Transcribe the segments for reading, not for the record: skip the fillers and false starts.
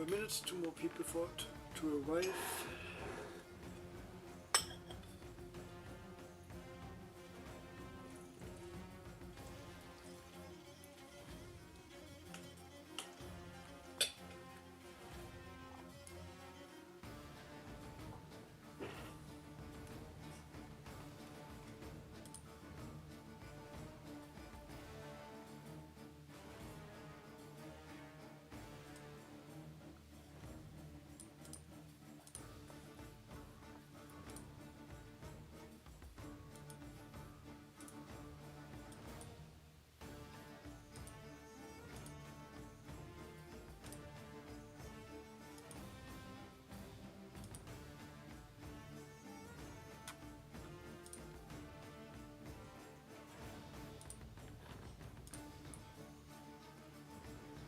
more minutes, 2 more people to arrive.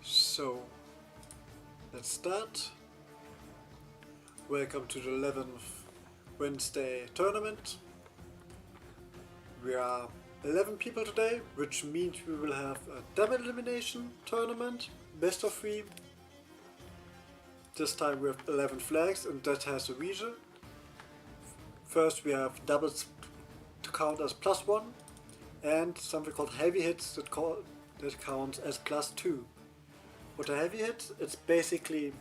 So, let's start. Welcome to the 11th Wednesday tournament. We are 11 people today, which means we will have a double elimination tournament, best of 3. This time we have 11 flags and that has a region. First we have doubles to count as +1 and something called heavy hits that counts as +2. What a heavy hit, it's basically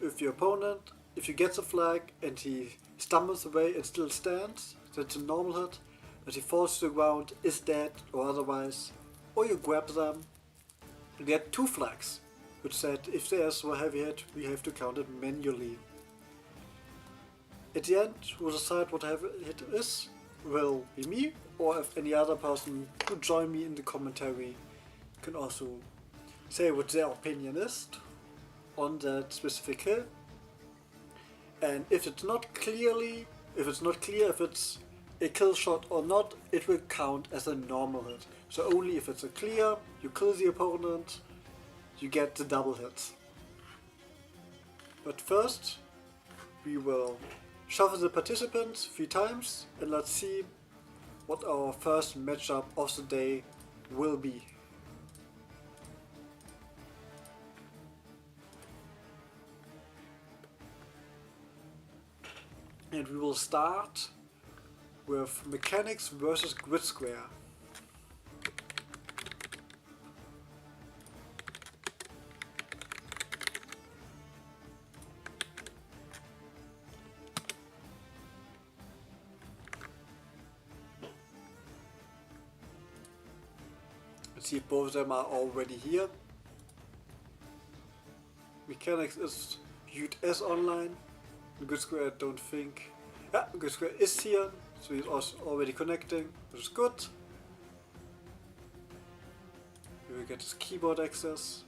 if your opponent, if you get a flag and he stumbles away and still stands, that's a normal hit. But he falls to the ground, is dead or otherwise, or you grab them, you get 2 flags, which said if there's a heavy hit, we have to count it manually. At the end, we'll decide what heavy hit is, will be me, or if any other person could join me in the commentary can also say what their opinion is on that specific hill. And if it's not clear if it's a kill shot or not, it will count as a normal hit. So only if it's a clear, you kill the opponent, you get the double hits. But first, we will shuffle the participants 3 times and let's see what our first matchup of the day will be. And we will start with Mechanics versus Grid Square. Let's see, both of them are already here. Mechanics is viewed as online. Grid Square, I don't think. Yeah, Grid Square is here, so he's also already connecting, which is good. We will get his keyboard access,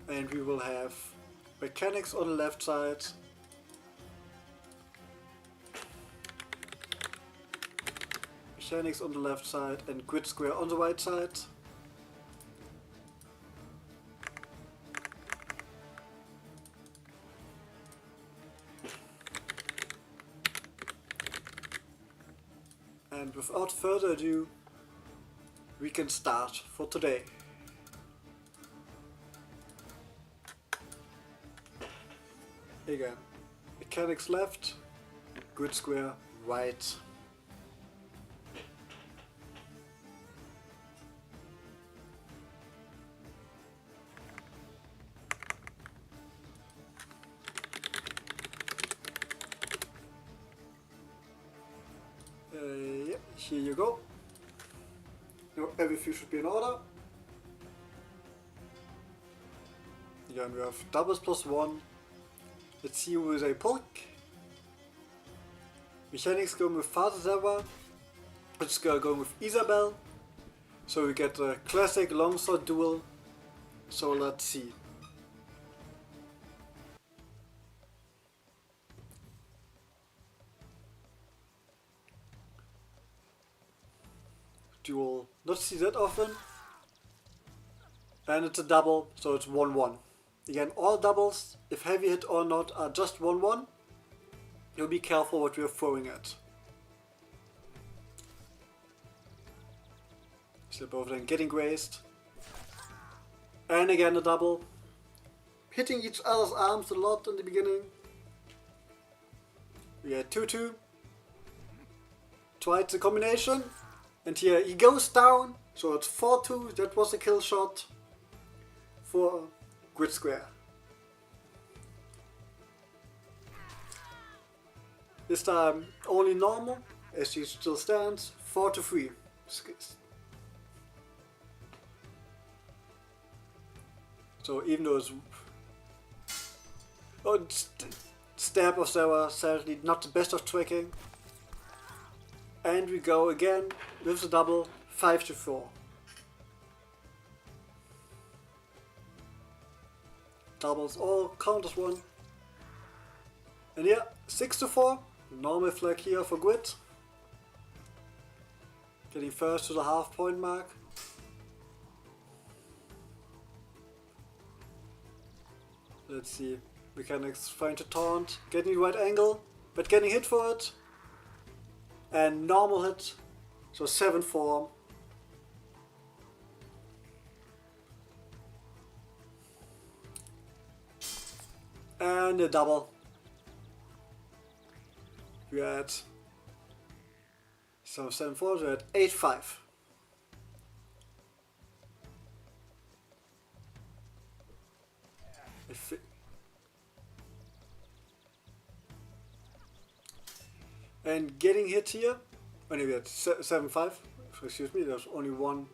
and we will have Mechanics on the left side, Mechanics on the left side, and Grid Square on the right side. And without further ado, we can start for today. Again, Mechanics left, Grid Square right. Yeah, here you go. Now everything should be in order. Again, we have doubles +1. Let's see who is a polk. Mechanics going with Father Zara. Let's go with Isabel. So we get a classic longsword duel. So let's see. You will not see that often. And it's a double, so it's 1-1. Again, all doubles, if heavy hit or not, are just 1-1. You'll be careful what you're throwing at. So both of them getting grazed. And again a double. hitting each other's arms a lot in the beginning. We had 2-2. Tried the combination. And here he goes down. So it's 4-2. That was a kill shot for Grid Square. This time only normal, as he still stands. 4-3. So even though it's stab of Sarah, sadly not the best of tracking. And we go again with the double, 5-4. Doubles all, count as one. And yeah, 6-4. Normal flag here for Grid. Getting first to the half point mark. Let's see. Mechanics trying to taunt, getting the right angle, but getting hit for it. And normal hit. So 7-4. And a double. We had 7-4, we had 8-5. And getting hit here, only we had 7-5, excuse me, there's only one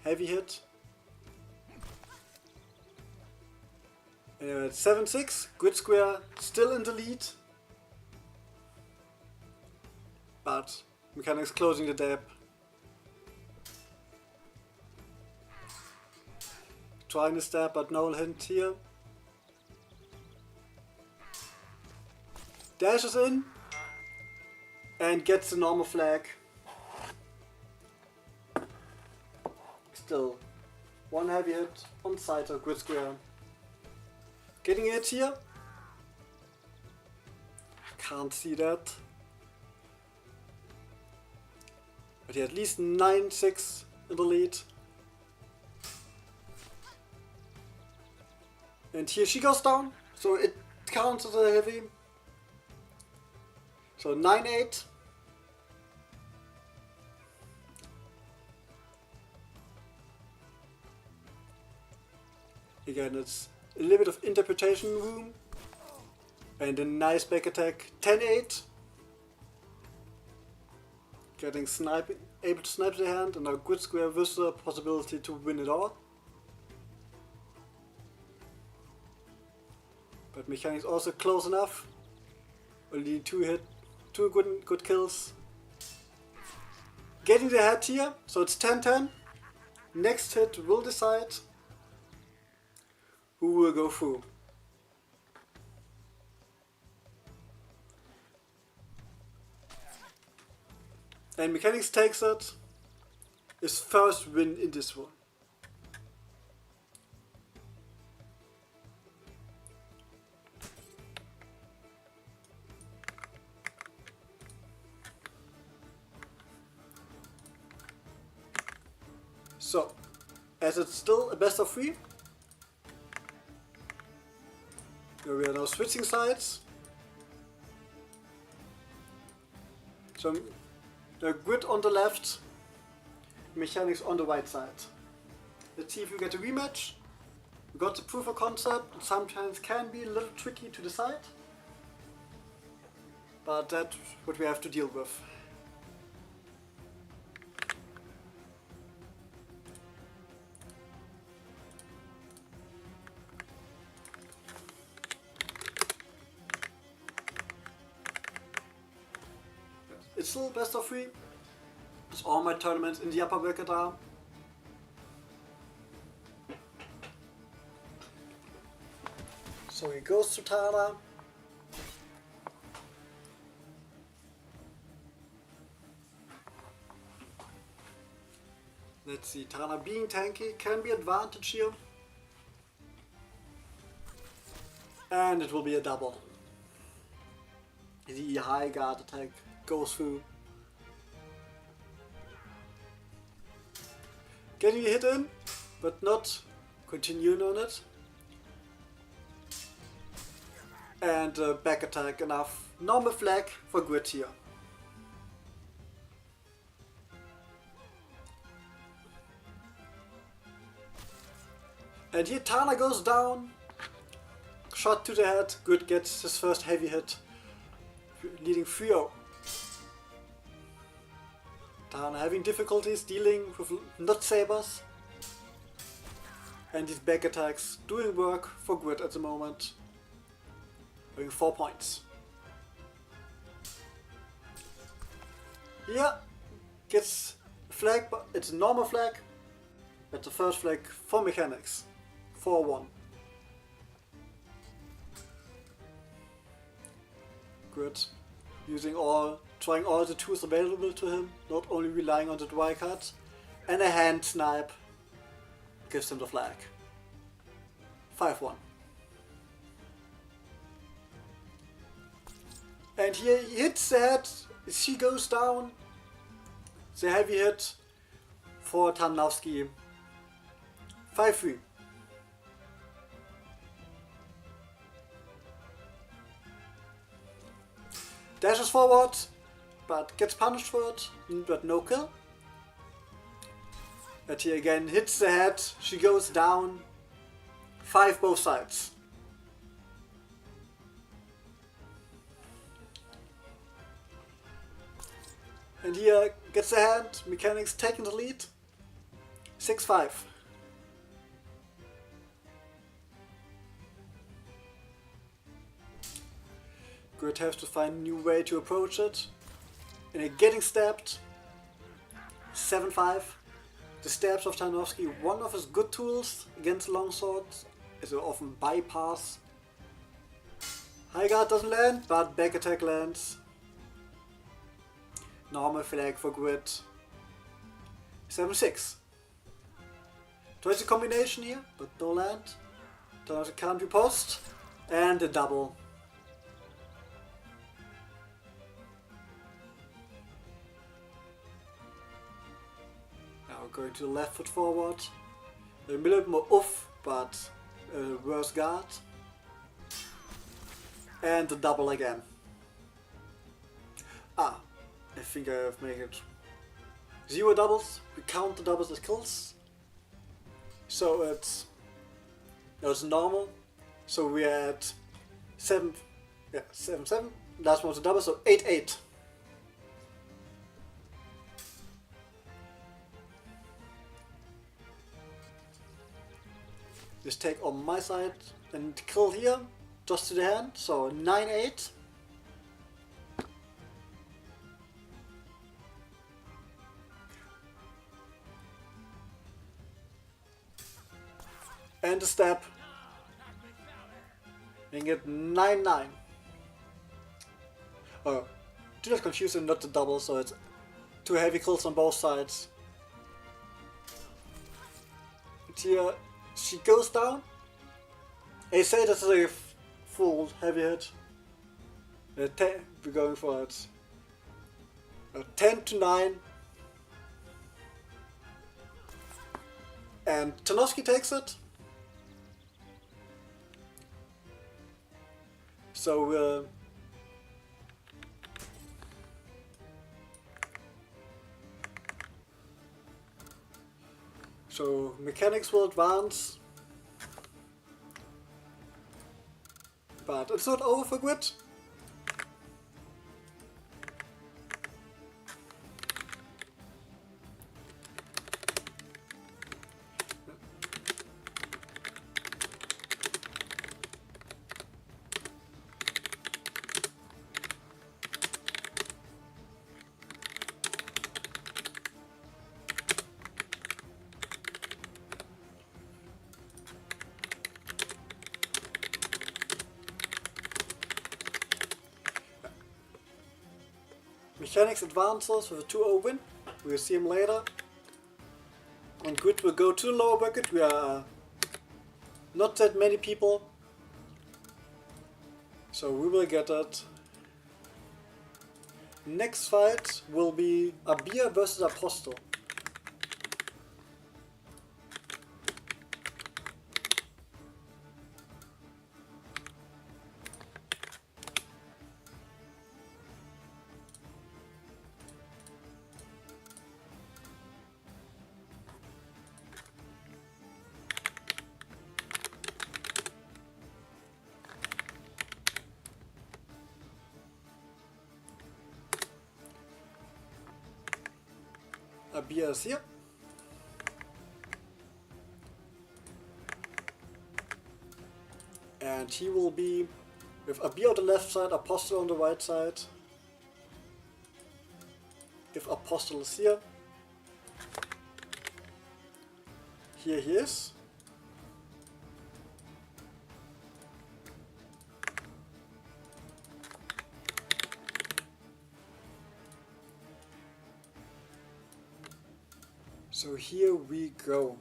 heavy hit. And we had 7-6, Grid Square still in the lead. But Mechanics closing the gap. Trying to stab, but no hint here. Dashes in and gets the normal flag. Still one heavy hit on the side of Grid Square. Getting it here. Can't see that. But he had at least 9-6 in the lead. And here she goes down, so it counts as a heavy. So 9-8. Again, it's a little bit of interpretation room. And a nice back attack, 10-8. Getting able to snipe the hand, and a Grid Square with the possibility to win it all. But Mechanics also close enough. Only two good kills. Getting the head here, so it's 10-10. Next hit will decide who will go through. And Mechanics takes it. His first win in this one. So, as it's still a best of 3, we are now switching sides. So, the Grid on the left, Mechanics on the right side. Let's see if we get a rematch. We got the proof of concept, it sometimes can be a little tricky to decide. But that's what we have to deal with. It's still best of 3. It's all my tournaments in the upper bracket are. So he goes to Tana. Let's see, Tana being tanky can be advantage here. And it will be a double. The high guard attack goes through. Getting a hit in, but not continuing on it. And back attack enough. Normal flag for Grit here. And here Tana goes down. Shot to the head. Grit gets his first heavy hit, leading 3-0. Tana having difficulties dealing with not sabers. And these back attacks doing work for Grit at the moment. Having 4 points. Yeah, gets a flag, but it's a normal flag. That's the first flag for mechanics. 4-1. Grit trying all the tools available to him, not only relying on the dry cut, and a hand snipe gives him the flag. 5-1. And here he hits the head, she goes down. The heavy hit for Tarnowski. 5-3. Dashes forward, but gets punished for it, but no kill. But he again hits the head, she goes down. 5 both sides. And here gets the hand, mechanics taking the lead. 6-5. Grit has to find a new way to approach it. And getting stabbed. 7-5. The stabs of Tarnowski, one of his good tools against longswords, is an often bypass. High guard doesn't land, but back attack lands. Normal flag for Grit. 7-6. Tries a combination here, but no land. Tarnowski can't riposte. And a double. Going to the left foot forward. A little bit more oof, but worse guard. And the double again. I think I've made it 0 doubles. We count the doubles as kills. So it's normal. So we're at 7-7. Last one was a double, so 8-8. This take on my side and kill here, just to the hand, so 9-8. And a stab. Making it 9-9. Oh, do not confuse them, not the double, so it's 2 heavy kills on both sides. And here she goes down. I say that's a full heavy hit. We're going for it. 10-9. And Tarnowski takes it. So so mechanics will advance. But it's not over for Grit. Mechanics advances with a 2-0 win. We'll see him later. And Grit will go to the lower bucket. We are not that many people, so we will get that. Next fight will be Abir versus Apostle. Abir is here. And he will be with Abir on the left side, Apostle on the right side. If Apostle is here. Here he is. So here we go.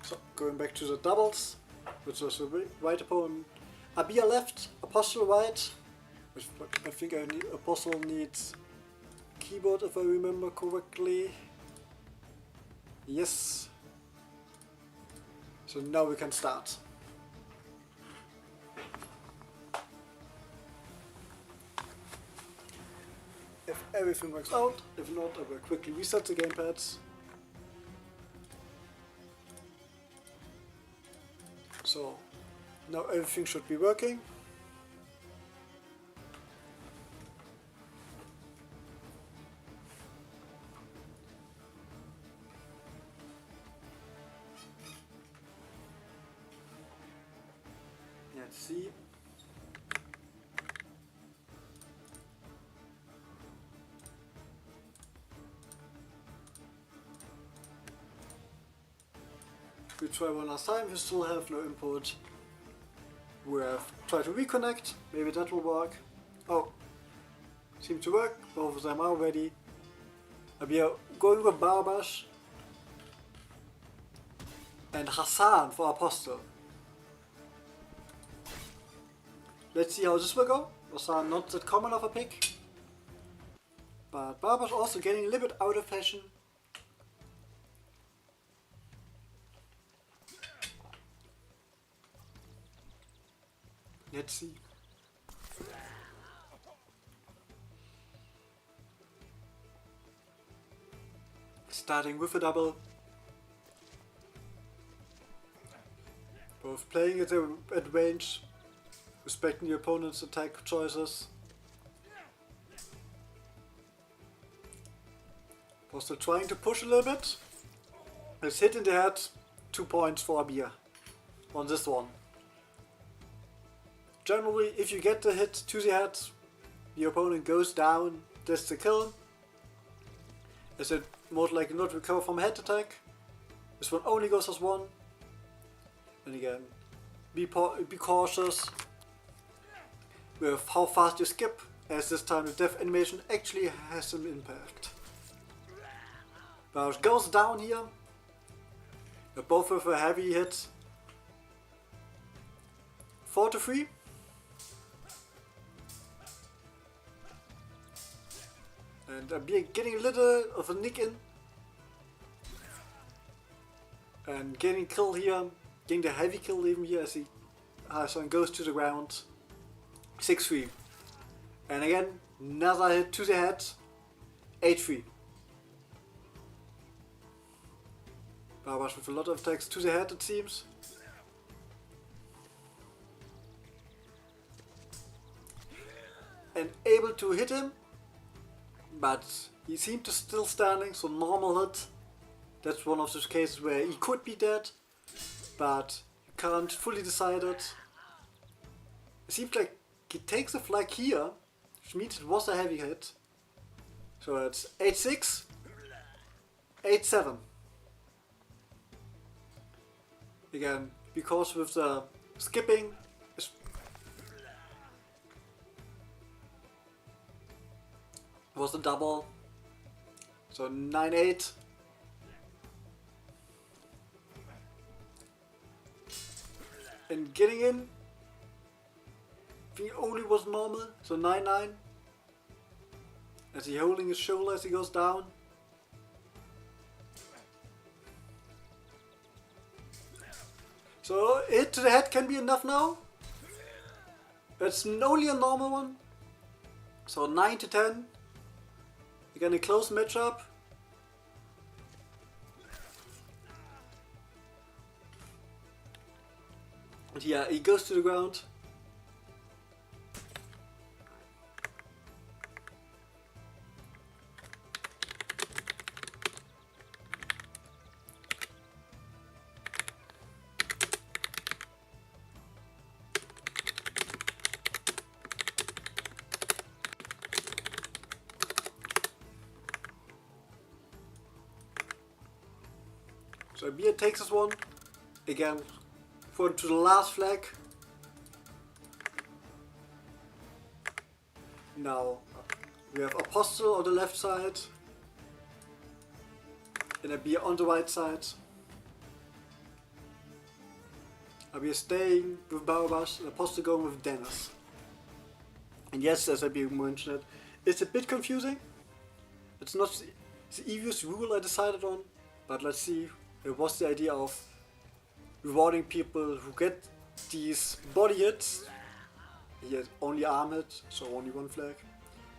So going back to the doubles, which was the right opponent. Abir left, Apostle right. Which I think Apostle needs keyboard if I remember correctly. Yes. So now we can start. If everything works out, if not, I will quickly reset the gamepads. So now everything should be working. Let's see. We try one last time, we still have no input. We have tried to reconnect, maybe that will work. Oh, seems to work, both of them are ready. We are going with Barbash and Hassan for Apostle. Let's see how this will go. Hassan not that common of a pick, but Barbash also getting a little bit out of fashion. Let's see. Starting with a double. Both playing at range, respecting the opponent's attack choices. Also trying to push a little bit. It's hit in the head, 2 points for Abir on this one. Generally, if you get the hit to the head, the opponent goes down, that's the kill. As it most likely not recover from a head attack. This one only goes as 1. And again, be cautious with how fast you skip, as this time the death animation actually has some impact. But it goes down here, both with a heavy hit. 4-3. And Abir getting a little of a nick in. And getting kill here, getting the heavy kill even here as he goes to the ground. 6-3. And again, another hit to the head. 8-3. Barbash with a lot of attacks to the head, it seems. And able to hit him. But he seemed to still standing, so normal hit. That's one of those cases where he could be dead, but you can't fully decide it. It seems like he takes a flag here, which means it was a heavy hit. So it's 8-6, 8-7. Again, because with the skipping, was a double, so 9-8. And getting in, I think only was normal, so 9-9. As he holding his shoulder as he goes down. So hit to the head can be enough now. It's only a normal one. So 9-10. Again, a close matchup. And yeah, he goes to the ground. So Abir takes this one. Again, forward to the last flag. Now we have Apostle on the left side. And Abir on the right side. Abir staying with Barabbas and Apostle going with Dennis. And yes, as Abir mentioned, it's a bit confusing. It's not the easiest rule I decided on, but let's see. It was the idea of rewarding people who get these body hits. He has only arm hit, so only one flag.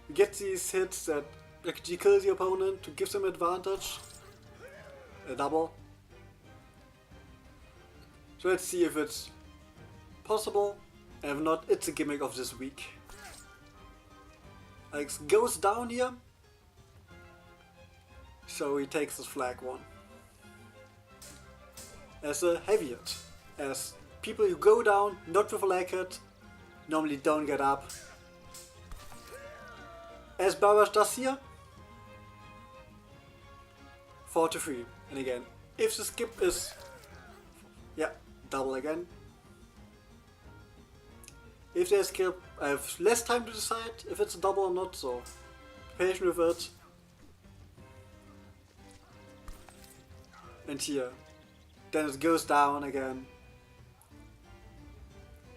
You get these hits that actually kill the opponent to give them advantage. A double. So let's see if it's possible. And if not, it's a gimmick of this week. Alex goes down here. So he takes this flag one. As a heavy hit. As people who go down, not with a leg hit, normally don't get up. As Barabbas does here. 4 to 3. And again, if the skip is... yeah, double again. If they skip, I have less time to decide if it's a double or not, so be patient with it. And here, then it goes down again.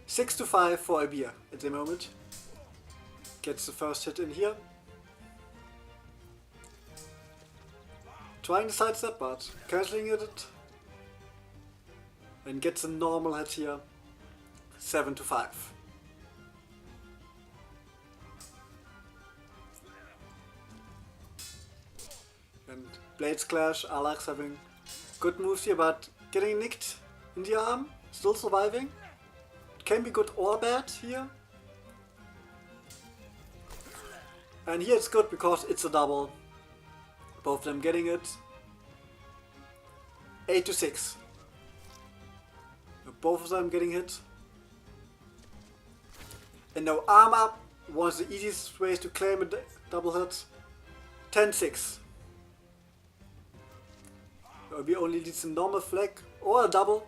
6 to 5 for Abir at the moment. Gets the first hit in here. Trying to sidestep, but cancelling it. And gets a normal hit here. 7 to 5. And Blades Clash, Alex having good moves here, but getting nicked in the arm. Still surviving. It can be good or bad here. And here it's good because it's a double. Both of them getting it. 8 to 6. Both of them getting hit. And now arm up. One of the easiest ways to claim a double hit. 10-6. We only needs a normal flag or a double.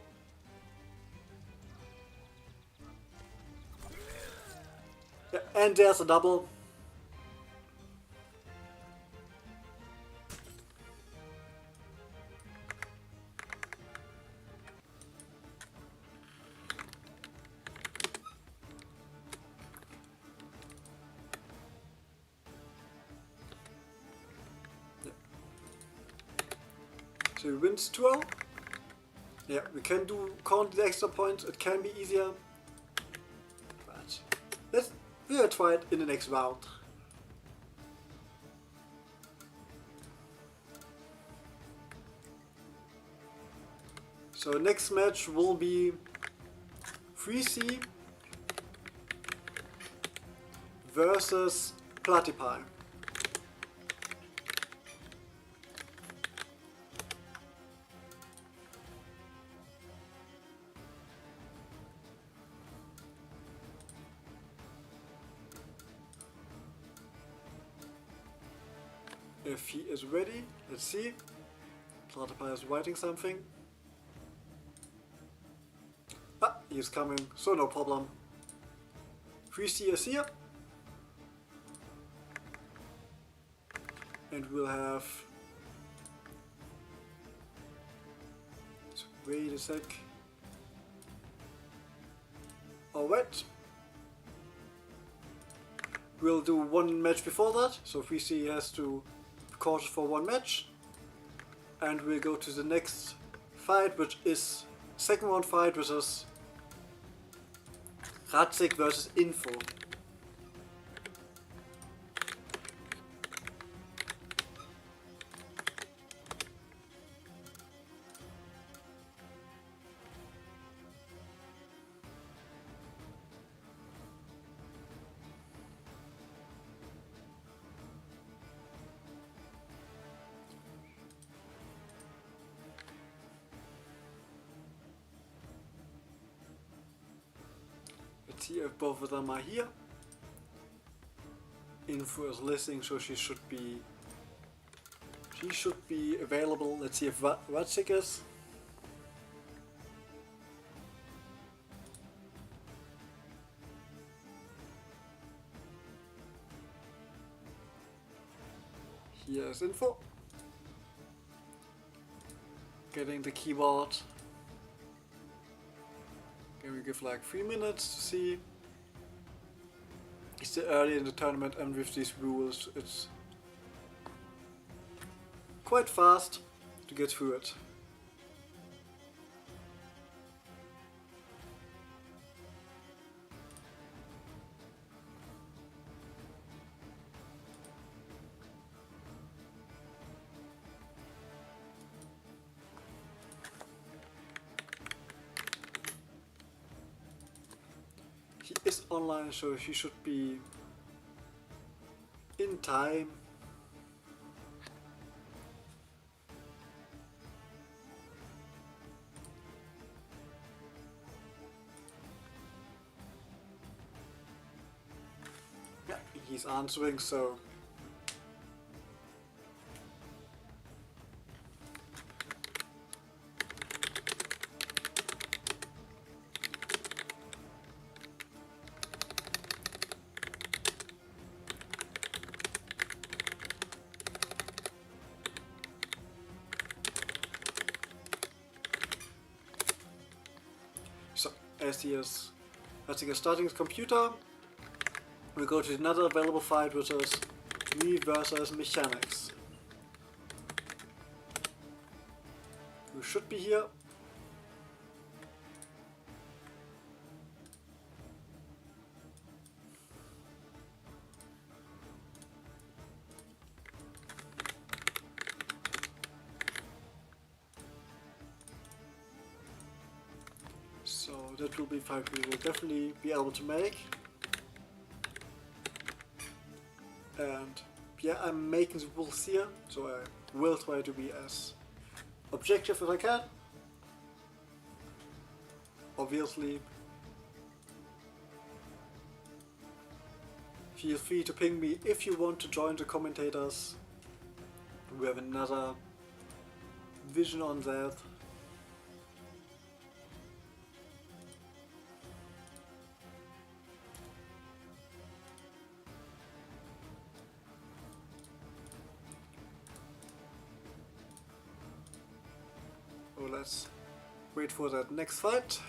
Yeah, and there's a double. So he wins 2-0. Yeah, we can do count the extra points. It can be easier. But we'll try it in the next round. So next match will be 3C versus Platypie. If he is ready, let's see. Platypie is writing something. Ah, he's coming, so no problem. 3C is here. And we'll have... wait a sec. Alright. We'll do one match before that, so 3C has to cautious for one match, and we'll go to the next fight, which is second round fight, which is Radzik versus Info. see if both of them are here. Info is listing, so she should be available. Let's see if Ratsik is. Here's info. Getting the keyboard. Can we give like 3 minutes to see? It's still early in the tournament, and with these rules it's quite fast to get through it. He is online, so he should be in time. Yeah, he's answering, so as he is starting his computer, we go to another available fight, which is me versus Mechanics, who should be here. So that will be a fight we will definitely be able to make. And yeah, I'm making the rules here, so I will try to be as objective as I can. Obviously, feel free to ping me if you want to join the commentators. We have another vision on that. So let's wait for that next fight.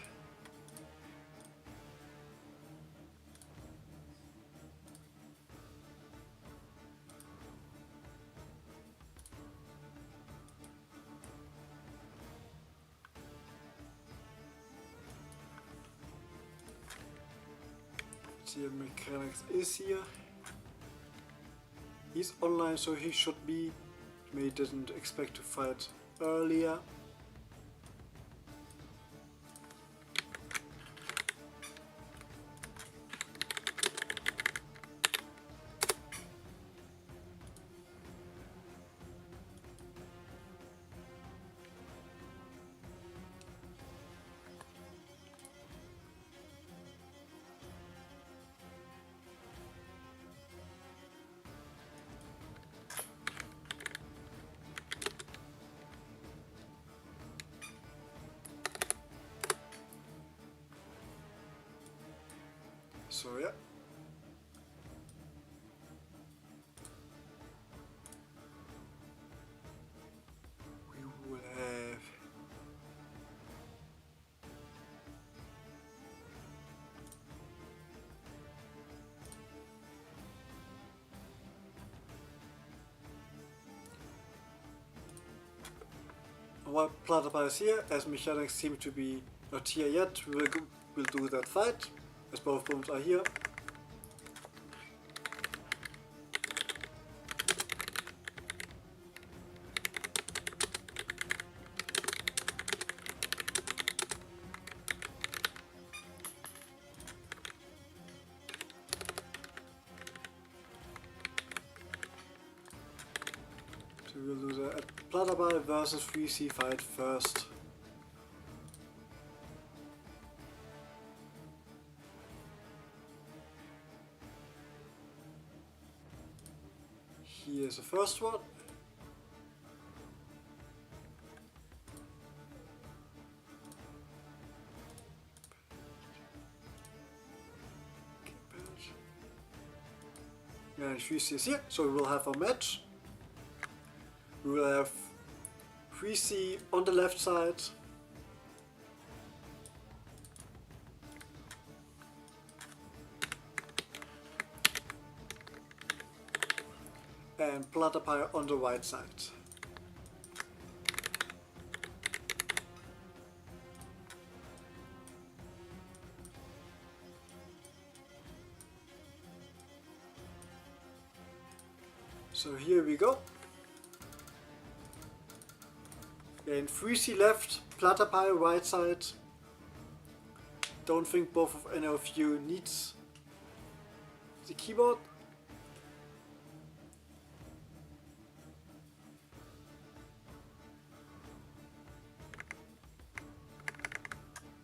See if Mechanics is here. He's online, so he should be. Maybe didn't expect to fight earlier. So yeah. We will have one platypus here, as Mechanics seem to be not here yet. We'll do that fight, as both booms are here. So we'll do the platypus versus 3C fight first. Here's the first one. And 3C is here, so we will have a match. We will have 3C on the left side. And Platypire on the right side. So here we go. And 3C left, Platypire right side. Don't think both of any of you needs the keyboard.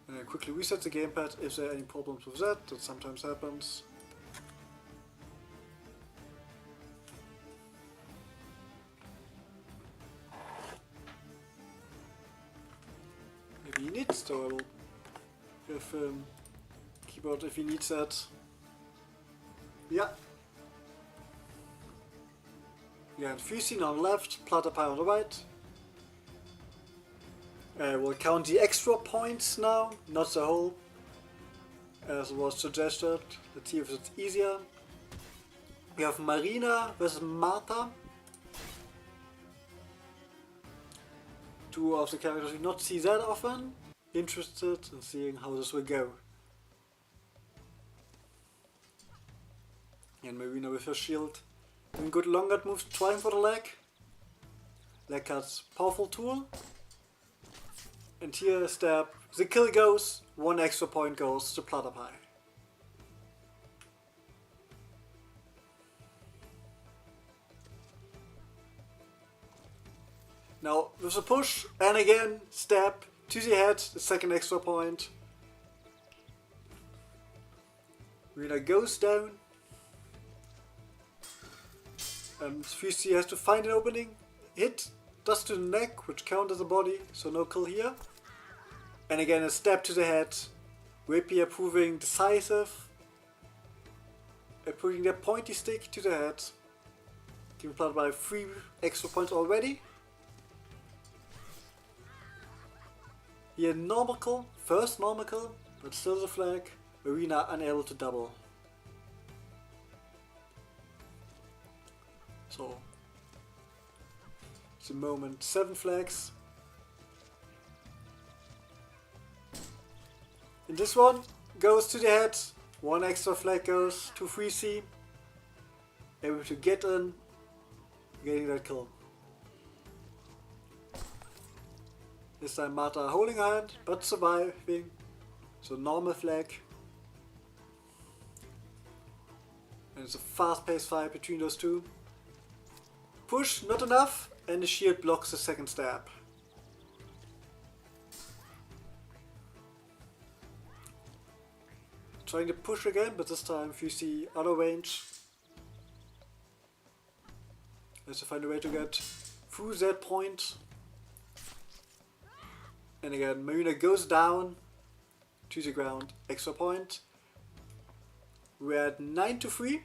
And then quickly reset the gamepad if there are any problems with that. That sometimes happens. Maybe he needs, so I will give keyboard if he needs that. Yeah. Yeah, and 3C on the left, Platypire on the right. We'll count the extra points now, not the whole, as was suggested. Let's see if it's easier. We have Marina versus Martha. Two of the characters we not see that often. Interested in seeing how this will go. And Marina with her shield. Doing good long guard moves, trying for the leg. Leg cut's powerful tool. And here stab, the kill goes, one extra point goes to Platypire. Now with a push, and again stab to the head, the second extra point. Rina goes down. And 3C has to find an opening, hit, dust to the neck, which counts as a body, so no kill here. And again a stab to the head, Rapier proving decisive, putting their pointy stick to the head, giving Platypire 3 extra points already. Here normal kill, first normal kill, but still the flag, Marina unable to double. So, it's the moment, 7 flags. And this one goes to the head, 1 extra flag goes to 3C. Able to get in, getting that kill. This time Martha holding her hand, but surviving. So normal flag. And it's a fast paced fight between those two. Push, not enough, and the shield blocks the second stab. Trying to push again, but this time if you see out of range. Has to find a way to get through that point. And again, Marina goes down to the ground, extra point. We're at 9-3.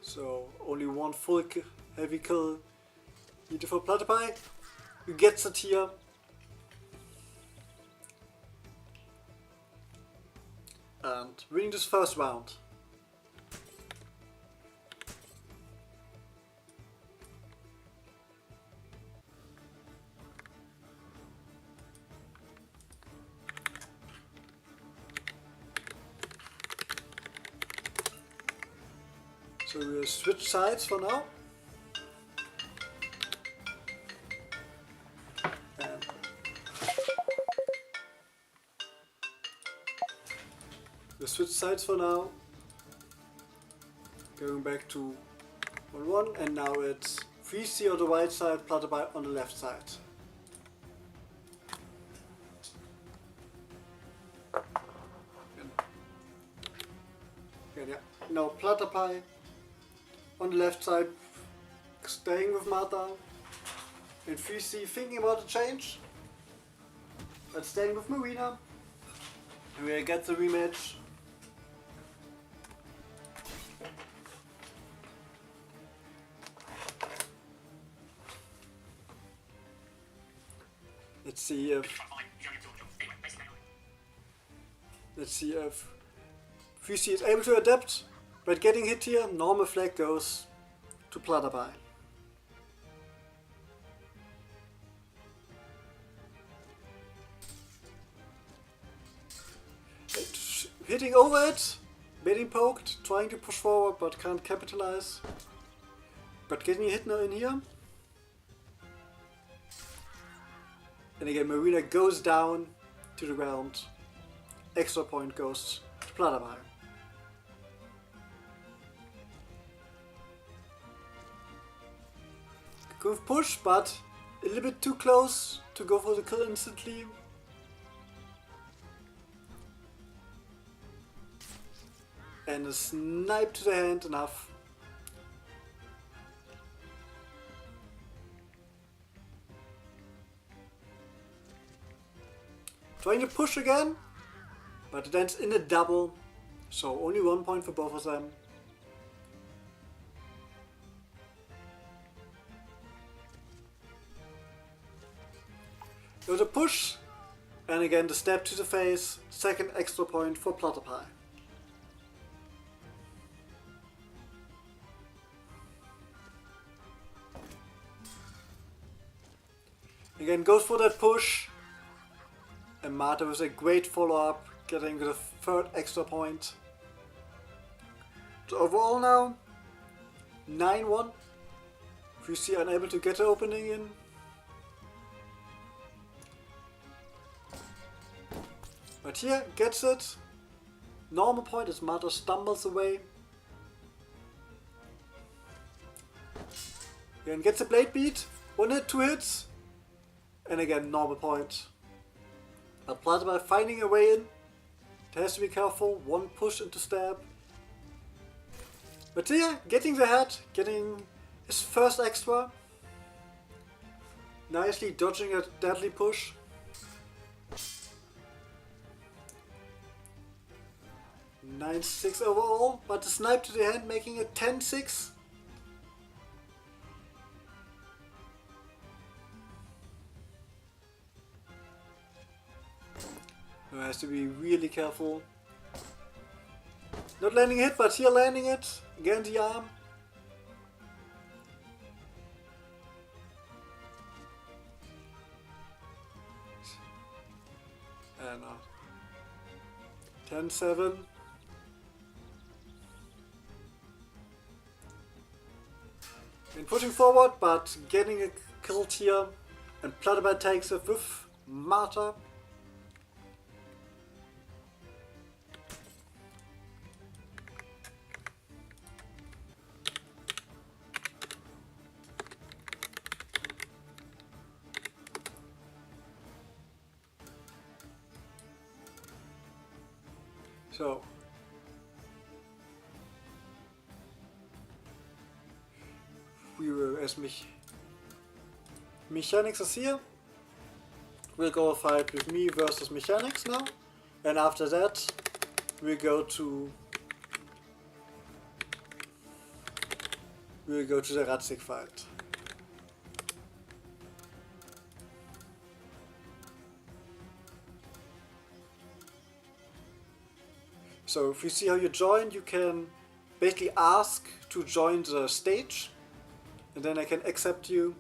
So only one full heavy kill needed for Platypire. Who gets it here. And winning this first round. So we'll switch sides for now. And we'll switch sides for now. Going back to 1-1, and now it's 3C on the right side, Platypire on the left side. And yeah, now Platypire on the left side, staying with Martha. And 3C thinking about a change, but staying with Marina. And we get the rematch. Let's see if 3C is able to adapt, but getting hit here, normal flag goes to Platterby. Hitting over it, getting poked, trying to push forward but can't capitalize. But getting hit now in here. And again, Marina goes down to the ground. Extra point goes to Platterby. Good push, but a little bit too close to go for the kill instantly. And a snipe to the hand, enough. Trying to push again, but it ends in a double, so only 1 point for both of them. There's a push, and again the step to the face, second extra point for Platterby. Again goes for that push, and Marta with a great follow-up, getting the third extra point. So overall now, 9-1. 3C unable to get the opening in. But here, gets it. Normal point as Marta stumbles away. Again, gets a blade beat. 1 hit, 2 hits. And again, normal point. But Platterby finding a way in. It has to be careful. 1 push into stab. But here, getting the head, getting his first extra. Nicely dodging a deadly push. (9-6) overall, but the snipe to the hand making it 10-6. Has to be really careful. Not landing hit, but here landing it. Again the arm. And 10-7. And pushing forward, but getting a kill here. And Platterby takes it with Marta. So we will, as Mechanics is here, we'll go a fight with me versus Mechanics now, and after that we'll go to the Radzik fight. So if you see how you join, you can basically ask to join the stage, and then I can accept you.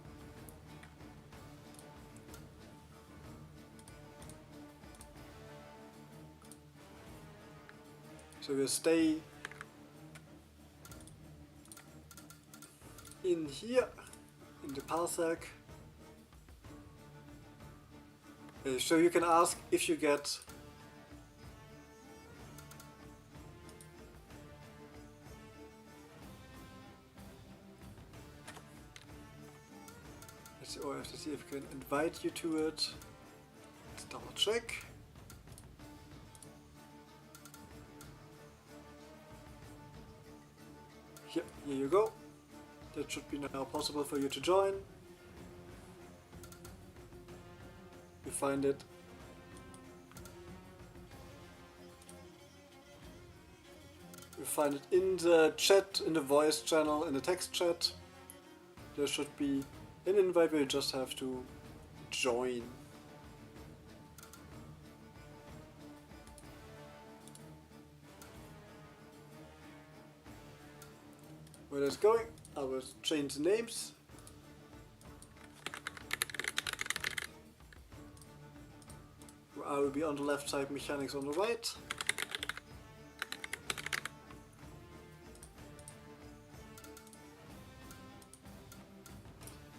So we'll stay in here, in the parsec. So you can ask if you get or I have to see if I can invite you to it. Let's double check. Here you go. That should be now possible for you to join. You find it. You find it in the chat, in the voice channel, in the text chat. There should be an invite where you just have to join. Where that's going, I will change the names. I will be on the left side, mechanics on the right.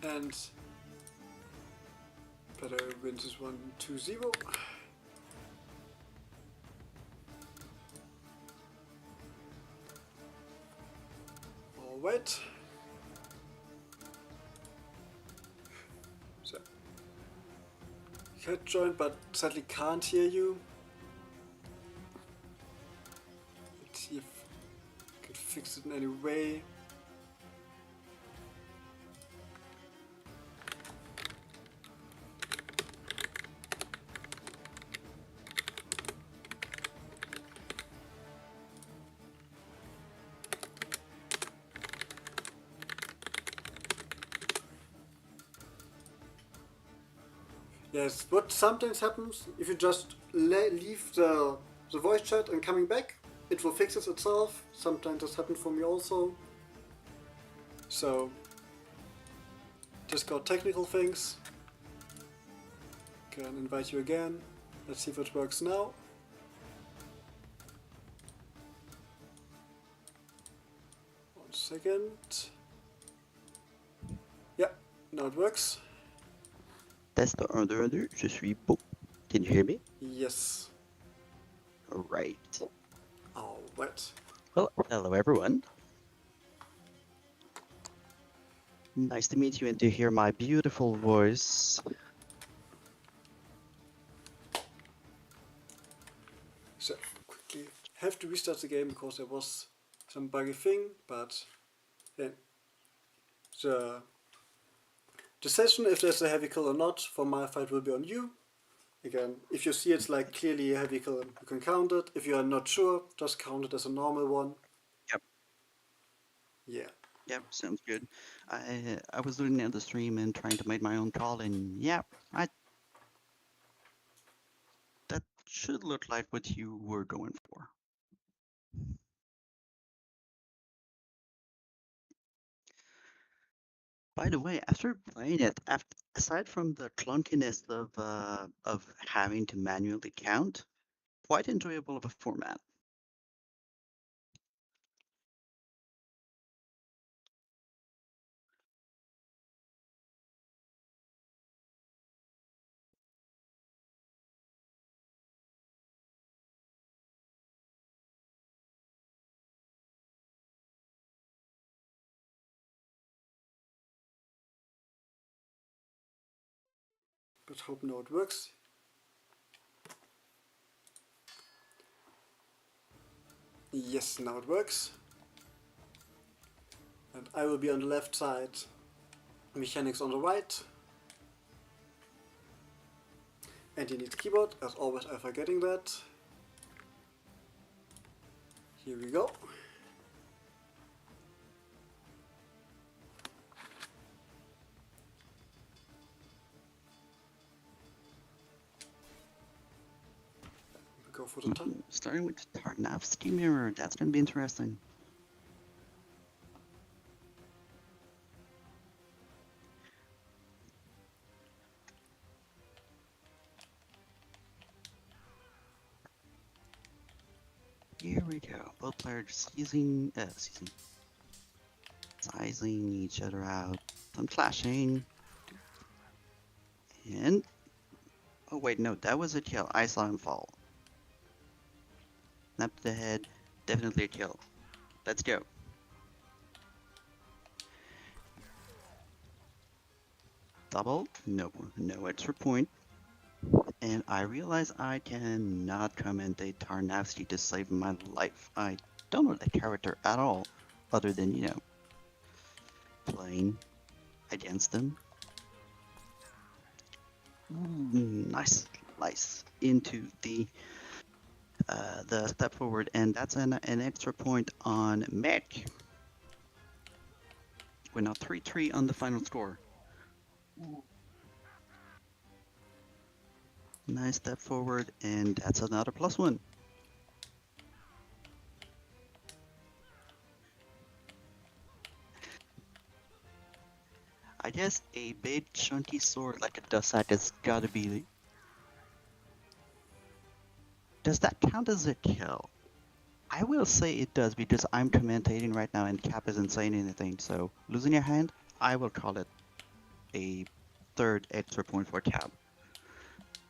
And better wins is 1-2-0. Alright. So had joined but sadly can't hear you. Let's see if I can fix it in any way. Yes, what sometimes happens, if you just leave the voice chat and coming back, it will fix itself. Sometimes this happened for me also. So, just got technical things. Can invite you again. Let's see if it works now. One second. Yeah, now it works. Test 1, 2, 1, 2, je suis beau. Can you hear me? Yes. Alright. Alright. Well, hello everyone. Nice to meet you and to hear my beautiful voice. So, quickly have to restart the game because there was some buggy thing, but then the session, if there's a heavy kill or not, for my fight will be on you. Again, if you see it's like clearly a heavy kill, you can count it. If you are not sure, just count it as a normal one. Yep. Yeah. Yep, sounds good. I was looking at the stream and trying to make my own call, and yeah, that should look like what you were going for. By the way, after playing it, aside from the clunkiness of having to manually count, quite enjoyable of a format. But hope now it works. Yes, now it works. And I will be on the left side, mechanics on the right. And you need keyboard, as always I'm forgetting that. Here we go. We go for the top. Starting with the Tarnowski mirror, that's gonna be interesting. Here we go. Both players sizing each other out. Some clashing. And oh wait, no, that was a kill. I saw him fall. Snap to the head, definitely a kill. Let's go. Double, no extra point. And I realize I cannot commentate Tarnowski to save my life. I don't know the character at all, other than, you know, playing against them. Nice into the step forward, and that's an extra point on Mick. We're now 3-3 on the final score. Nice step forward, and that's another +1. I guess a big chunky sword like a Dussac has gotta be... Does that count as a kill? I will say it does because I'm commentating right now and Cap isn't saying anything, so losing your hand, I will call it a third extra point for Cap.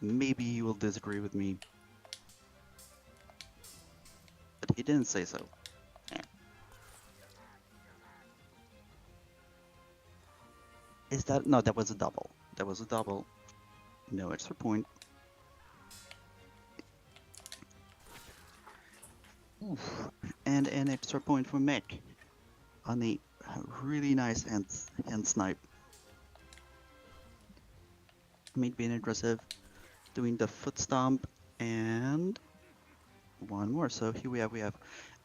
Maybe you will disagree with me, but he didn't say so. Yeah. Is that... No, that was a double. That was a double. No extra point. Oof. And an extra point for Mick on the really nice hand snipe. Mick being aggressive, doing the foot stomp, and one more. So here we have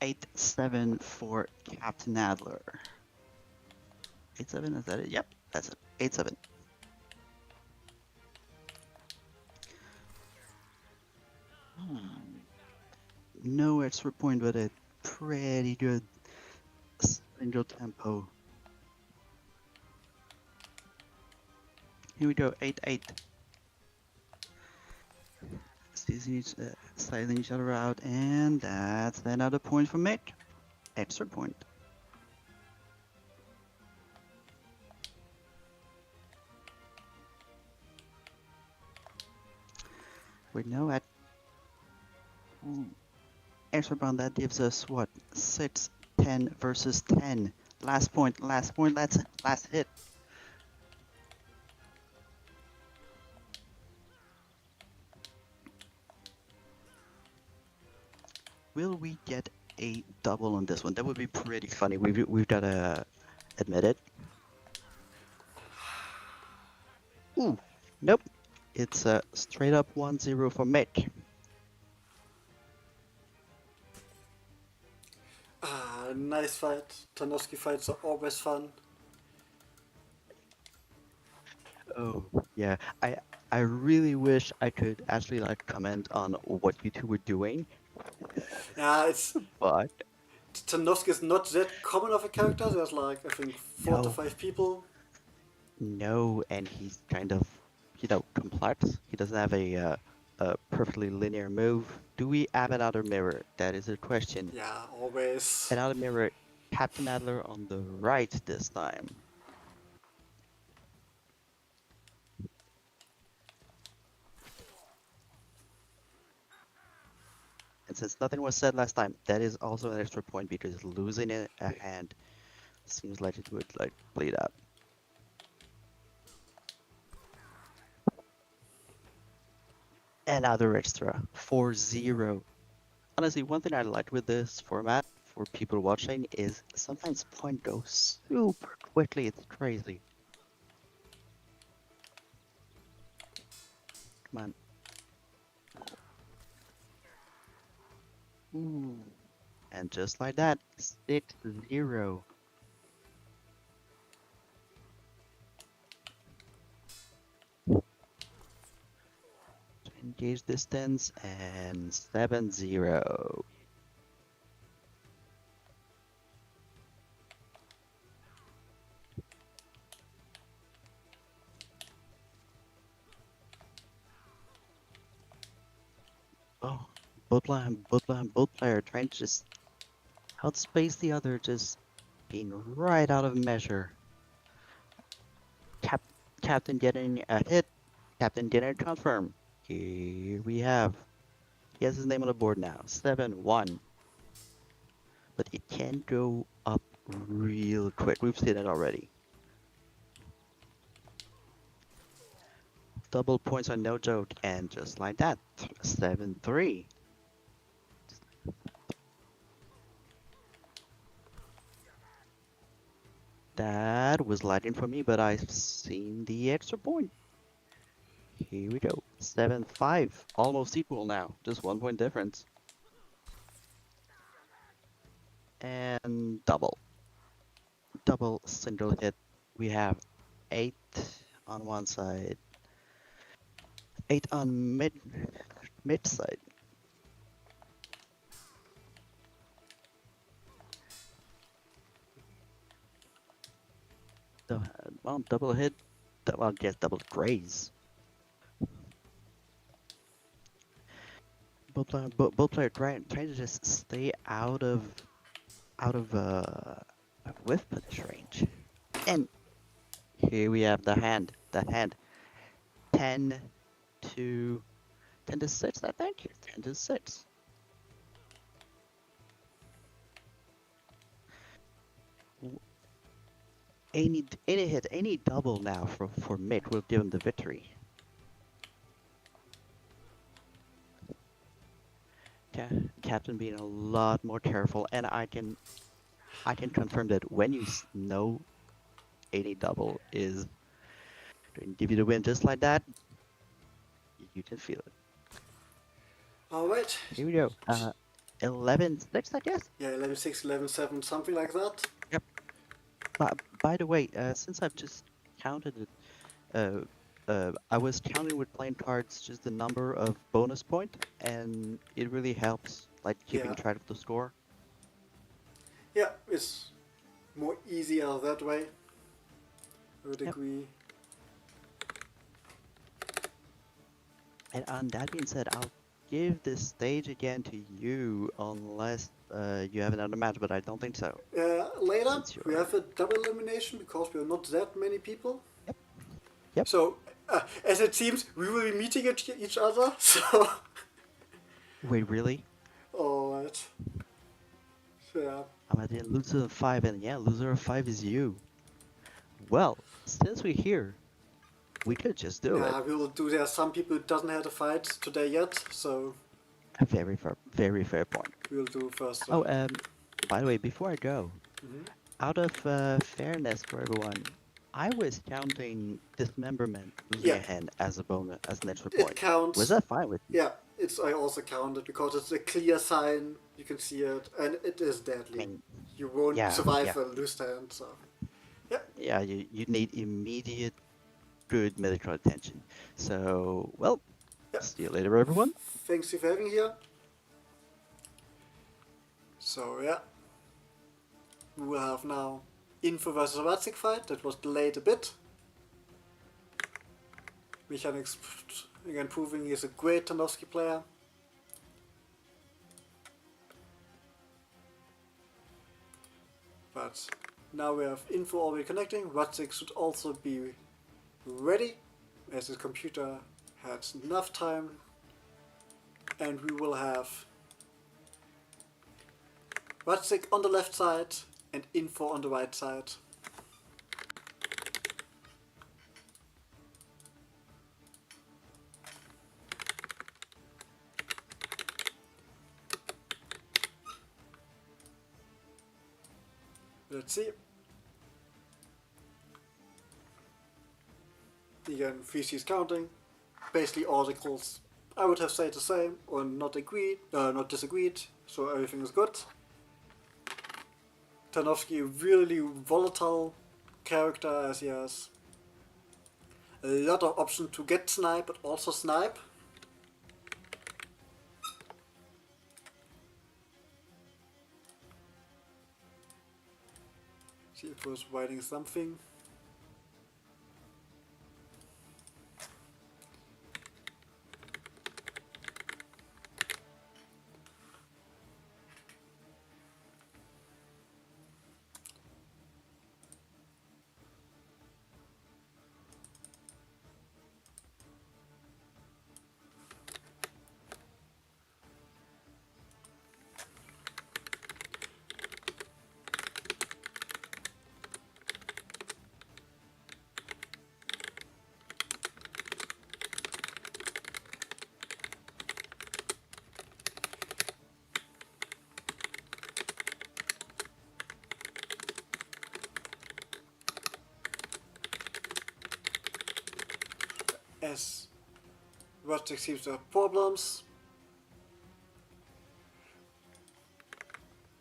8-7 for Captain Adler. 8-7, is that it? Yep, that's it. 8-7. No extra point, but a pretty good single tempo. Here we go, 8-8. Sizing each other out, and that's another point for Mick. Extra point. We're now at extra round. That gives us what? 6-10 versus 10. Last point, last hit. Will we get a double on this one? That would be pretty funny. We've gotta admit it. Ooh, nope. It's a straight up 1-0 for Mick. Nice fight. Tarnowski fights are always fun. Oh, yeah. I really wish I could actually like comment on what you two were doing, Yeah, it's but Tarnowski is not that common of a character. There's like I think 4 to no, 5 people. no, and he's kind of, complex. He doesn't have a perfectly linear move. Do we have another mirror? That is a question. Yeah, always. Another mirror, Captain Adler on the right this time. And since nothing was said last time, that is also an extra point because losing a hand seems like it would like bleed out. Another extra, 4-0. Honestly, one thing I like with this format for people watching is sometimes point goes super quickly. It's crazy. Come on. Ooh. And just like that, 6-0. Engage distance and 7-0. Oh, both player trying to just outspace the other, just being right out of measure. Captain getting a hit. Captain getting a confirm. Here we have. He has his name on the board now. 7-1. But it can go up real quick. We've seen it already. Double points are no joke, and just like that, 7-3. That was lighting for me, but I've seen the extra point. Here we go. 7-5. Almost equal now. Just 1 point difference. And double. Double single hit. We have 8 on one side. 8 on mid side. Well, double hit. Well, yes, double graze. Both player trying to just stay out of whiff punish range. And here we have the hand. The hand. 10 to 6. I think 10 to 6. Any hit, any double now for mid will give him the victory. Captain being a lot more careful, and I can confirm that when you know any double is going to give you the win just like that, you can feel it. All right. Here we go. 11-6, I guess. Yeah, 11-6, 11-7, something like that. Yep. By the way, since I've just counted it, I was counting with playing cards just the number of bonus point, and it really helps, like keeping Yeah. track of the score. Yeah, it's more easier that way. I would agree. And on that being said, I'll give this stage again to you, unless you have another match, but I don't think so. Later, we have a double elimination because we are not that many people. Yep. So, as it seems, we will be meeting each other. So. Wait, really? Alright. So, yeah. I'm at the loser of 5, and yeah, loser of 5 is you. Well, since we're here, we could just do it. Yeah, we will do. There are some people who doesn't have a fight today yet, so. A very fair point. We'll do first. Oh, by the way, before I go, out of fairness for everyone, I was counting dismemberment losing a hand as a bonus, as an extra point. It counts. Was that fine with you? Yeah, I also counted because it's a clear sign. You can see it, and it is deadly. I mean, you won't survive a loose hand, so. Yeah. Yeah, you need immediate good medical attention. So, well, see you later, everyone. Thanks for having here. So, yeah. We will have now Info versus Watzig fight. That was delayed a bit. Mechanics, again, proving he is a great Tarnowski player. But now we have Info already connecting. Watzig should also be ready, as his computer has enough time. And we will have Watzig on the left side and Info on the right side. Let's see. Again, 3C's counting. Basically articles, I would have said the same, or not disagreed, so everything is good. Tarnowski, really volatile character, as he has a lot of options to get snipe, but also snipe. See if he was writing something. as Vertex seems to have problems.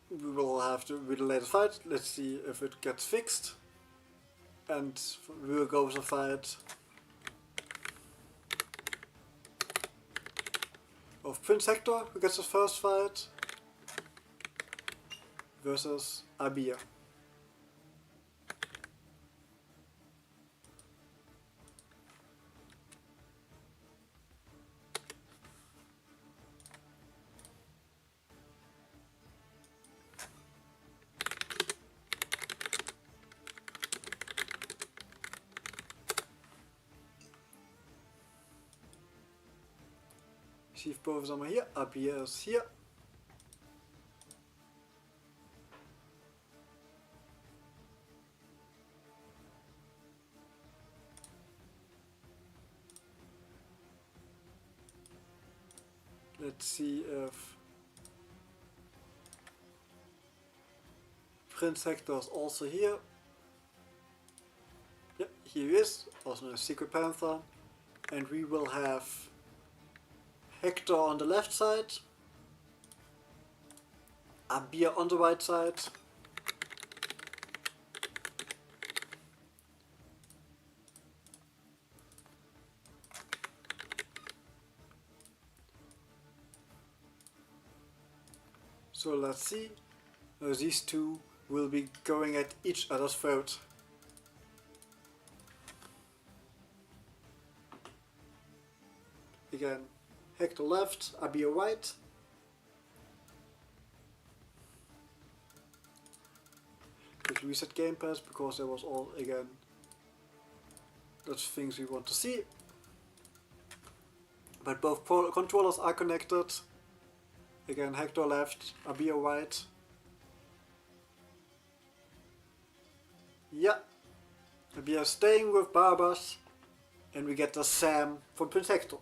We will have to relay the fight. Let's see if it gets fixed. And we will go with a fight of Prince Hector, who gets his first fight, versus Abir. See if both of them are here. Abir is here. Let's see if Prince Hector is also here. Yep, here he is, also a Secret Panther. And we will have Hector on the left side, Abir on the right side. So let's see, these two will be going at each other's throat. Again, Hector left, Abir right. Let's reset Game Pass because there was all, again, that's things we want to see. But both controllers are connected. Again, Hector left, Abir right. Yeah, Abir staying with Barbas, and we get the Sam from Prince Hector.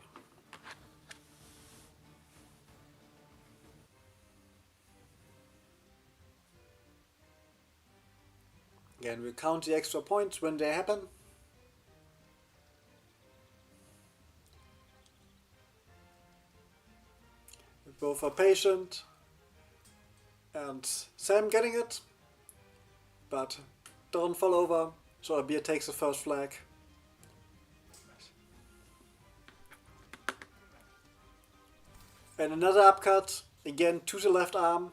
Again, we count the extra points when they happen. Both are patient, and Sam getting it, but don't fall over, so Abir takes the first flag. And another upcut, again to the left arm.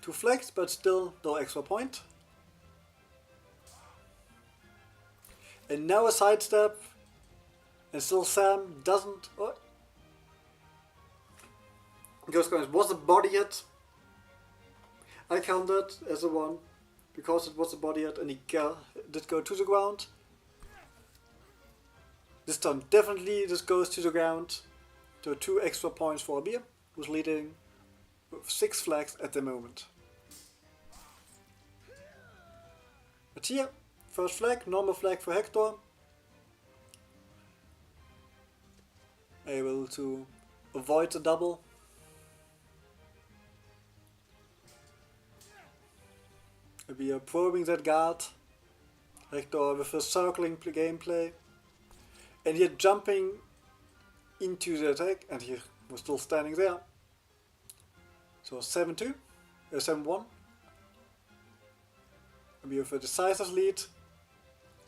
2 flags, but still no extra point. And now a sidestep, and still Sam doesn't... Oh. Ghost Coins was a body hit. I counted as a 1 because it was a body hit and he did go to the ground. This time definitely this goes to the ground. So 2 extra points for Abir, who's leading with 6 flags at the moment. But here, first flag, normal flag for Hector. Able to avoid the double. We are probing that guard. Hector with a circling gameplay. And here jumping into the attack, and he was still standing there. So 7-2, 7-1. We have a decisive lead.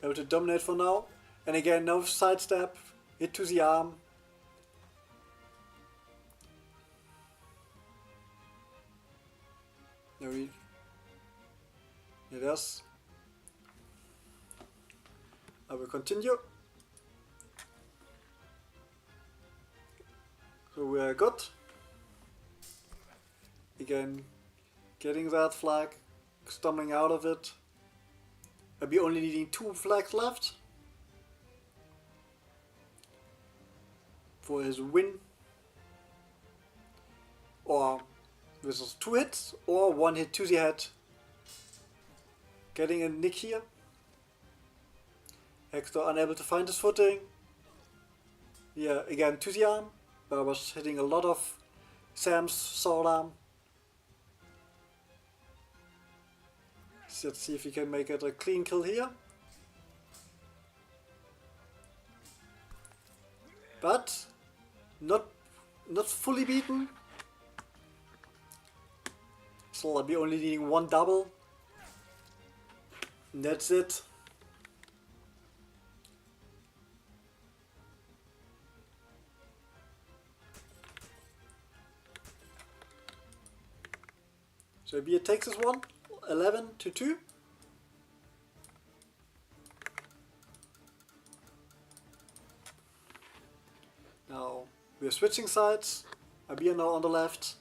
Able to dominate for now. And again, no sidestep. Hit to the arm. There we... It is. I will continue. So we are good. Again, getting that flag, stumbling out of it. I'll be only needing 2 flags left for his win. Or this is 2 hits or 1 hit to the head. Getting a nick here. Hector unable to find his footing. Yeah, again to the arm. But I was hitting a lot of Sam's sword arm. So let's see if we can make it a clean kill here. but not fully beaten. So I'll be only needing one double. And that's it. So Abir takes this one, 11 to 2. Now we're switching sides. Abir now on the left,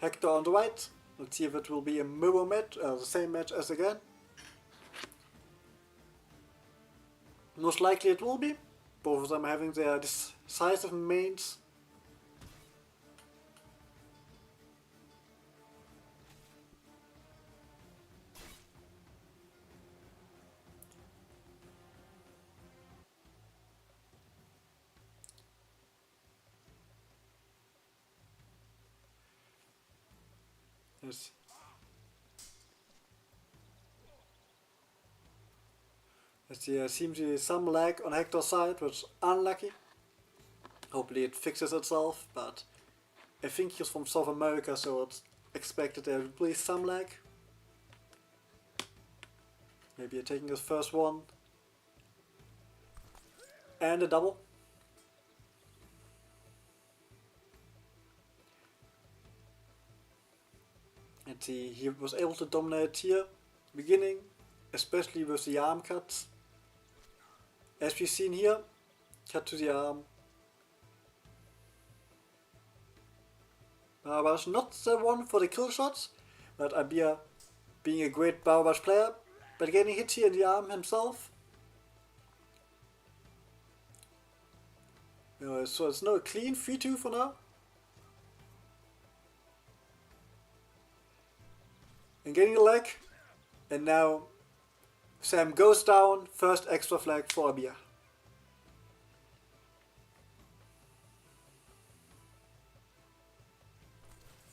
Hector on the right. Let's see if it will be a mirror match, the same match as again. Most likely it will be. Both of them having their decisive mains. Yes. There seems to be some lag on Hector's side, which is unlucky. Hopefully it fixes itself, but I think he's from South America, so it's expected there will be some lag. Maybe taking his first one. And a double. And he was able to dominate here, beginning, especially with the arm cuts. As we've seen here, cut to the arm. Barbash not the one for the kill shots, but Abir being a great Barbash player, but getting hit here in the arm himself. So it's no clean 3-2 for now. And getting the leg, and now Sam goes down, first extra flag for Abir.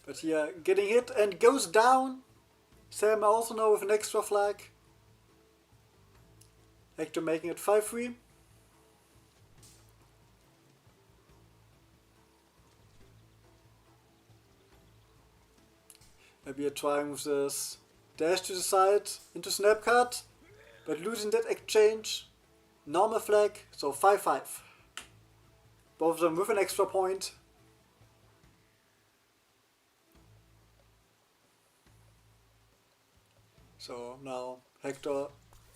But here getting hit and goes down. Sam also now with an extra flag. Hector making it 5-3. Abir trying with this dash to the side into snap cut, but losing that exchange. Normal flag, so 5-5. Both of them with an extra point. So now Hector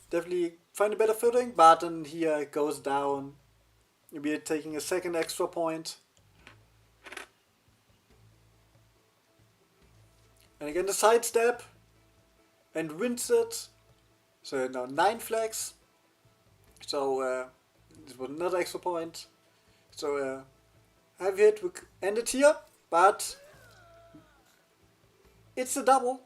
definitely find a better footing, but then here goes down. Abir taking a second extra point. And again the sidestep and wins it. So now 9 flags. So this was another extra point. So heavy hit, we end it here, but it's a double.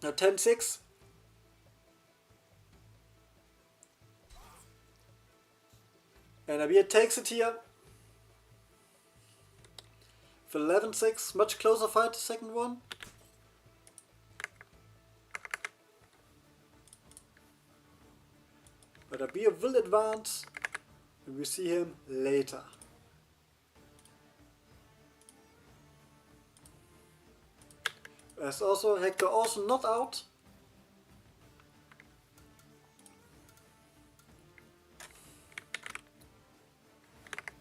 Now 10-6. And Abir takes it here. For 11-6, much closer fight, the second one. But Abir will advance, and we see him later. As also Hector also not out.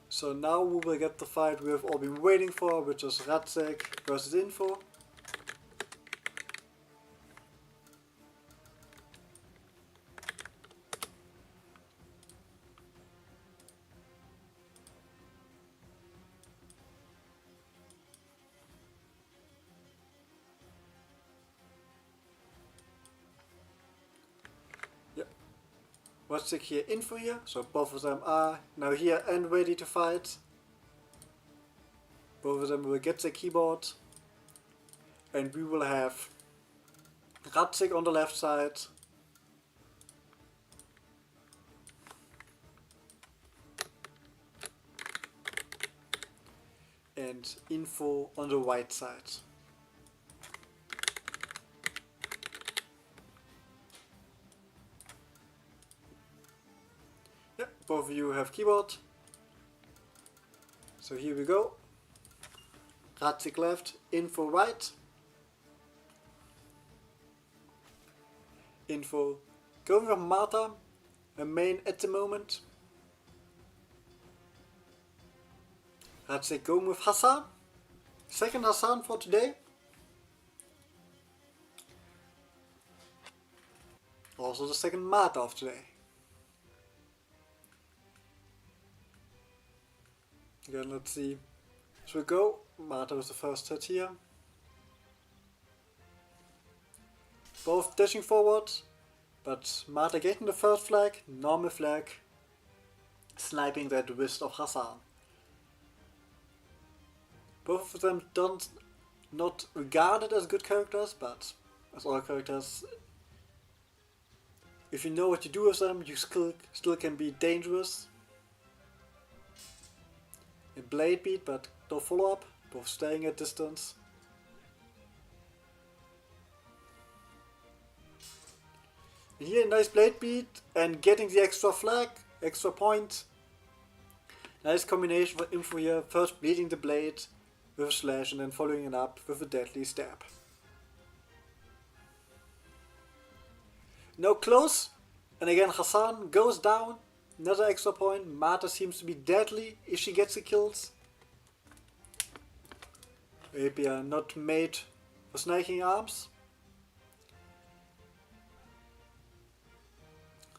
So now we will get the fight we have all been waiting for, which is Radzek versus Info. Let's check here Info here, so both of them are now here and ready to fight. Both of them will get their keyboard. And we will have Radzig on the left side. And Info on the right side. Both of you have keyboard. So here we go. Radzik left, info right. Info going with Marta, a main at the moment. Radzik going with Hassan. Second Hassan for today. Also the second Marta of today. Again, let's see. So we go. Marta was the first hit here. Both dashing forward, but Marta getting the first flag, normal flag, sniping that wrist of Hassan. Both of them not regarded as good characters, but as all characters, if you know what you do with them, you still can be dangerous. A blade beat, but no follow up, both staying at distance. And here, nice blade beat and getting the extra flag, extra point. Nice combination for info here, first bleeding the blade with a slash and then following it up with a deadly stab. Now close, and again Hassan goes down, another extra point. Marta seems to be deadly if she gets the kills. Rapier not made for snaking arms.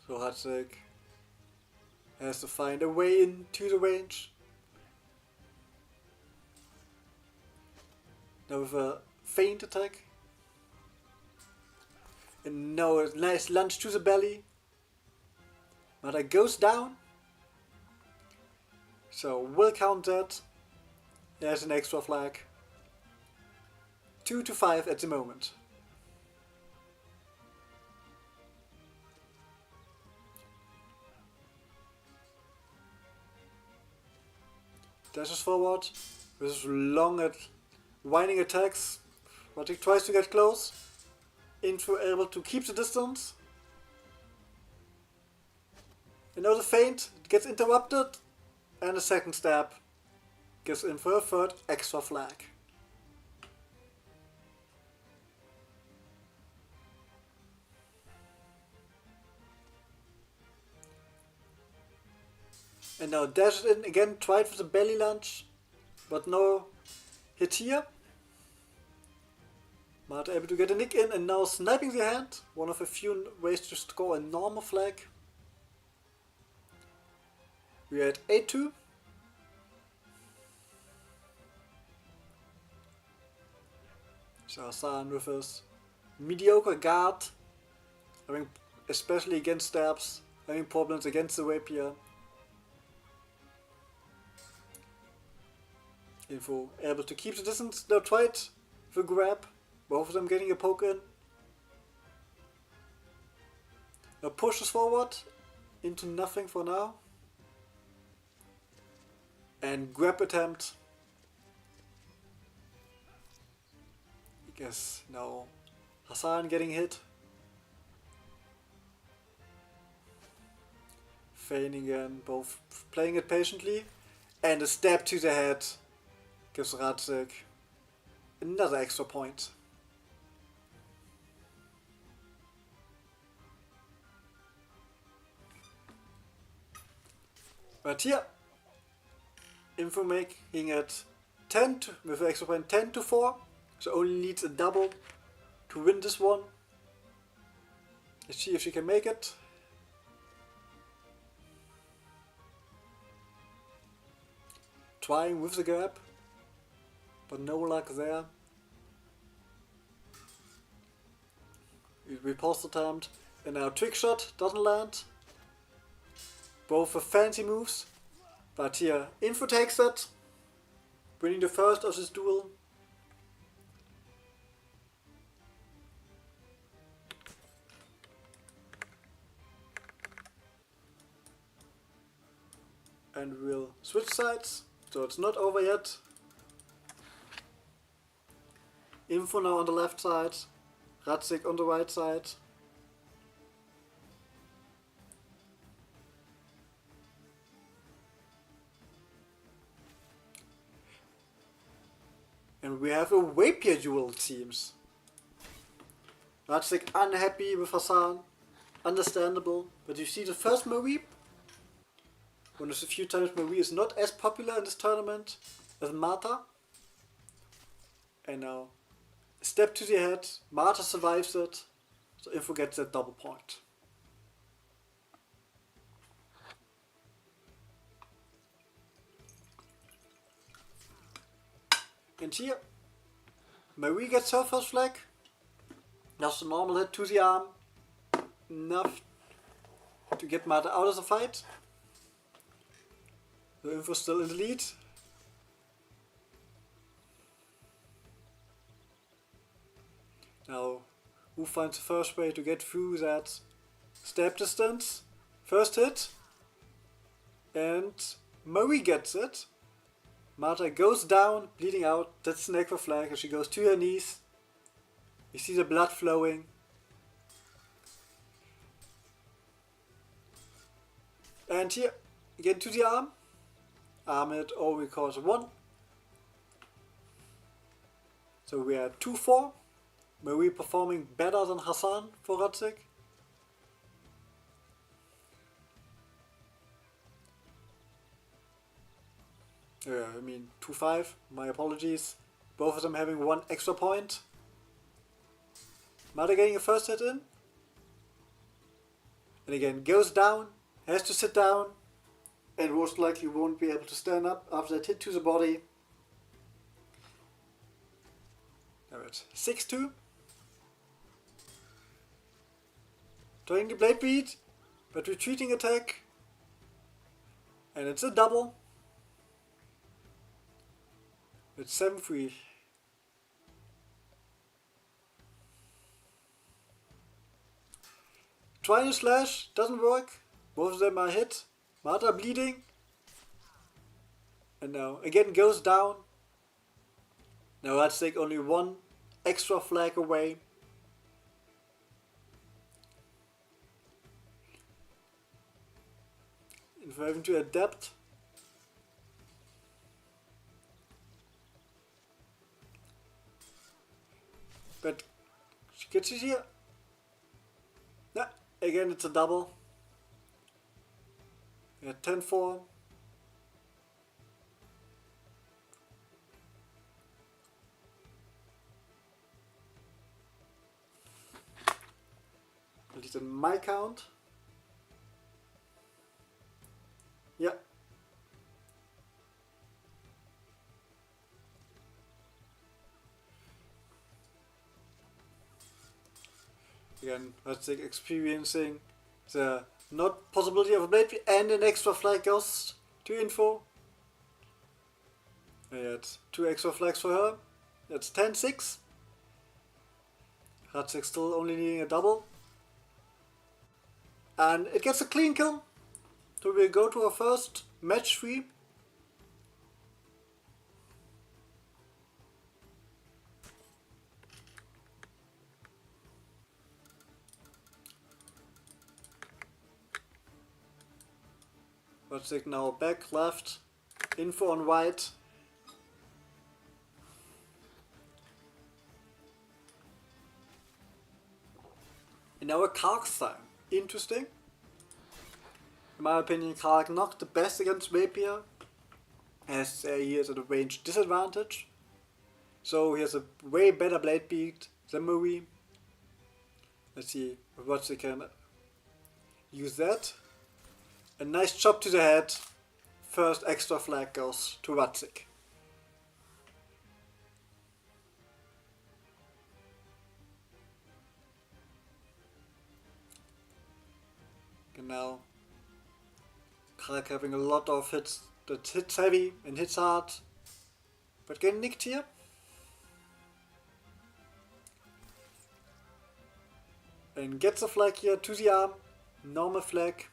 So Radzik has to find a way into the range. Now with a feint attack. And now a nice lunge to the belly. Marta goes down. So we'll count that. There's an extra flag. 2-5 at the moment. Dashes forward with long winding attacks. But he tries to get close. Info able to keep the distance. Another feint gets interrupted. And a second stab gives Info a third extra flag. And now dashes in again, tried for the belly lunge, but no hit here. Marta able to get a nick in and now sniping the hand. One of a few ways to score a normal flag. We are at 8-2. So Hassan with his mediocre guard, having especially against stabs, having problems against the rapier. Info able to keep the distance. Now tried the grab. Both of them getting a poke in. Now pushes forward into nothing for now. And grab attempt. I guess now Hassan getting hit. Feigning again, both playing it patiently. And a stab to the head gives Radzik another extra point. But here, Info making it 10 with an extra point 10-4, so only needs a double to win this one. Let's see if she can make it. Trying with the grab, but no luck there. Riposte attempt, and now trick shot doesn't land. Both are fancy moves, but here Info takes it, winning the first of this duel. And we'll switch sides, so it's not over yet. Info now on the left side, Radzik on the right side. And we have a rapier duel, it seems. Ratzik unhappy with Hassan. Understandable. But you see the first Marie. One of the few times Marie is not as popular in this tournament as Marta. And now, a step to the head. Marta survives it. So Info gets that double point. And here, Marie gets her first flag. Does the normal hit to the arm. Enough to get Marta out of the fight. So Info still in the lead. Now, who finds the first way to get through that step distance? First hit. And Marie gets it. Marta goes down, bleeding out. That's an Equa flag, and she goes to her knees. You see the blood flowing. And here, again to the arm. Arm hit all records 1. So we are 2-4. Marie performing better than Hassan for Ratzik. I mean 2-5, my apologies. Both of them having 1 extra point. Marta getting a first hit in. And again goes down, has to sit down. And most likely won't be able to stand up after that hit to the body. Now it's 6-2. Trying the blade beat, but retreating attack. And it's a double. It's 7-3. Trying to slash, doesn't work. Both of them are hit. Marta bleeding. And now again goes down. Now let's take only 1 extra flag away. If we're having to adapt. But she gets it here. Yeah, again it's a double. We had 10-4. At least in my count. Yeah. Again, let's take experiencing the not possibility of a blade and an extra flag goes to Info. And that's 2 extra flags for her. That's 10-6. Ratzik still only needing a double. And it gets a clean kill. So we'll go to our first match 3. Let's take now back, left, Info on right. And now a Kark's time. Interesting. In my opinion, Kark not the best against Rapier, as he is at a range disadvantage. So he has a way better blade beat than Marie. Let's see what they can use that. A nice chop to the head. First extra flag goes to Ratzik. And now Kark having a lot of hits that hits heavy and hits hard. But getting nicked here. And gets a flag here to the arm. Normal flag.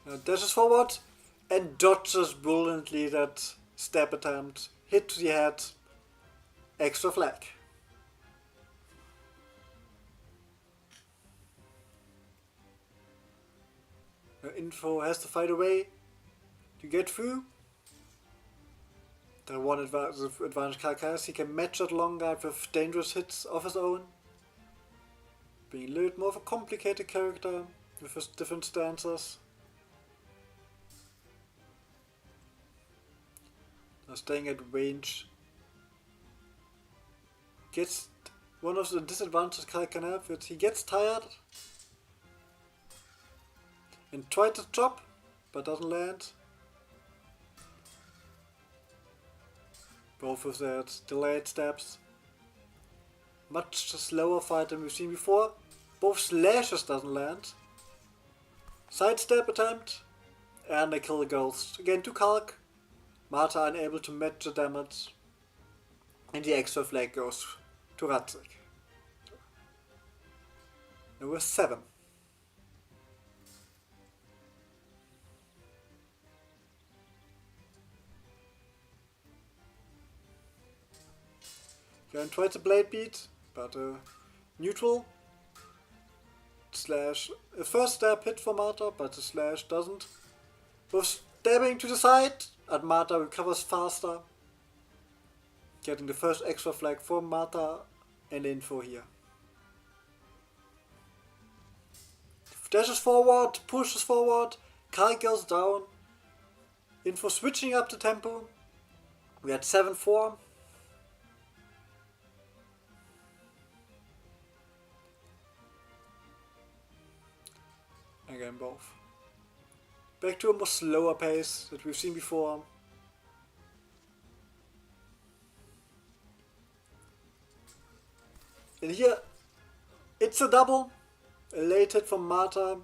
Now dashes forward and dodges brilliantly that step attempt. Hit to the head. Extra flag. Info has to fight away to get through. The one advantage card has, he can match that long guard with dangerous hits of his own. Being a little bit more of a complicated character with his different stances. Now staying at range gets one of the disadvantages Kyle can have, is he gets tired and tries to chop but doesn't land. Both of that delayed stabs. Much slower fight than we've seen before. Both slashes doesn't land. Sidestep attempt. And the kill goes again to Kalk. Marta unable to match the damage. And the extra flag goes to Radzik. Number 7. Again, try to blade beat, but neutral. Slash. A first stab hit for Marta, but the slash doesn't. Both stabbing to the side, and Marta recovers faster. Getting the first extra flag for Marta and info here. Dashes forward, pushes forward, Kai goes down. Info switching up the tempo. We had 7-4. Again, both. Back to a more slower pace that we've seen before. And here, it's a double. A late hit from Marta.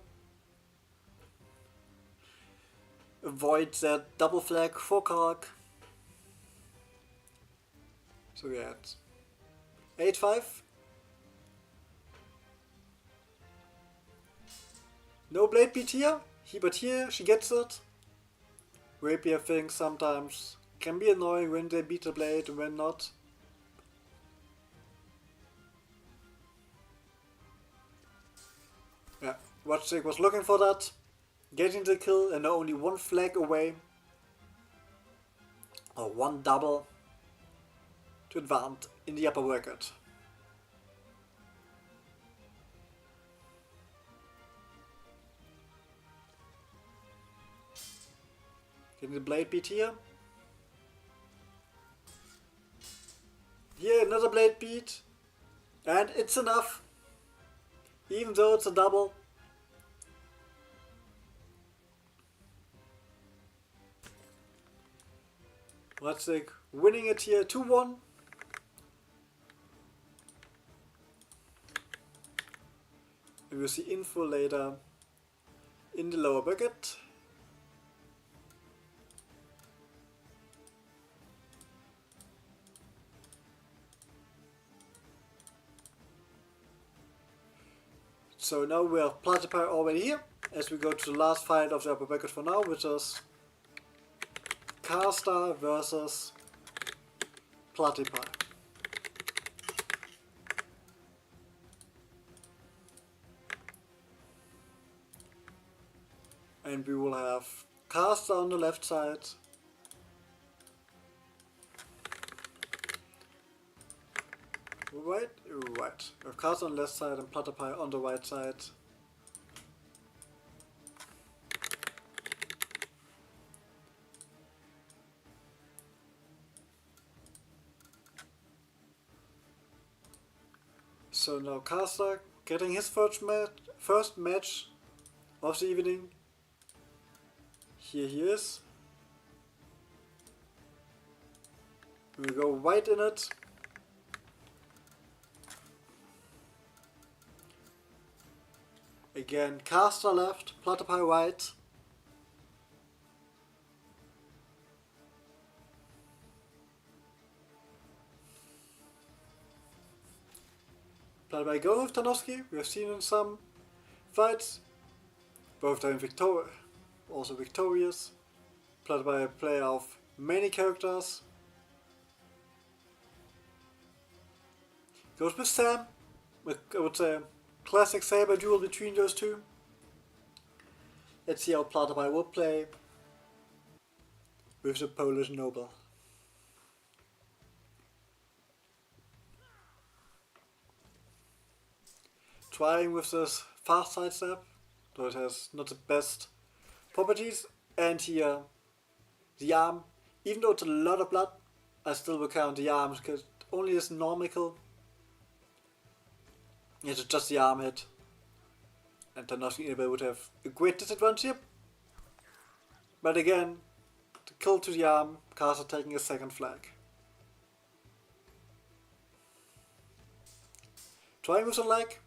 Avoids that double flag for Kark. So we had 8-5. No blade beat here, but here she gets it. Rapier things sometimes can be annoying when they beat the blade and when not. Yeah, Watchstick was looking for that. Getting the kill and only one flag away. Or one double to advance in the upper bracket. Getting the blade beat here. Here another blade beat. And it's enough. Even though it's a double. Radzik winning it here 2-1. We will see info later in the lower bracket. So now we have Platypie already here, as we go to the last fight of the upper bracket for now, which is Caster versus Platypie. And we will have Caster on the left side. Right. We have Caster on the left side and Platypie on the right side. So now Caster getting his first match of the evening. Here he is. We go white in it. Again, Caster left, Platypie right. Platypie going with Tarnowski. We have seen in some fights. Both are also victorious. Platypie a player of many characters. Goes with Sam. I would say classic saber duel between those two. Let's see how Platterby will play with the Polish noble. Trying with this fast sidestep, though it has not the best properties. And here, the arm, even though it's a lot of blood, I still will count the arm because only this normal. It's just the arm hit. And Tarnowski would have a great disadvantage here. But again, the kill to the arm, caster taking a second flag. Trying with the leg.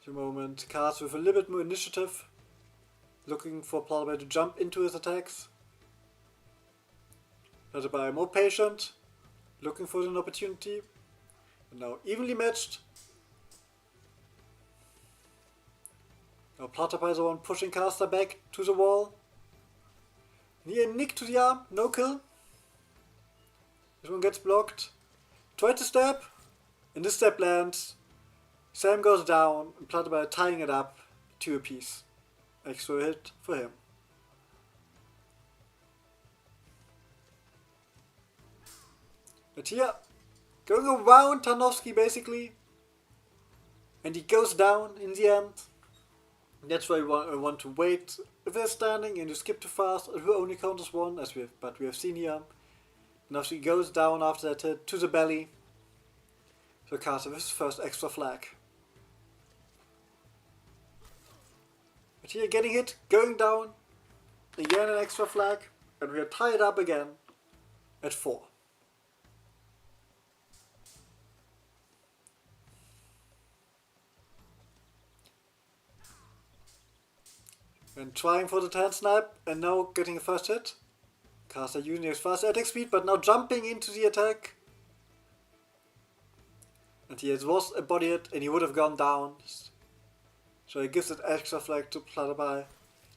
The moment, caster with a little bit more initiative. Looking for Platterby to jump into his attacks. Platterby more patient. Looking for an opportunity. And now evenly matched. Now Platterby is the one pushing caster back to the wall. Near nick to the arm, no kill. This one gets blocked. Try to step. And this step lands. Sam goes down and Platterby tying it up 2 apiece. Extra hit for him. But here, going around Tarnowski basically. And he goes down in the end. That's why I want to wait if they're standing and you skip too fast. It will only count as 1, but we have seen here. Tarnowski goes down after that hit to the belly. So caster with his first extra flag. But here getting hit, going down. Again an extra flag. And we are tied up again at 4. And trying for the 10 snipe and now getting a first hit. Caster using his fast attack speed but now jumping into the attack. And he was a body hit and he would have gone down. So he gives that extra flag to Platterby.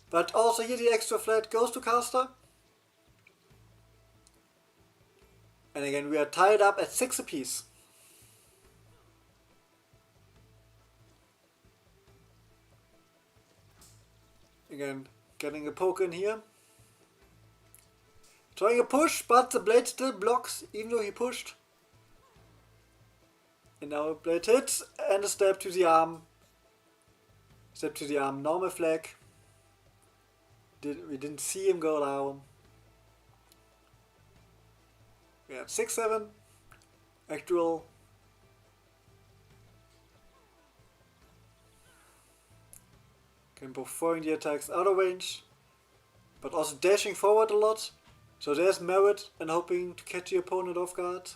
But also here the extra flag goes to caster. And again we are tied up at 6 apiece. Again, getting a poke in here. Trying a push, but the blade still blocks, even though he pushed. And now a blade hits, and a step to the arm. Step to the arm, normal flag. We didn't see him go down. We had 6-7. Actual. Both throwing the attacks out of range, but also dashing forward a lot. So there's merit and hoping to catch the opponent off guard.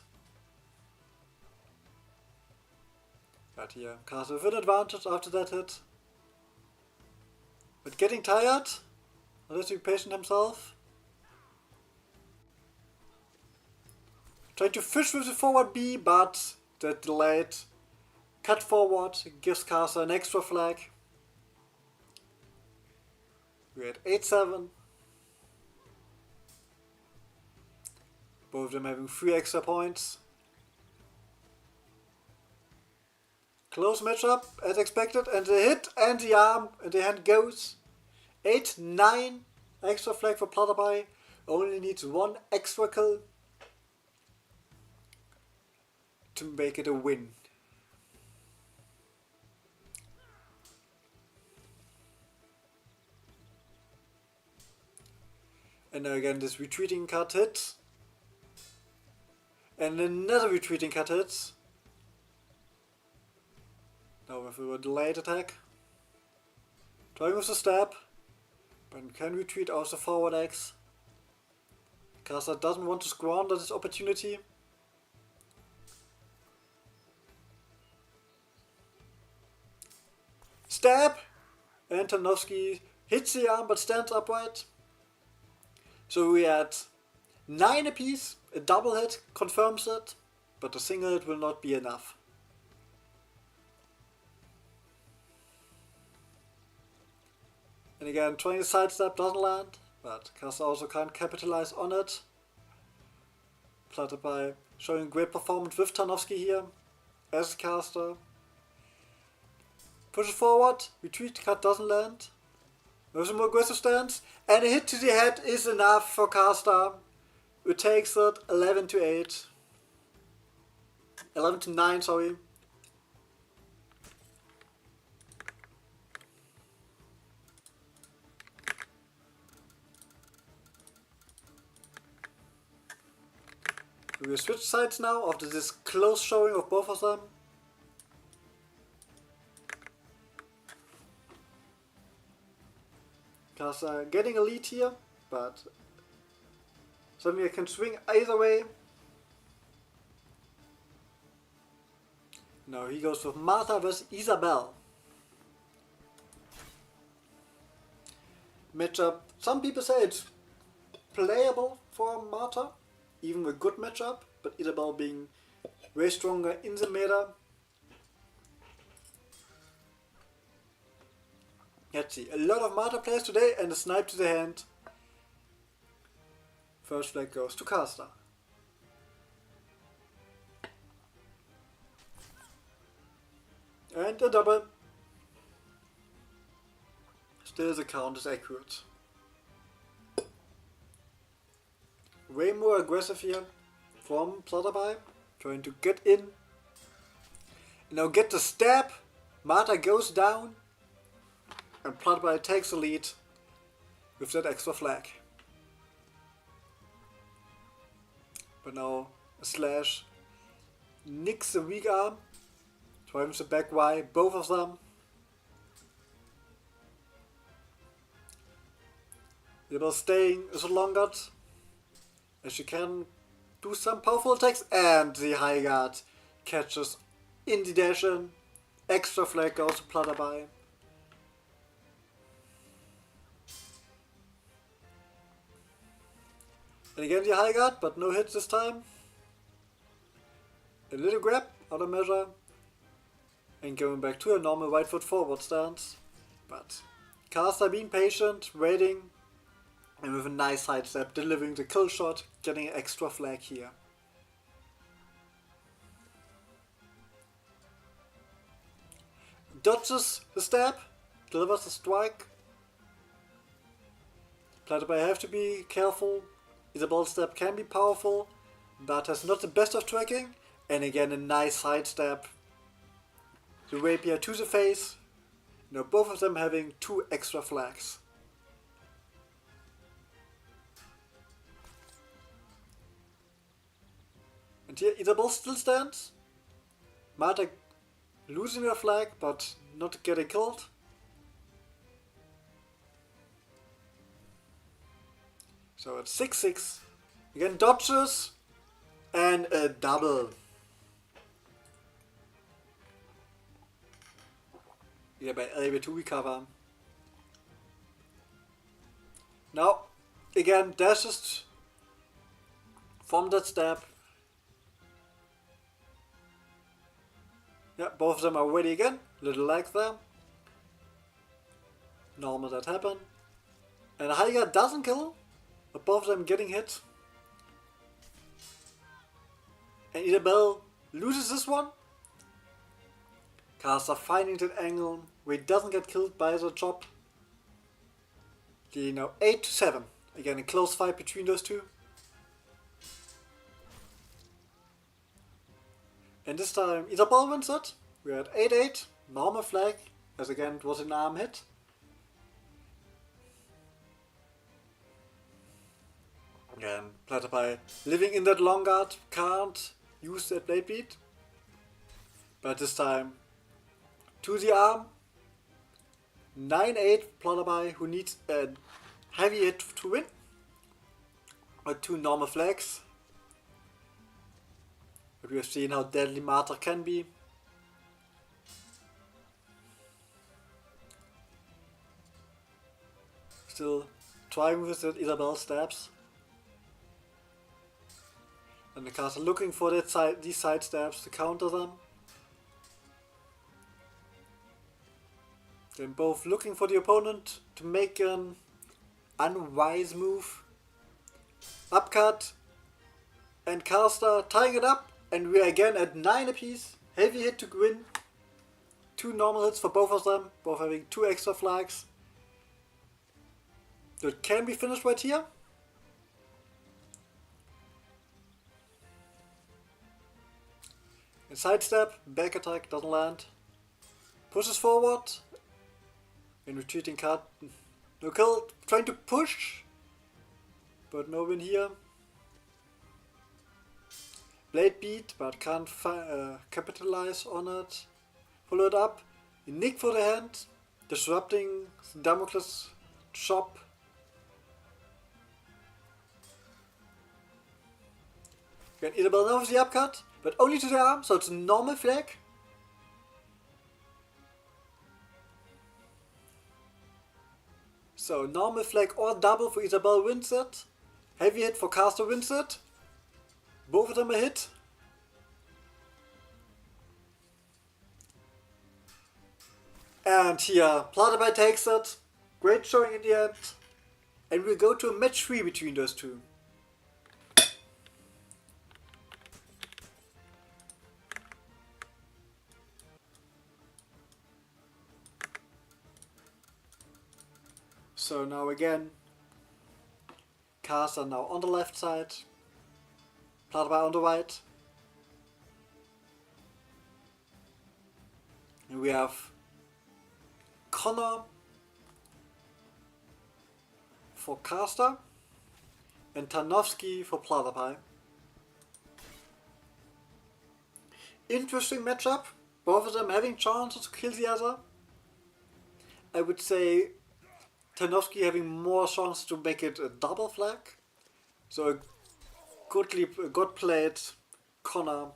But here, caster with an advantage after that hit. But getting tired, unless he patient himself. Trying to fish with the forward B, but that delayed cut forward gives caster an extra flag. We're at 8-7. Both of them having 3 extra points. Close matchup as expected, and the hit and the arm and the hand goes. 8-9. Extra flag for Platterby. Only needs 1 extra kill to make it a win. And now again this retreating cut hits. And another retreating cut hits. Now with a delayed attack. Trying with the stab. But can retreat out the forward X. Caster doesn't want to squander this opportunity. Stab! And Tarnowski hits the arm but stands upright. So we had 9 apiece, a double hit confirms it, but a single hit will not be enough. And again, trying to sidestep doesn't land, but caster also can't capitalize on it. Platterby showing great performance with Tarnowski here, as caster. Push it forward, retreat card doesn't land. There's a more aggressive stance, and a hit to the head is enough for caster. It takes it 11 to 8. 11 to 9, sorry. We will switch sides now after this close showing of both of them. Caster getting a lead here, but suddenly I can swing either way. Now he goes with Martha versus Isabel. Matchup, some people say it's playable for Martha, even a good matchup, but Isabel being way stronger in the meta. Let's see, a lot of Martha players today and a snipe to the hand. First flag goes to caster. And a double. Still the count is accurate. Way more aggressive here from Plutterby, trying to get in. Now get the stab. Martha goes down. And Plutterby takes the lead with that extra flag. But now a slash nicks the weak arm. Drives the back Y, both of them. Isabel staying is longer as she can do some powerful attacks, and the high guard catches in the dash in. Extra flag goes to Plutterby. And again the high guard, but no hits this time. A little grab out of measure. And going back to a normal right foot forward stance. But caster being patient, waiting, and with a nice sidestep, delivering the kill shot, getting an extra flag here. Dodges the stab, delivers the strike. Plutterby have to be careful. Isabel's stab can be powerful, but has not the best of tracking. And again a nice sidestep. The rapier to the face. Now both of them having 2 extra flags. And here Isabel still stands. Martha losing her flag but not getting killed. So it's 6-6. Again dodges and a double. Yeah, by able to recover. Now, again, dashes from that stab. Yeah, both of them are ready again. Little lag there. Normal that happen. And Heiger doesn't kill. But both of them getting hit. And Isabel loses this one. Caster finding that angle where he doesn't get killed by the chop. The now 8-7. Again, a close fight between those two. And this time Isabel wins it. We're at 8-8. Normal flag, as again it was an arm hit. Again, Plutterby living in that long guard, can't use that blade beat. But this time to the arm. 9-8 Plutterby, who needs a heavy hit to win. Or 2 normal flags. But we have seen how deadly Martha can be. Still trying with that Isabel stabs. And the caster looking for that these side stabs to counter them. Then both looking for the opponent to make an unwise move. Upcut and caster tying it up, and we are again at 9 apiece. Heavy hit to win. 2 normal hits for both of them, both having 2 extra flags. That can be finished right here. And sidestep, back attack, doesn't land. Pushes forward. And retreating card. No kill, trying to push. But no win here. Blade beat, but can't capitalize on it. Follow it up. Nick for the hand. Disrupting Damocles' shop. Can Isabel now with the upcut, but only to the arm, so it's a normal flag. So normal flag or double for Isabel wins it. Heavy hit for caster wins it. Both of them a hit. And here, Platterby takes it. Great showing in the end. And we'll go to a match 3 between those two. So now again, caster now on the left side, Platterby on the right. And we have Connor for caster and Tarnowski for Platterby. Interesting matchup, both of them having chances to kill the other. I would say Tarnowski having more chances to make it a double flag. So a good played Connor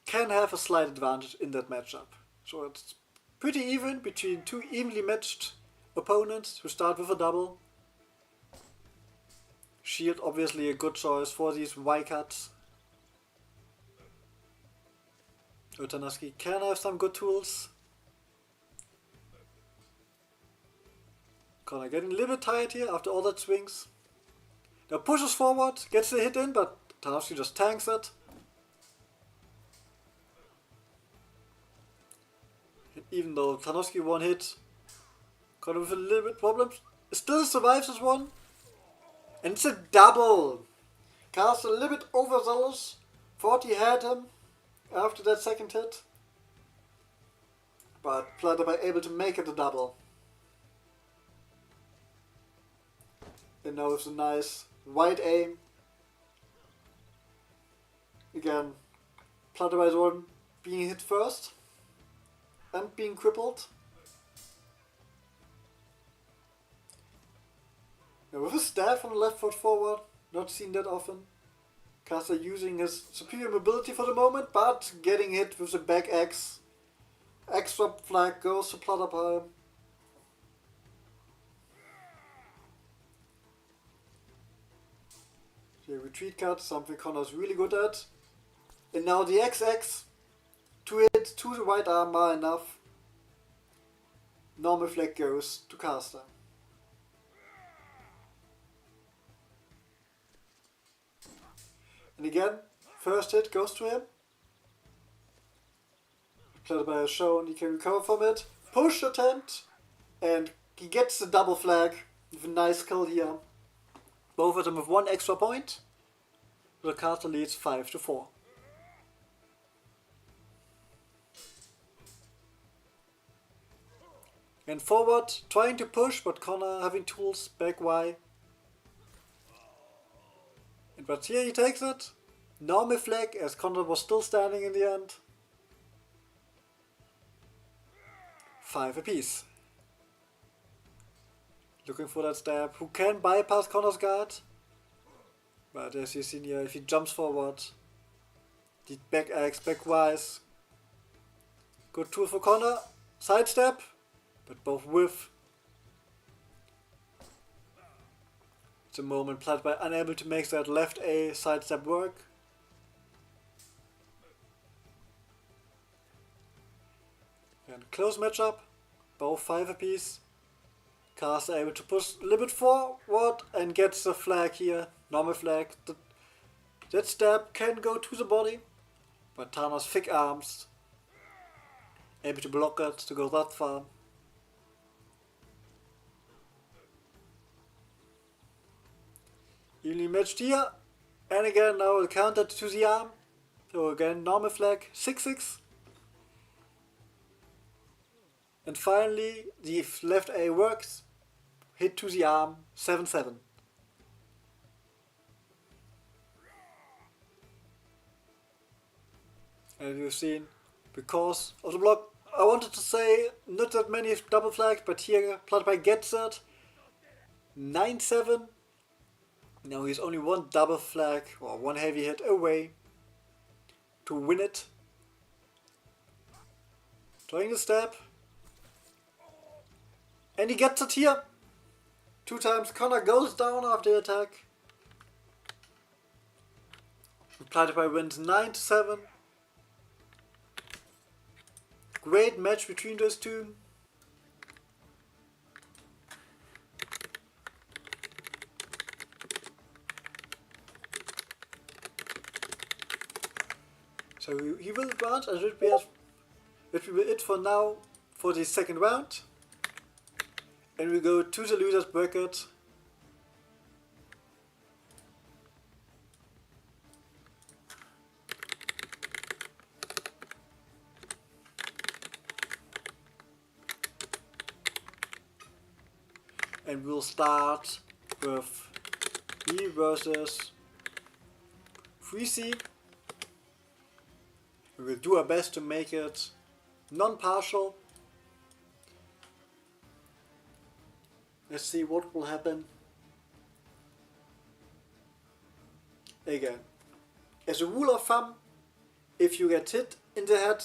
can have a slight advantage in that matchup. So it's pretty even between two evenly matched opponents who start with a double. Shield obviously a good choice for these Y-cuts. So Tarnowski can have some good tools. Connor getting a little bit tired here after all that swings. Now pushes forward, gets the hit in, but Tarnowski just tanks it. And even though Tarnowski one hit, Connor with a little bit problems, still survives this one. And it's a double. Cast a little bit overzealous. Thought he had him after that second hit. But Platterby able to make it a double. And now with a nice wide aim. Again, Platterby's one being hit first. And being crippled. Now with a stab from the left foot forward, not seen that often. Caster using his superior mobility for the moment, but getting hit with the back axe. Extra flag goes to Platterby. The retreat cut, something Connor's really good at. And now the XX. 2 hits to the right arm are enough. Normal flag goes to caster. And again, first hit goes to him. Platterby has shown he can recover from it. Push attempt. And he gets the double flag with a nice kill here. Both of them with 1 extra point. The caster leads 5-4. And forward, trying to push, but Connor having tools, back Y. But here he takes it. Normal flag as Connor was still standing in the end. 5 apiece. Looking for that stab. Who can bypass Connor's guard? But as you've seen here, if he jumps forward, the back axe, back wise. Good tool for Connor. Sidestep, but both whiff. It's a moment Platterby unable to make that left A sidestep work. And close matchup, both 5 apiece. Caster able to push a little bit forward and gets the flag here, normal flag. That stab can go to the body, but Thanos' thick arms able to block it to go that far. Evenly matched here, and again now we'll counter to the arm. So again, normal flag, 6-6. And finally, the left A works, hit to the arm, 7-7. And you've seen, because of the block, I wanted to say not that many double flags, but here Platypi gets it, 9-7. Now he's only one double flag, or one heavy hit away to win it. Trying the step. And he gets it here. 2 times. Connor goes down after the attack. Platypi wins 9-7. Great match between those two. So he will advance, and it will be it for now for the second round. And we go to the loser's bracket. And we'll start with me versus 3C. We will do our best to make it non-partial. Let's see what will happen. Again, as a rule of thumb, if you get hit in the head,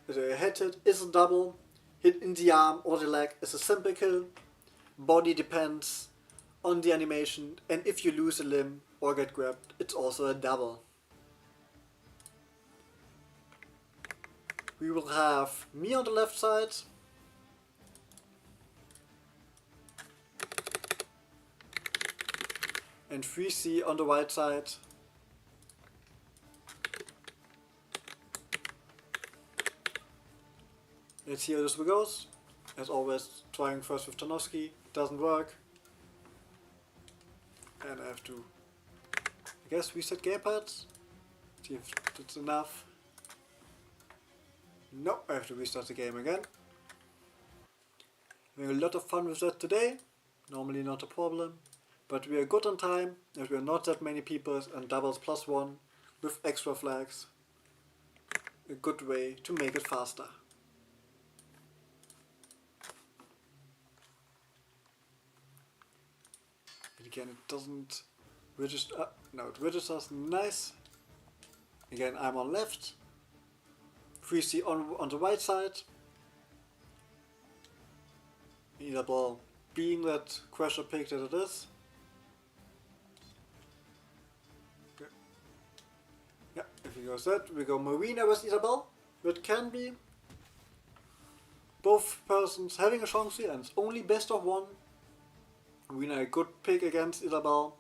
the head hit is a double, hit in the arm or the leg is a simple kill, body depends on the animation, and if you lose a limb or get grabbed, it's also a double. We will have me on the left side, and 3C on the right side. Let's see how this goes. As always, trying first with Tarnowski, doesn't work. And I have to, I guess, reset gamepads. See if that's enough. No, I have to restart the game again. Having a lot of fun with that today. Normally not a problem. But we are good on time, as we are not that many people, and doubles +1 with extra flags. A good way to make it faster. And again, it doesn't register. No, it registers. Nice. Again, I'm on left. 3C on the right side. Either ball being that crusher pick that it is. Okay. Yeah, if he goes that, we go Marina with Isabel. That can be both persons having a chance here, and it's only best of 1. Marina a good pick against Isabel.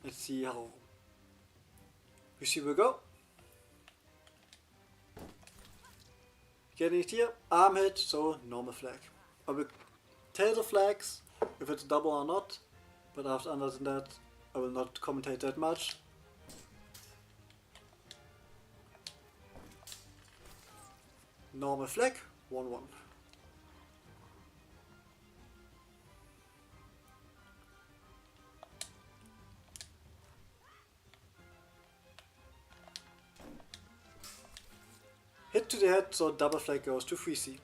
Let's see how we see we go. Getting it here, arm hit, so normal flag. I will tell the flags if it's double or not, but after other than that, I will not commentate that much. Normal flag, 1-1. Hit to the head, so double flag goes to 3C.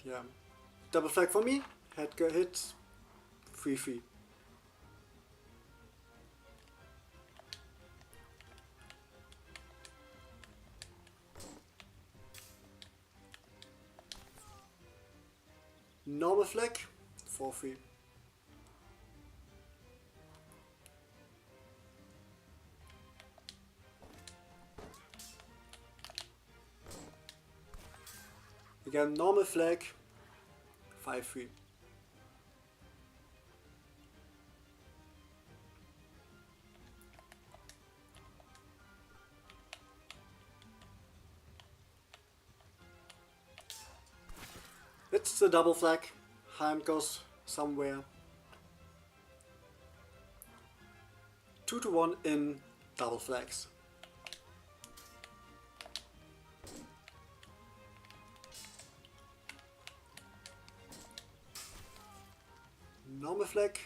Yeah, double flag for me, head hits, 3-3. Normal flag, 4-3. Again, normal flag, 5-3. It's the double flag. Hand goes somewhere. 2-1 in double flags. Normal flag.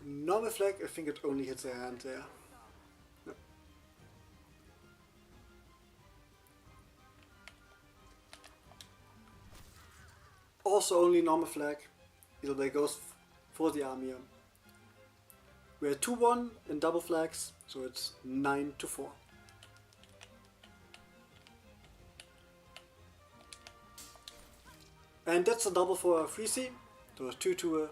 Normal flag, I think it only hits their hand there. No. Also only normal flag, either they goes for the arm here. We're 2-1 in double flags, so it's 9-4. And that's a double for a 3C, so it's 2-2.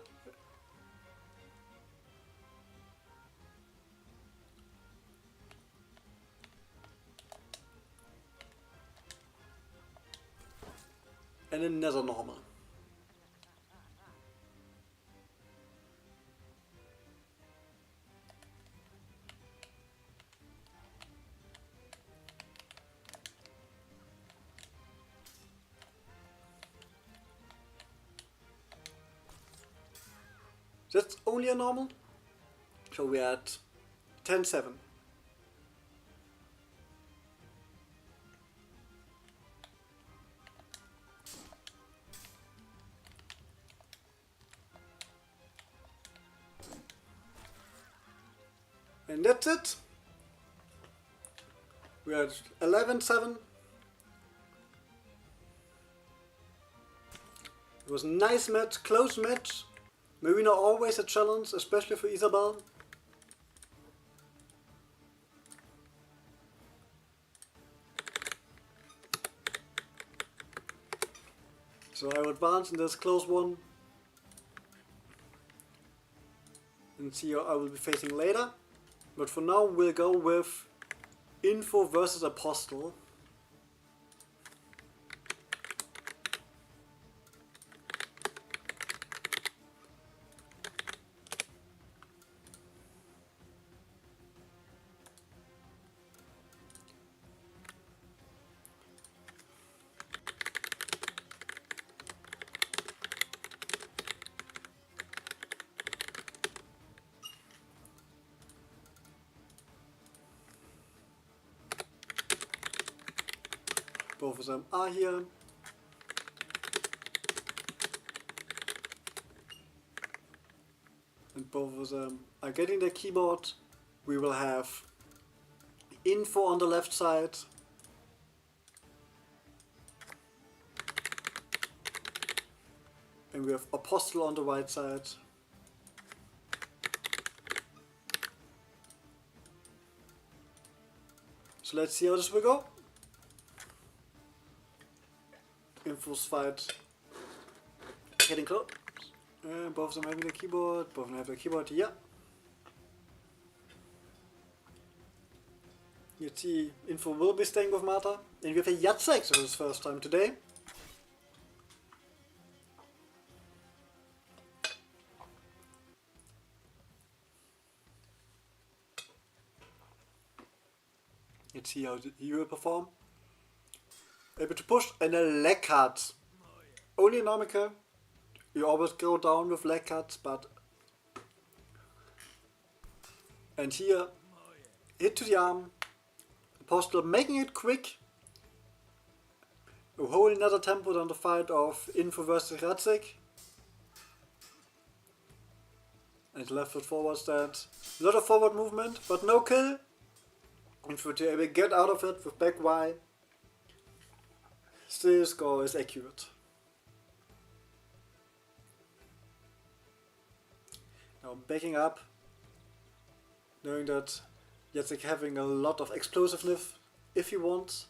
And another normal. That's only a normal, so we're at 10-7. And that's it. We're at 11-7. It was a nice match, close match. Marina always a challenge, especially for Isabel. So I will advance in this close one. And see how I will be facing later. But for now we'll go with Info versus Apostle. Both of them are here. And both of them are getting their keyboard. We will have Info on the left side. And we have Apostle on the right side. So let's see how this will go. Info's fight getting close. Both of them having the keyboard. Both of them have the keyboard. Yeah. You see, Info will be staying with Marta. And we have a Jacek for his first time today. Let's see how he will perform. Able to push and a leg cut. Only in Nomica. You always go down with leg cuts, but... And here, hit to the arm. Apostle making it quick. A whole another tempo than the fight of Info versus Jacek. And left foot forward stand. A lot of forward movement, but no kill. Info to able to get out of it with back Y. Still score is accurate. Now backing up, knowing that Jacek having a lot of explosiveness if he wants.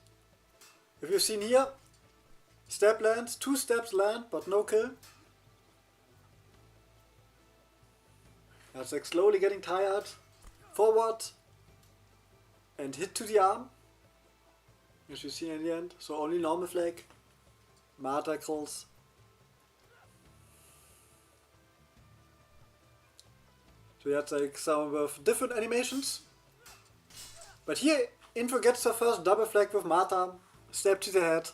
If you've seen here, step lands, 2 steps land, but no kill. Jacek slowly getting tired, forward, and hit to the arm. As you see in the end, so only normal flag. Marta kills. So you had like some with different animations. But here, Info gets her first double flag with Marta. Step to the head.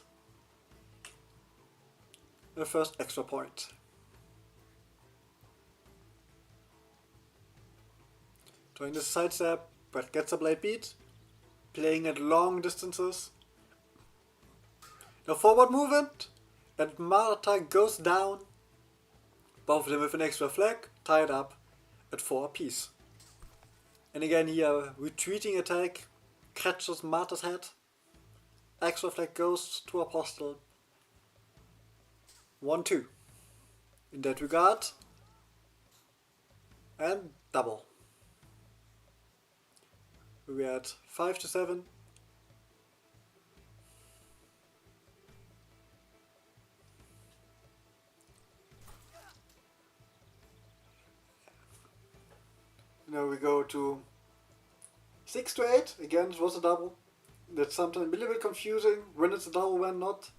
The first extra point. Trying to sidestep, but gets a blade beat. Playing at long distances. The forward movement, and Marta goes down. Both of them with an extra flag, tied up at 4 apiece. And again here, retreating attack, catches Marta's head. Extra flag goes to Apostle. 1-2. In that regard. And double. We're at 5-7. Now we go to 6-8. Again, it was a double. That's sometimes a little bit confusing when it's a double, when not.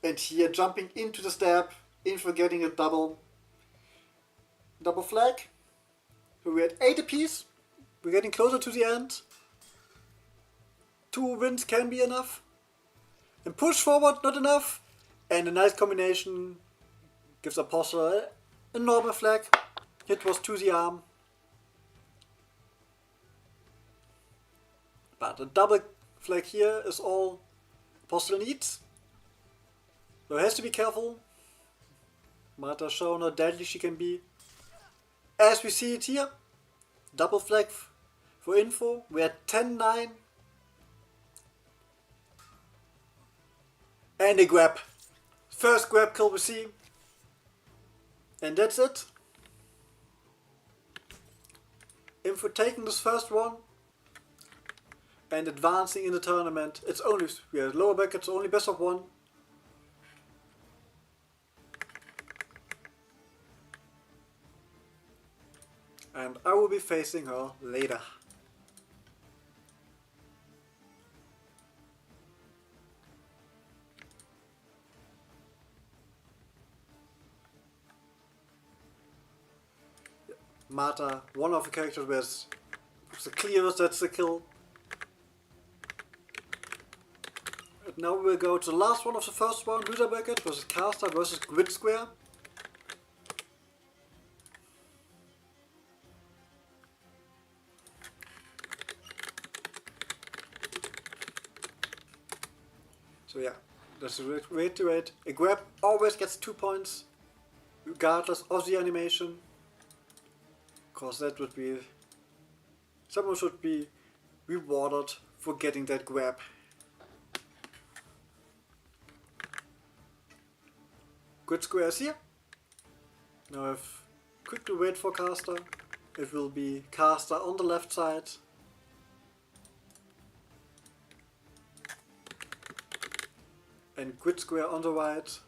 And here, jumping into the stab, in for getting a double flag. So we're at 8 apiece. We're getting closer to the end. 2 wins can be enough. And push forward, not enough. And a nice combination gives Apostle a normal flag. Hit was to the arm. But a double flag here is all Apostle needs. So has to be careful. Marta shown how deadly she can be. As we see it here. Double flag for Info. We're at 10-9. And a grab. First grab kill we see. And that's it. Info taking this first one. And advancing in the tournament. It's only, we have lower brackets, only best of 1. And I will be facing her later. Marta, one of the characters with the clearest, that's the kill. And now we'll go to the last one of the first one, loser bracket versus caster versus grid square. So yeah, that's a reiterate. A grab always gets 2 points, regardless of the animation. Because that would be... someone should be rewarded for getting that grab. Grid square is here. Now if quickly wait for caster, it will be caster on the left side. And grid square on the right.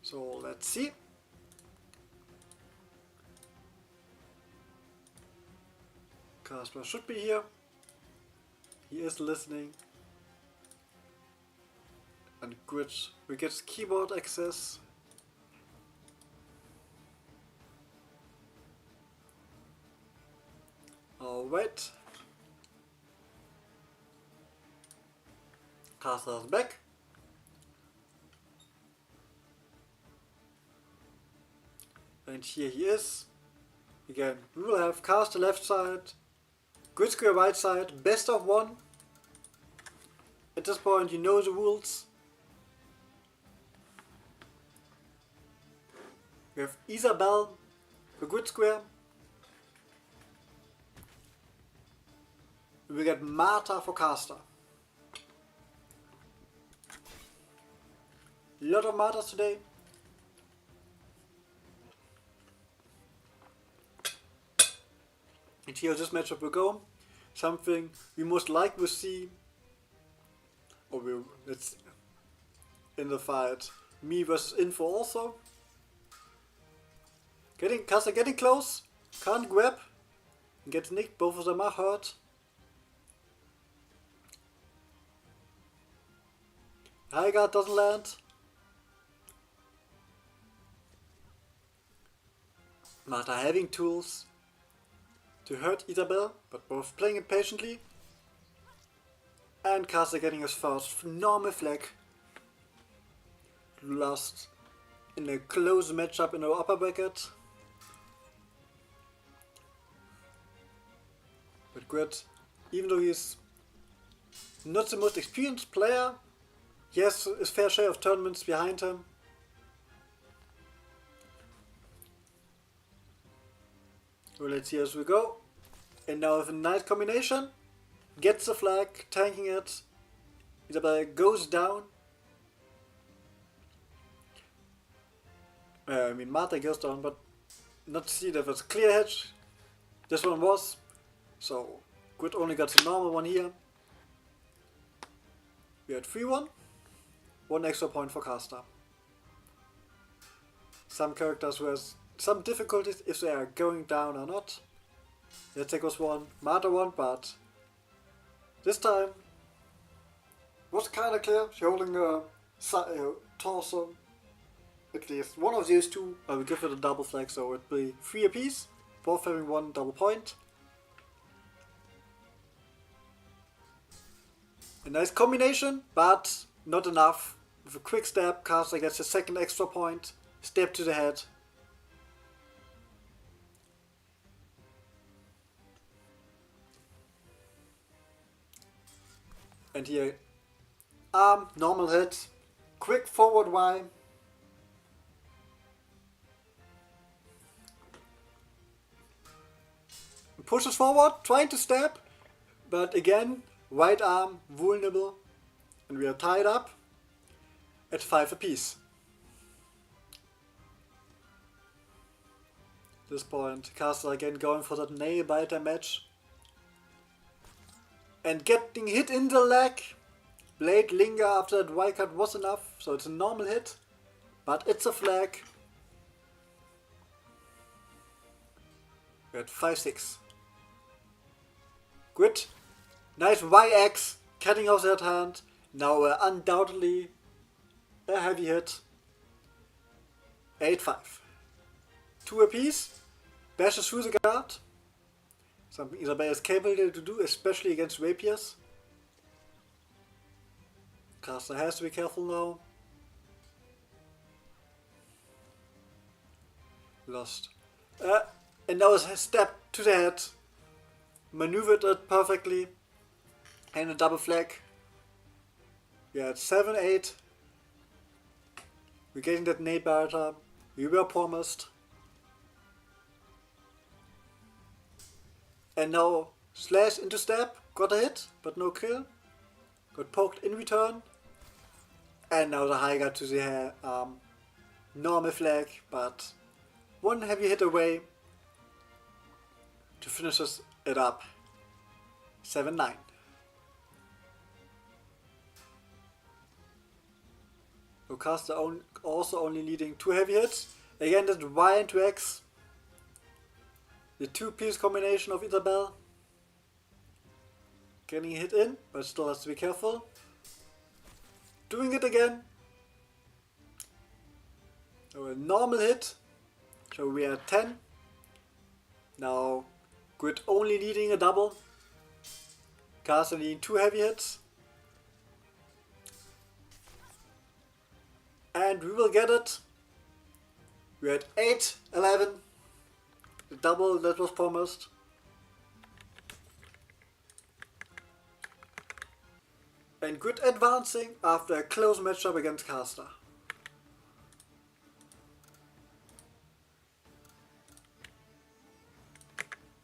So let's see. Casper should be here. He is listening. And grid, we get keyboard access. Alright. Caster is back. And here he is. Again, we will have caster left side, grid square right side, best of 1. At this point you know the rules. We have Isabel for grid square. We get Marta for caster. Lot of Martas today. And here this matchup will go. Something we most likely will see, or let's in the fight. Me versus Info also. Caster getting close. Can't grab. Gets nicked. Both of them are hurt. High guard doesn't land. Marta having tools to hurt Isabel, but both playing it patiently. And Caster getting his first normal flag. Lost in a close matchup in our upper bracket. But Grit, even though he's not the most experienced player, he has his fair share of tournaments behind him. Well, let's see as we go. And now with a nice combination, gets the flag, tanking it. Isabel goes down. Marta goes down, but not see that was a clear hedge. This one was. So, Grit only got the normal one here. We had 3-1. 1 extra point for caster. Some characters were some difficulties if they are going down or not. Jacek was one, Marta won, but this time was kinda clear. She holding a torso. At least one of these two. I will give it a double flag, so it'll be 3 apiece. Both having 1 double point. A nice combination, but not enough. With a quick stab, caster gets a second extra point. Step to the head. And here, arm, normal hit. Quick forward Y. Pushes forward, trying to stab. But again, right arm, vulnerable. And we are tied up at 5 apiece. At this point, caster again going for that nail biter match. And getting hit in the leg. Blade linger after that Y cut was enough, so it's a normal hit. But it's a flag. We're at 5-6. Good. Nice YX cutting off that hand. Now undoubtedly a heavy hit. 8-5. 2 apiece. Bashes through the guard. Something Isabel is capable to do, especially against rapiers. Caster has to be careful now. Lost. And now a step to the head. Maneuvered it perfectly. And a double flag. We are at 7-8. We're getting that nail biter. We were promised. And now slash into stab. Got a hit, but no kill. Got poked in return. And now the high guard to the hair. Normal flag, but one heavy hit away to finish it up. 7-9. Caster also only leading 2 heavy hits. Again, that Y into X. The 2-piece combination of Isabel. Getting hit in, but still has to be careful. Doing it again. So a normal hit. So we are at 10. Now, Grit only leading a double. Caster leading 2 heavy hits. And we will get it. We're at 8-11. The double that was promised. And Grit advancing after a close matchup against Caster.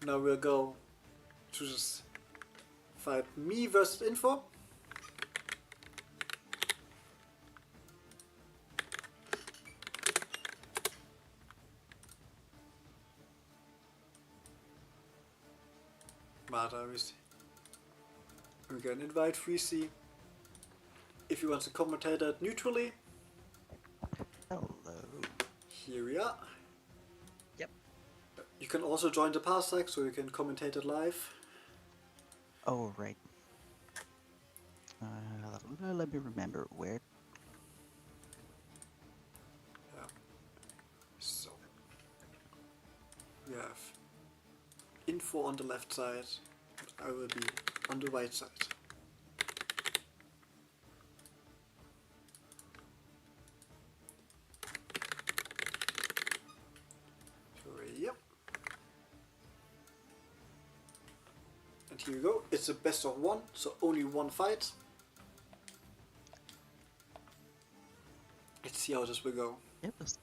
Now we'll go to this fight me versus Info. Marta, we can invite Freezy. If you want to commentate that neutrally, Hello. here we are. Yep. You can also join the parsec, so you can commentate it live. Oh, right. Let me remember where. Yeah. So we have Info on the left side, and I will be on the right side. So yep. And here we go. It's a best of one, so only one fight. Let's see how this will go. Yep. Let's see.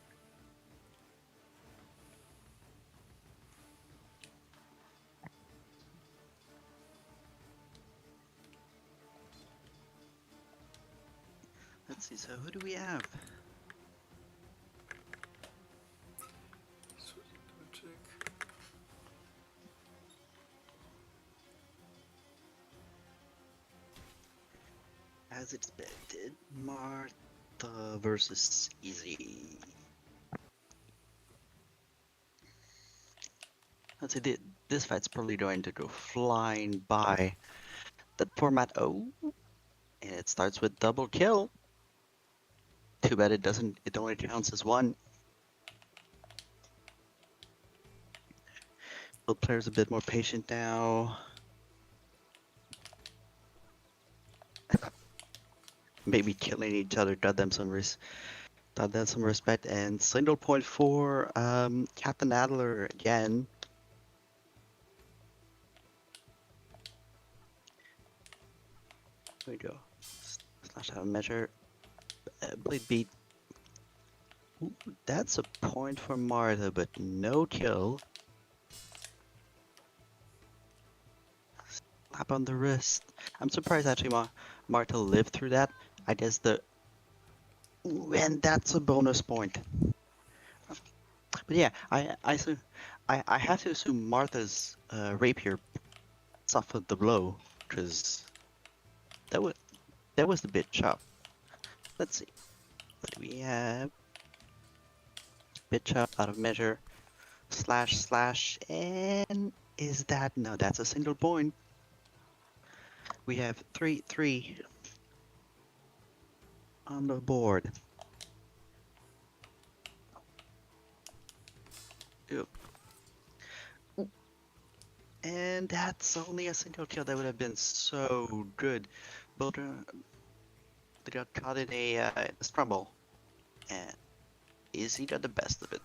So who do we have? So, check. As expected, Martha versus Easy. Let's say this fight's probably going to go flying by. That format O, and it starts with double kill. Too bad it doesn't. It only counts as one. Both players a bit more patient now. Maybe killing each other got them some respect. And single point for Captain Adler again. Here we go. Slash out of measure. Blade beat. Ooh, that's a point for Martha, but no kill. Slap on the wrist. I'm surprised actually Martha lived through that. I guess Ooh, and that's a bonus point. But yeah, I have to assume Martha's rapier suffered the blow, because that was the bit chop. Let's see. What do we have? Bit chop out of measure. Slash, and is that no? That's a single point. We have 3-3 on the board. Ew. And that's only a single kill. That would have been so good. But they got caught in a scramble, and Izzy got the best of it.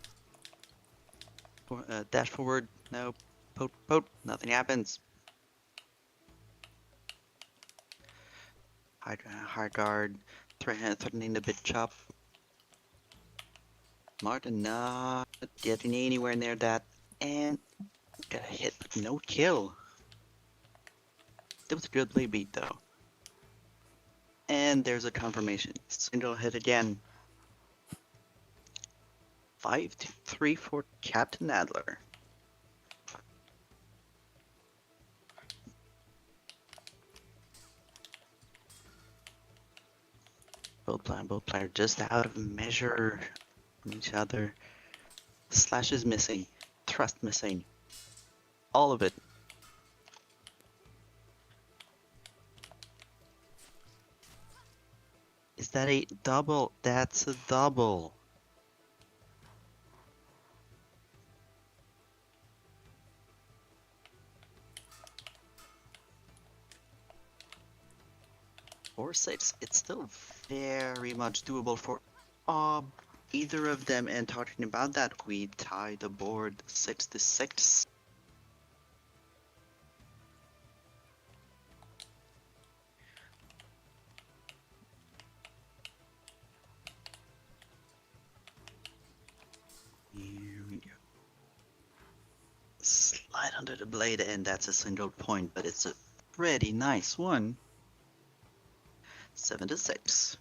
Dash forward, no, poke, nothing happens. Hard guard, threatening the bit chop. Martin not getting anywhere near that, and got a hit, but no kill. That was a good play beat though. And there's a confirmation. Single hit again. 5-3 for Captain Adler. Both player just out of measure from each other. Slash is missing. Thrust missing. All of it. Is that a double? That's a double. Or 6. It's still very much doable for either of them. And talking about that, we tie the board 6-6. Here we go. Slide under the blade, and that's a single point, but it's a Pretty nice one. 7-6.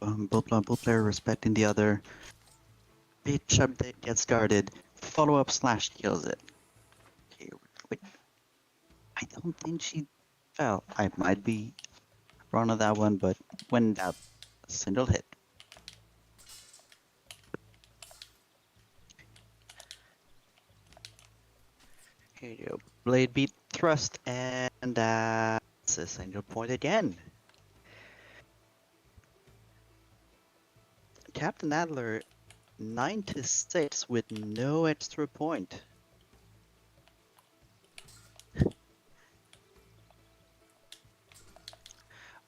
Both player respecting the other. Pitch update gets started. Follow up slash kills it. Okay, wait. I don't think she fell. I might be wrong on that one, but when that single hit. Here you go. Blade beat thrust, and that's a single point again. Captain Adler 9-6 with no extra point.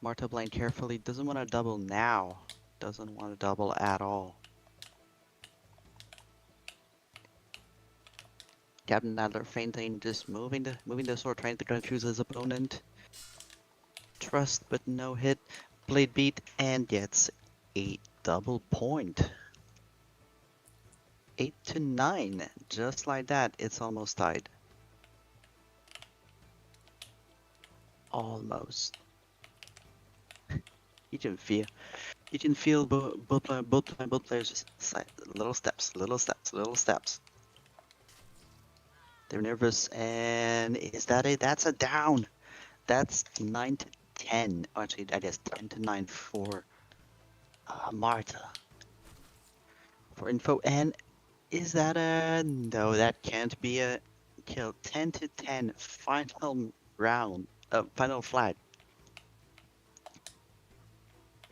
Marta blind carefully, doesn't want to double now. Doesn't want to double at all. Captain Adler feinting, just moving the sword, trying to confuse his opponent. Trust but no hit. Blade beat and gets a double point. 8-9, just like that, it's almost tied. Almost. You can feel both players just little steps. They're nervous, and is that it? That's a down. That's 9-10. Actually, I guess 10-9 for Marta. For info, and is that a no? That can't be a kill. 10-10. Final round. Final flag.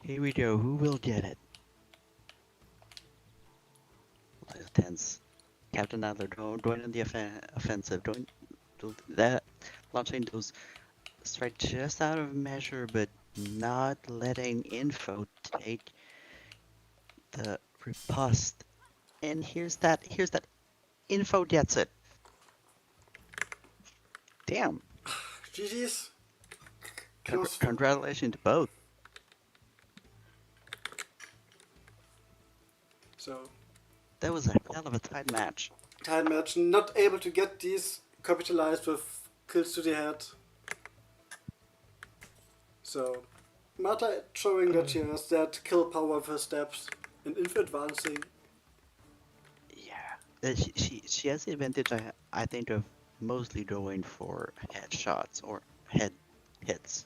Here we go. Who will get it? It's tense. Captain Adler, going in the offensive. Don't do that. Launching those strike just out of measure, but not letting info take the riposte. And here's that info gets it. Damn. GG's. Close. Congratulations to both. So, That was a hell of a tight match. tight match. Not able to get these capitalized with kills to the head. So, Marta showing that she has that kill power with her steps and info advancing. Yeah. She has the advantage, I think, of mostly going for headshots or head hits.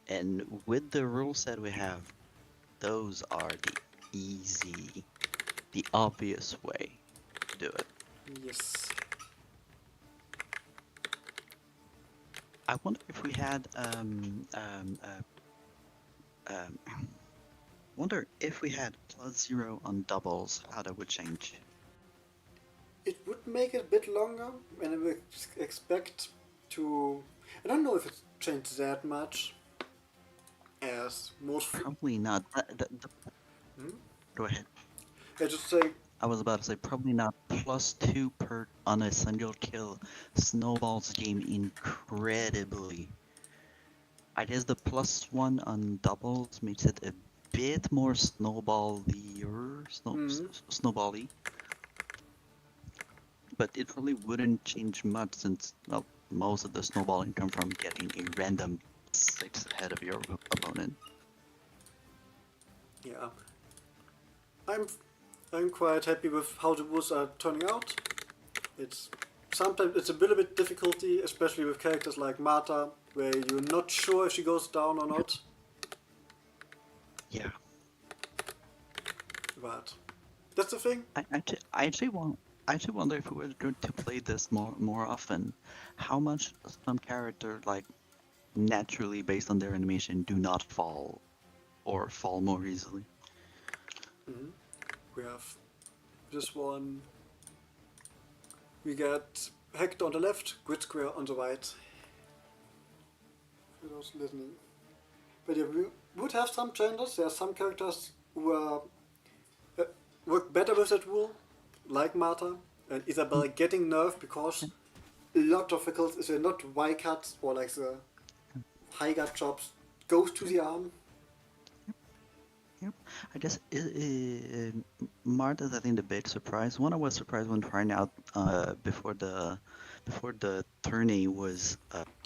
And with the rule set we have, those are the obvious way to do it. Yes. I wonder if we had wonder if we had +0 on doubles, how that would change. It would make it a bit longer, and I would expect to. I don't know if it's changed that much. As most. Probably not. Go ahead. I just say. I was about to say probably not. +2 per on a single kill snowballs the game incredibly. I guess the +1 on doubles makes it a bit more snowbally, but it probably wouldn't change much since, well, most of the snowballing come from getting a random 6 ahead of your opponent. Yeah. I'm quite happy with how the rules are turning out. Sometimes it's a little bit difficulty, especially with characters like Marta, where you're not sure if she goes down or not. Yeah. But that's the thing. I actually wonder if we were going to play this more often, how much some character, like, naturally based on their animation do not fall or fall more easily. We have this one. We got Hector on the left, Grid Square on the right. For those listening. But yeah, we would have some changes. There are some characters who work better with that rule, like Marta and Isabella getting nerfed because a lot of vehicles, if they're not Y cuts or like the high gut chops, goes to the arm. Yep. I guess Marta's I think the big surprise. One I was surprised when trying out before the tourney was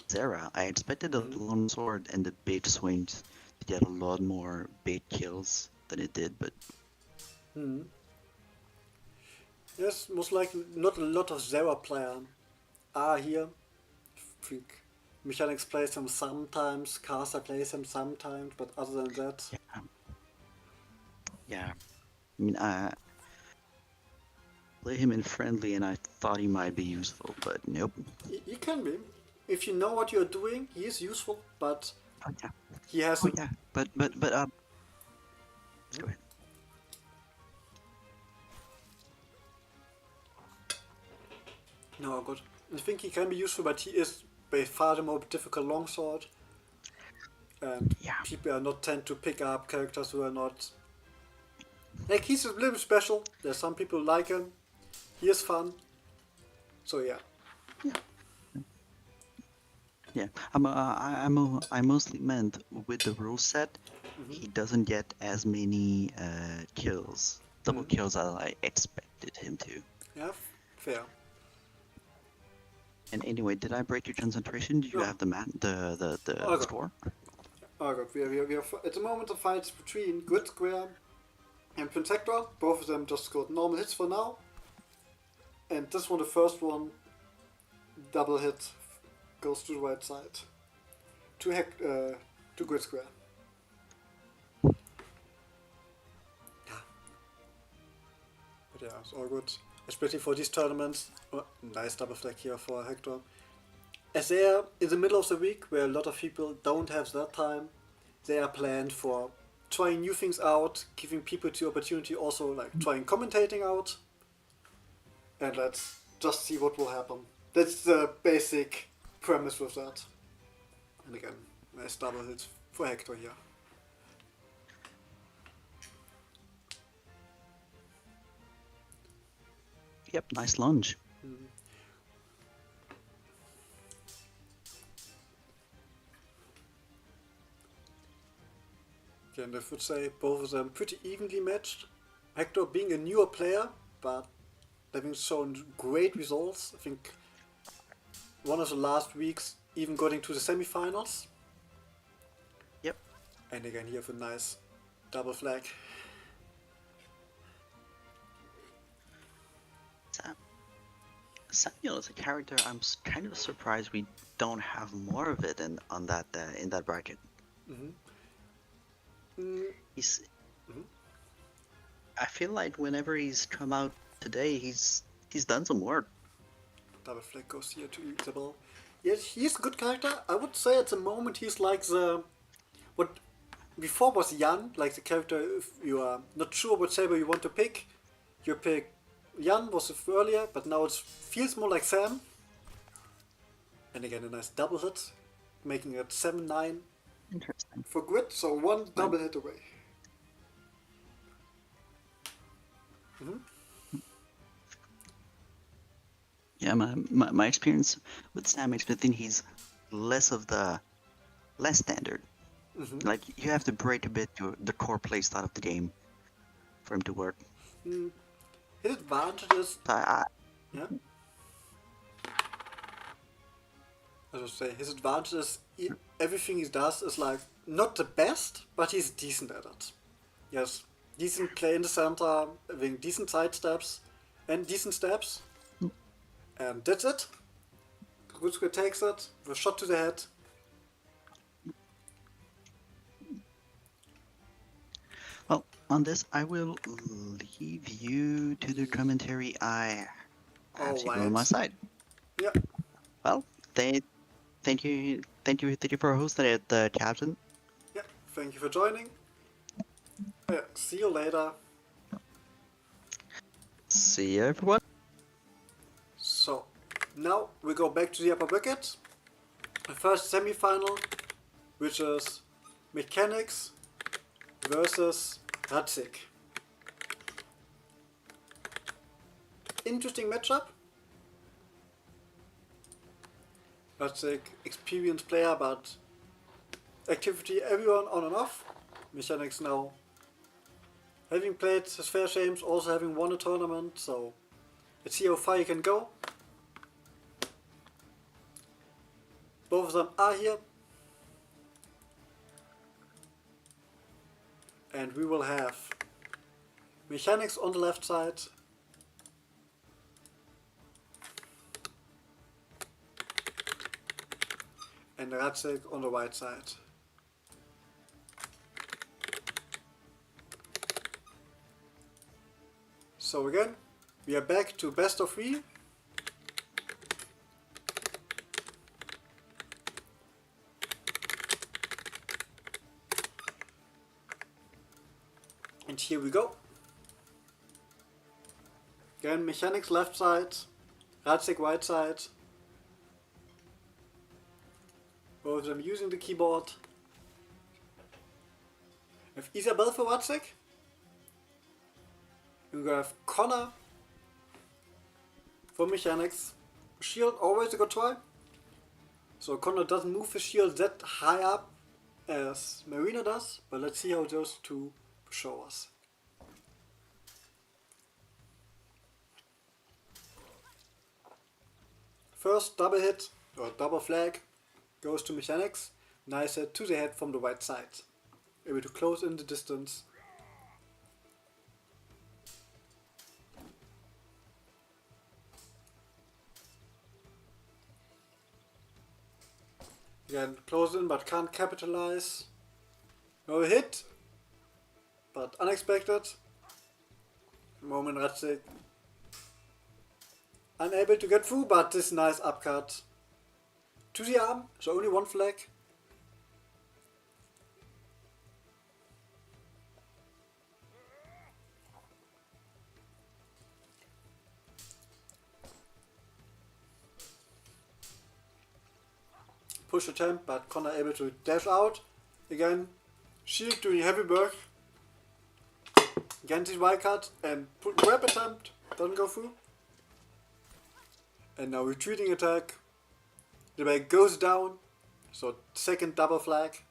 Zera. I expected the Mhm. long sword and the bait swings to get a lot more bait kills than it did, but Hmm. Yes, most likely not a lot of Zera player are here. I think Mechanics plays him sometimes, Caster plays him sometimes, but other than that, yeah, yeah. I mean, I play him in friendly, and I thought he might be useful, but nope. he can be. If you know what you're doing, he is useful, but Oh yeah, he has oh a. yeah. But let's go ahead. No, good. I think he can be useful, but he is by far the more difficult longsword, and Yeah, people are not tend to pick up characters who are not. Like, he's a little special. There's some people like him. He is fun. So, yeah. yeah, yeah. I mostly meant with the rule set, Hmm. he doesn't get as many double Hmm. kills as I expected him to. Yeah, fair. And anyway, did I break your concentration? Do you No, have the all good. score? All good. We have at the moment the fights between Grid Square and Protector. Both of them just scored normal hits for now. And this one, the first one, double hit, goes to the right side. To Grid Square. But yeah, it's all good. Especially for these tournaments. Oh, nice double flag here for Hector. As they are in the middle of the week where a lot of people don't have that time, they are planned for trying new things out, giving people the opportunity also like trying commentating out, and let's just see what will happen. That's the basic premise with that. And again, nice double hit for Hector here. Yep, nice lunge. Mm. Again, I would say both of them pretty evenly matched. Hector being a newer player, but having shown great results. I think one of the last weeks even getting to the semifinals. Yep. And again, here have a nice double flag. Samuel is a character kind of surprised we don't have more of it in that bracket. Mm-hmm. Mm, He's mm-hmm. I feel like whenever he's come out today, he's done some work. Double flag goes here to Isabel. Yes, he's a good character. I would say at the moment he's like the what before was Jan, like the character if you are not sure what saber you want to pick, you pick Jan was earlier, but now it feels more like Sam. And again a nice double hit, making it 7-9 Interesting. for Grid, so one My, double hit away. Mm-hmm. yeah, my experience with Sam makes me think he's less of the less standard. Mm-hmm. Like you have to break a bit the core playstyle of the game for him to work. Mm. His advantages, So yeah, as I say, his advantages, everything he does is like not the best, but he's decent at it. Yes, decent play in the center, having decent side steps, and decent steps, and that's it. Kutsuke takes it with a shot to the head. well, on this, I will leave you to the commentary. I have to go on my Alright. side. Yeah, Well, thank you for hosting it, Captain. yeah. Thank you for joining. Yeah, see you later. See you, everyone. So, now we go back to the upper bracket. The first semi-final, which is Mechanics versus Radzik. Interesting matchup. Radzik, experienced player, but activity everyone on and off. Mechanics now having played his fair shames, also having won a tournament, so let's see how far he can go. Both of them are here. And we will have mechanics on the left side. And Radzig on the right side. So again, we are back to best of 3. And here we go. Again, mechanics left side, Radzig right side. Both of them using the keyboard. We have Isabel for Radzig. We have Connor for mechanics. Shield, always a good try. So Connor doesn't move his shield that high up as Marina does, but let's see how those two show us. First double hit or double flag goes to mechanics. Nice hit to the head from the right side. Able to close in the distance. Again, close in but can't capitalize. No hit, but unexpected. Moment Radzig unable to get through, but this nice upcut to the arm, so only one flag. Push attempt, but Connor able to dash out. Again, shield doing heavy work. Again this wild card and grab attempt, doesn't go through. And now retreating attack. The bag goes down, so second double flag.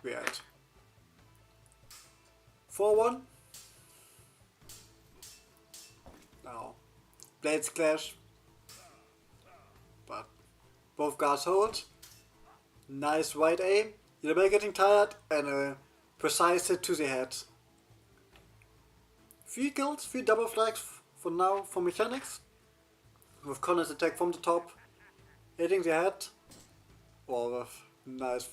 We had 4-1. Now blades clash, but both guards hold. Nice right aim. The bag getting tired and a precise hit to the head. 3 kills, 3 double flags for now for mechanics. With Connor's attack from the top, hitting the head. Or with nice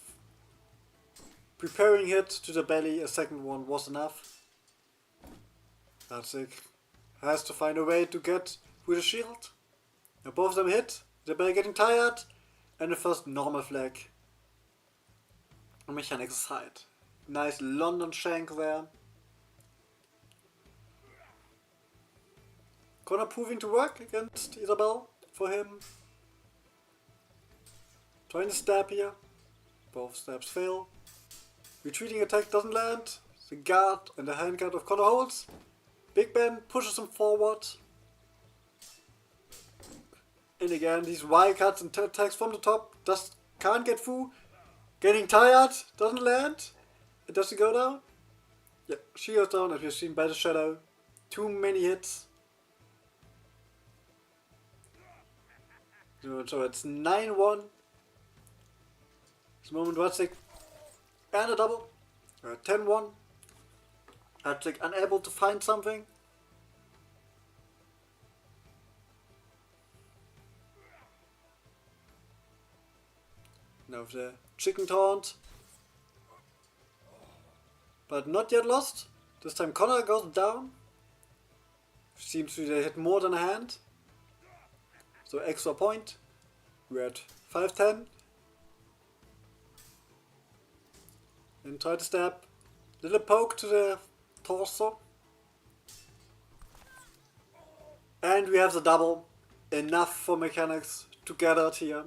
preparing hit to the belly, a second one was enough. Radzig has to find a way to get through the shield. Now both of them hit, the belly getting tired, and the first normal flag on mechanics side. Nice London shank there. Connor proving to work against Isabel for him. Trying to stab here. Both stabs fail. Retreating attack doesn't land. The guard and the handguard of Connor holds. Big Ben pushes him forward. And again, these wild cuts and attacks from the top just can't get through. Getting tired, doesn't land. It doesn't go down. Yeah, she goes down as we've seen by the shadow. Too many hits. So it's 9-1. This moment Radzig and a double. 10-1. Radzig unable to find something. Now the chicken taunt. But not yet lost. This time Connor goes down. Seems to hit more than a hand. So extra point. We're at 5-10. And try to stab. Little poke to the torso. And we have the double. Enough for mechanics to get out here.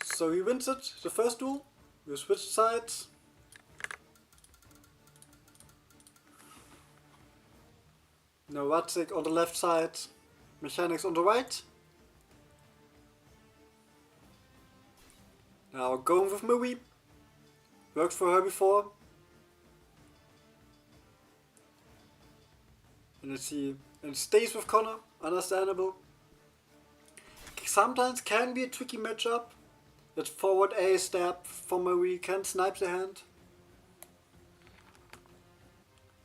So he wins it, the first duel. We switched sides. Now Radzig on the left side. Mechanics on the right. Now going with Marie. Worked for her before. And let's see. And stays with Connor. Understandable. Sometimes can be a tricky matchup. That forward A stab from Marie can snipe the hand.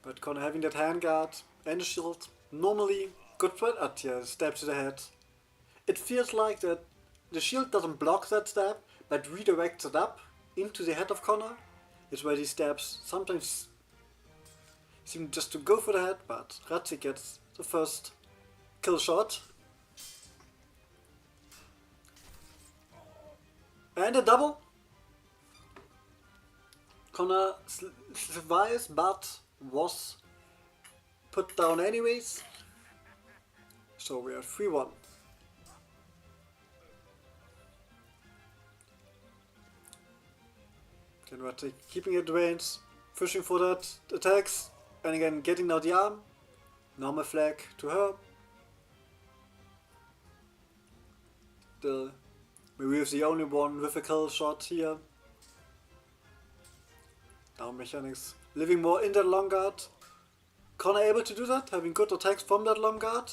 But Connor having that handguard and the shield. Normally good threat. Yeah, stab to the head. It feels like that the shield doesn't block that stab, but redirects it up into the head of Connor. It's where these stabs sometimes seem just to go for the head, but Ratzik gets the first kill shot. And a double. Connor survives, but was put down anyways. So we are 3-1. Then Ratzik keeping it range, pushing for that attacks, and again getting out the arm. Normal flag to her. Marie is the only one with a kill shot here. Now Mechanics living more in that long guard. Connor able to do that, having good attacks from that long guard.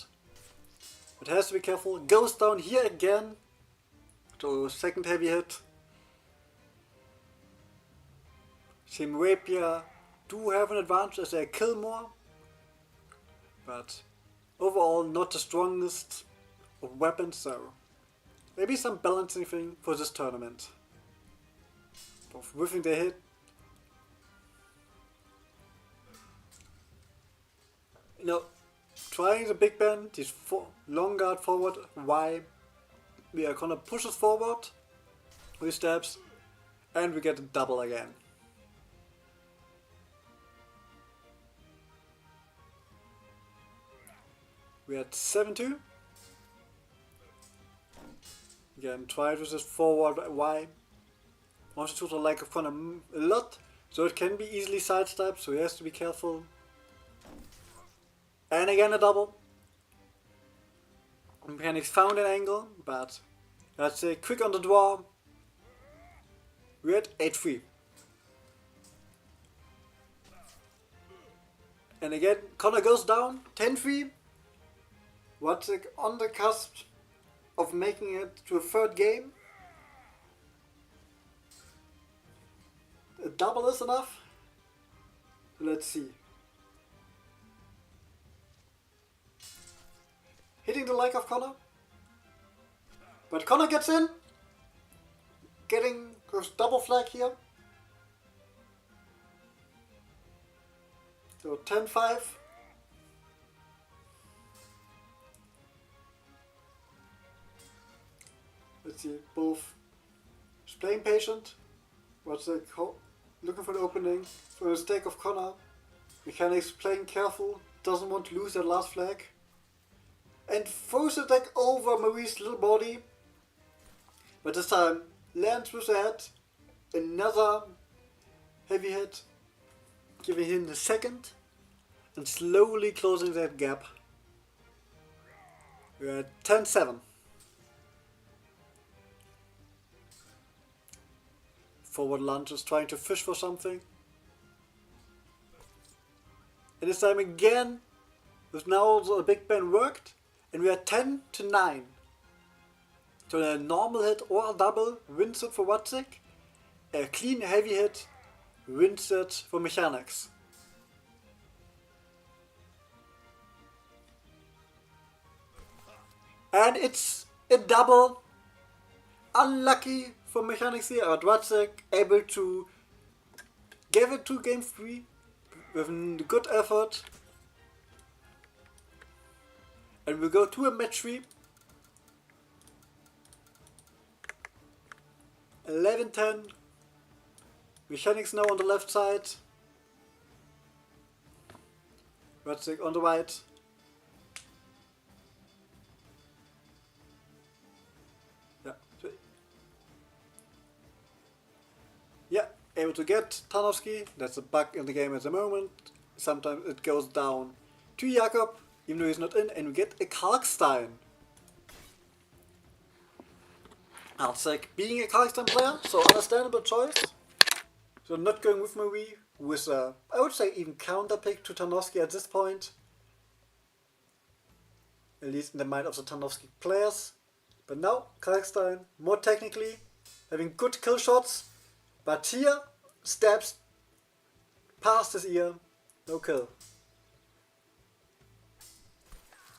But has to be careful. Goes down here again. So second heavy hit. Team Rapier do have an advantage as they kill more. But overall not the strongest of weapons, so maybe some balancing thing for this tournament. Both whiffing the hit. You know, trying the big bend, this long guard forward, why we are gonna push us forward with stabs, and we get a double again. We had 7-2. Again, try with this forward Y. Wants to the like of Connor a lot, so it can be easily sidestepped, so he has to be careful. And again a double. Mechanics found an angle, but let's say quick on the draw. We're at 8-3. And again, Connor goes down, 10-3. Ratzik on the cusp of making it to a third game. A double is enough. Let's see. Hitting the leg of Connor. But Connor gets in. Getting this double flag here. So 10-5. Let's see, both is playing patient. What's the looking for the opening. For the mistake of Connor. Mechanics playing careful. Doesn't want to lose that last flag. And throws the attack over Marie's little body. But this time lands with the head. Another heavy hit. Giving him the second. And slowly closing that gap. We're at 10-7. Forward lunge is trying to fish for something. And this time again, with now the big bend worked, and we are 10-9. So a normal hit or a double wins it for Ratzik. A clean heavy hit wins it for Mechanics. And it's a double. Unlucky for Mechanics here, but Ratzik able to give it to game 3 with a good effort. And we go to a match 3. 11-10. Mechanics now on the left side. Ratzik on the right. Yeah, able to get Tarnowski. That's a bug in the game at the moment. Sometimes it goes down to Jakob. even though he's not in, and we get a Kalkstein. Artsec being a Kalkstein player, so understandable choice. So not going with Marie, who is I would say even counter pick to Tarnowski at this point. At least in the mind of the Tarnowski players. But now, Kalkstein, more technically, having good kill shots, but here, stabs past his ear, no kill.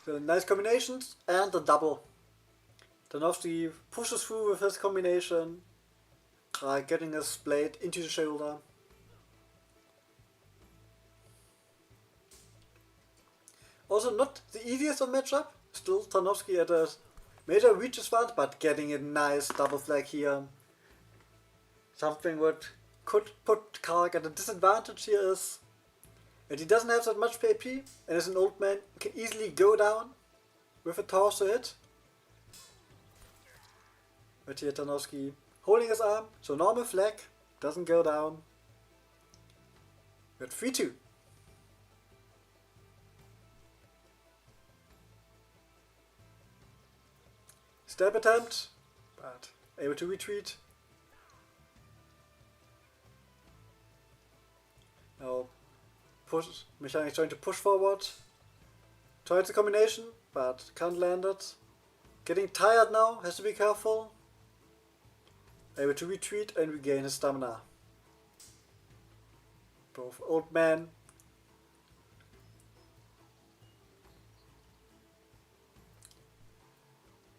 So nice combinations, and the double. Tarnowski pushes through with his combination, getting his blade into the shoulder. Also not the easiest of matchup, still Tarnowski at a major reach advantage, but getting a nice double flag here. Something what could put Karg at a disadvantage here is that he doesn't have that much AP, and as an old man can easily go down with a torso hit. But here Tarnowski holding his arm, so normal flag, doesn't go down. But 3-2. Stab attempt, but able to retreat. Now Mechanic trying to push forward. Tried the combination, but can't land it. Getting tired now, has to be careful. Able to retreat and regain his stamina. Both old man.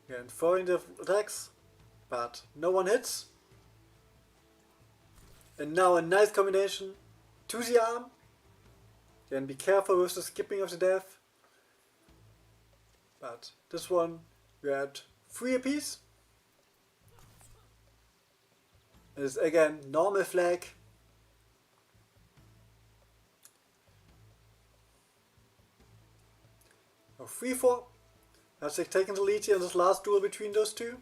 Again, throwing the attacks, but no one hits. And now a nice combination to the arm. Again, be careful with the skipping of the death. But this one, we had 3 apiece. Is again normal flag. Now 3-4. Has taken the lead here in this last duel between those two.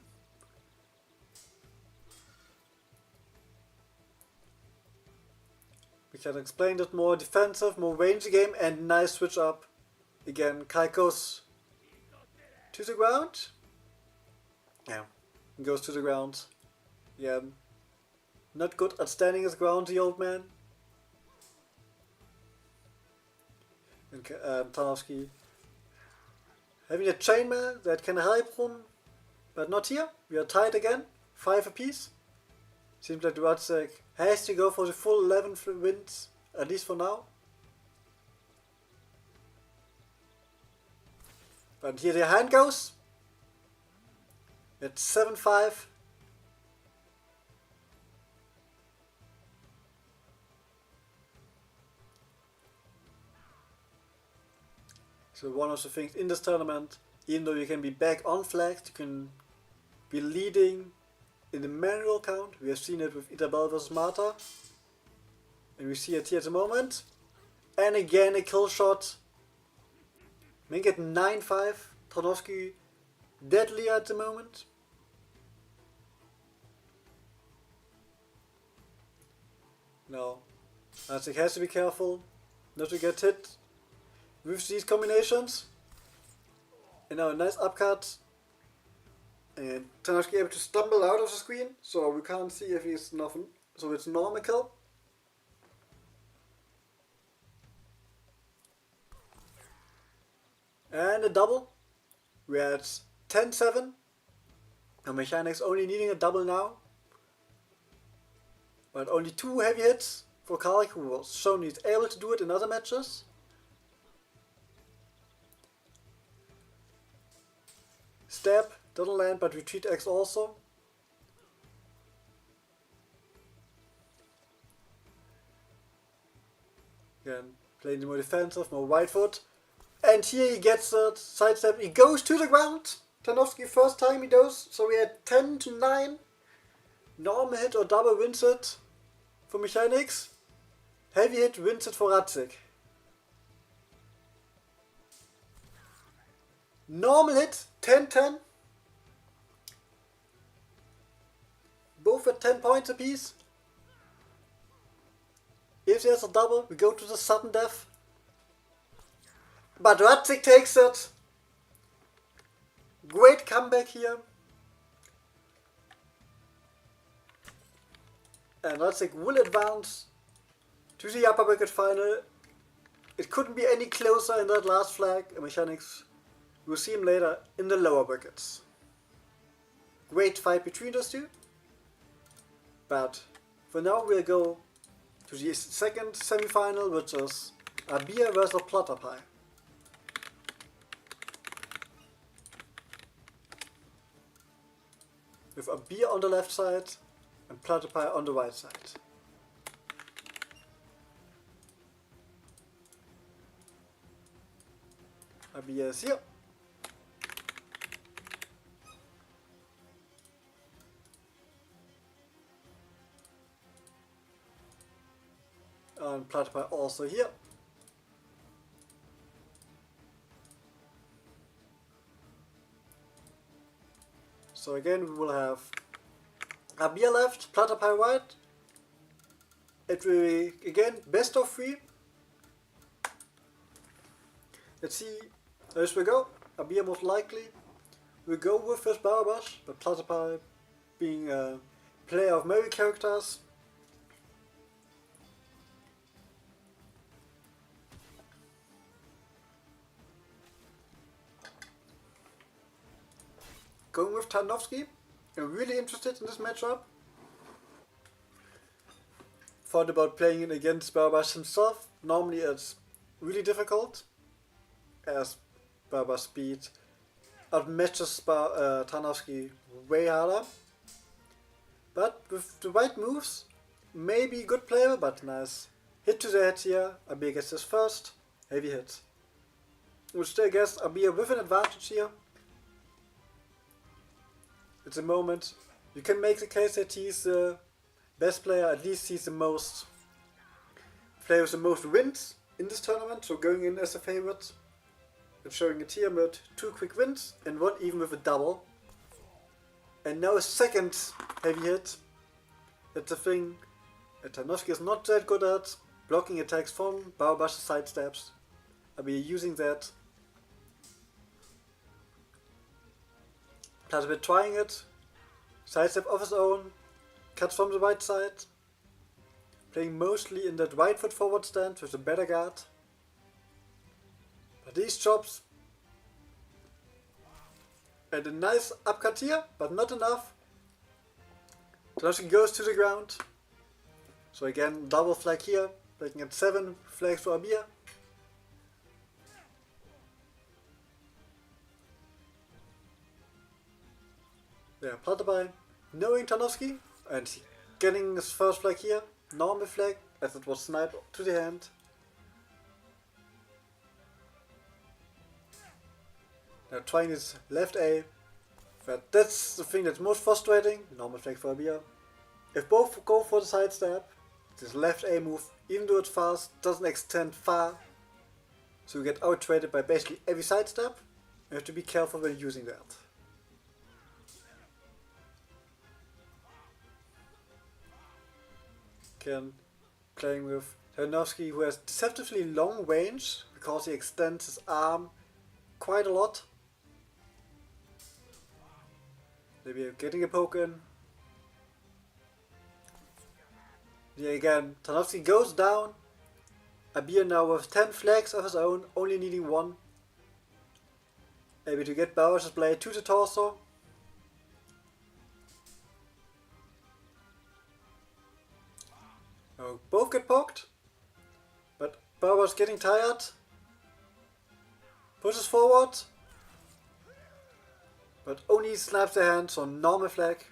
We can explain that more defensive, more range game, and nice switch up. Again, Kai goes to the ground. Yeah, goes to the ground. Yeah, not good at standing his ground, the old man. And Tarnowski having a chainmail that can help him, but not here. We are tied again, 5 apiece. Seems like Duatsek has to go for the full 11 wins, at least for now. But here the hand goes. It's 7-5. So one of the things in this tournament, even though you can be back on flags, you can be leading in the manual count. We have seen it with Itabel vs Marta. And we see it here at the moment. And again a kill shot. Make it 9-5. Tarnowski deadly at the moment. No. I think has to be careful not to get hit with these combinations. And now a nice upcut. And Tarnowski able to stumble out of the screen, so we can't see if he's nothing. So it's normal kill. And a double. We're at 10-7. And Mechanics only needing a double now. But only 2 heavy hits for Karl, who was shown he's able to do it in other matches. Stab, doesn't land, but retreat X also. Again, playing the more defensive, more wide foot. And here he gets a sidestep, he goes to the ground. Tarnowski first time he does, so we had 10-9. Normal hit or double wins it for Mechanics. Heavy hit wins it for Radzik. Normal hit, 10-10. Both at 10 points apiece. If there's a double, we go to the sudden death. But Radzik takes it. Great comeback here. And Radzik will advance to the upper bracket final. It couldn't be any closer in that last flag. And Mechanics, we'll see him later in the lower brackets. Great fight between those two. But for now we'll go to the second semi-final, which is Abir versus Platterpie. With Abir on the left side and Platterpie on the right side. Abir is here. And Platterpie also here. So again we will have Abir left, Platterpie right. It will be again best of 3. Let's see, as we go. Abir most likely will go with his Barbash, but Platterpie being a player of many characters. Going with Tarnowski. I'm really interested in this matchup. Thought about playing it against Barbash himself. Normally it's really difficult, as Barbash speed outmatches Tarnowski way harder. But with the right moves, maybe a good player, but nice hit to the head here. Abir gets his first heavy hit. Which still gets Abir with an advantage here. It's a moment. You can make the case that he's the best player, at least he's the most player with the most wins in this tournament, so going in as a favorite. And showing it here with 2 quick wins and 1 even with a double. And now a second heavy hit. That's the thing that Tarnowski is not that good at. Blocking attacks from Barbash's sidesteps. I'll be using that. Platterpie trying it. Sidestep of his own. Cuts from the right side. Playing mostly in that right foot forward stand with a better guard. But these chops. And a nice upcut here, but not enough. Tarnowski goes to the ground. So again, double flag here. Making it 7 flags for Abir. Yeah, Platterpie knowing Tarnowski and getting his first flag here. Normal flag, as it was sniped to the hand. Now trying his left A. But that's the thing that's most frustrating. Normal flag for Abir. If both go for the sidestep, this left A move, even though it's fast, doesn't extend far. So you get out-traded by basically every sidestep. You have to be careful when using that. Again, playing with Tarnowski, who has deceptively long range because he extends his arm quite a lot. Maybe getting a poke in. Yeah, again, Tarnowski goes down. Abir now with 10 flags of his own, only needing 1. Maybe to get Barbash's blade to the torso. Oh, both get poked. But Barba's getting tired. Pushes forward. But only snaps the hand, so normal flag.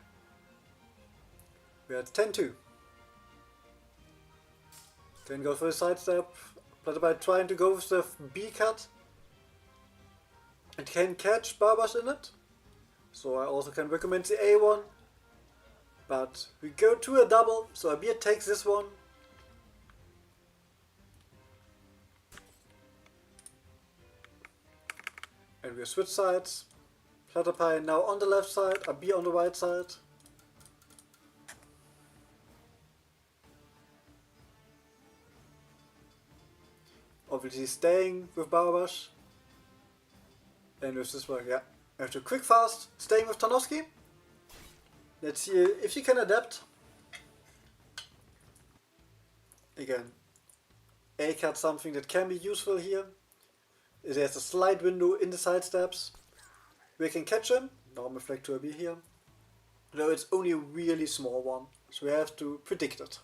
We're at 10-2. Then goes for the sidestep. Platterpie trying to go with the B cut. And can catch Barbash in it. So I also can recommend the A one. But we go to a double, so Abir takes this one. And we switch sides. Platterpie now on the left side, Abir on the right side. Obviously staying with Barbash. And with this one, yeah. After quick fast, staying with Tarnowski. Let's see if he can adapt. Again, A cat something that can be useful here. It has a slight window in the side steps. We can catch him. Normal flag to be here. Though it's only a really small one, so we have to predict it.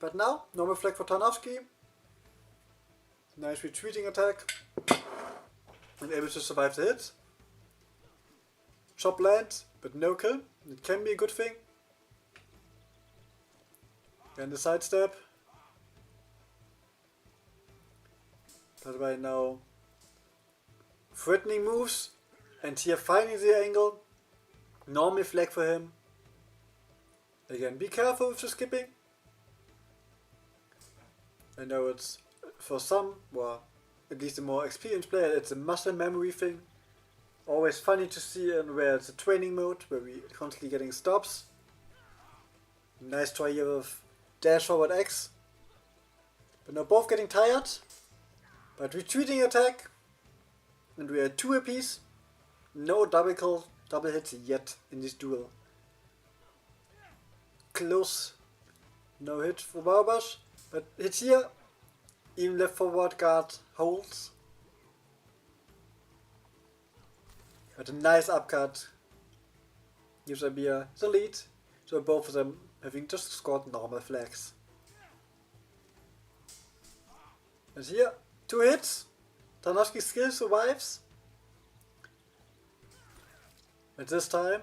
But now, normal flag for Tarnowski. Nice retreating attack. And able to survive the hit. Chop land, but no kill. It can be a good thing. And the sidestep. But right now, threatening moves. And here finding the angle. Normal flag for him. Again, be careful with the skipping. I know it's for some, well, at least a more experienced player, it's a muscle memory thing. Always funny to see in where it's a training mode, where we constantly getting stops. Nice try here with dash forward X. But now both getting tired. But retreating attack. And we are 2 apiece. No double hits yet in this duel. Close. No hit for Barbash. But hits here. Even left forward guard holds. But a nice upcut gives Abir the lead. So both of them having just scored normal flags. And here, 2 hits. Tarnowski still survives. At this time,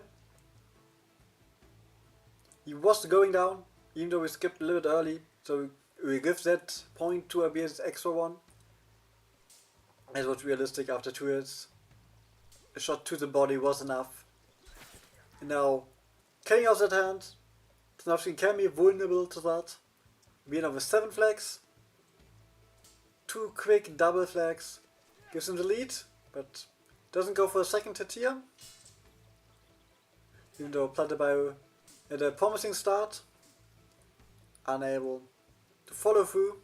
he was going down, even though we skipped a little bit early. So we give that point to Abir's extra one. As was realistic after 2 hits. A shot to the body was enough. And now, cutting out that hand, Tarnowski can be vulnerable to that. We end up with 7 flags. 2 quick double flags. Gives him the lead, but doesn't go for a second hit here. Even though Platebio had a promising start. Unable to follow through.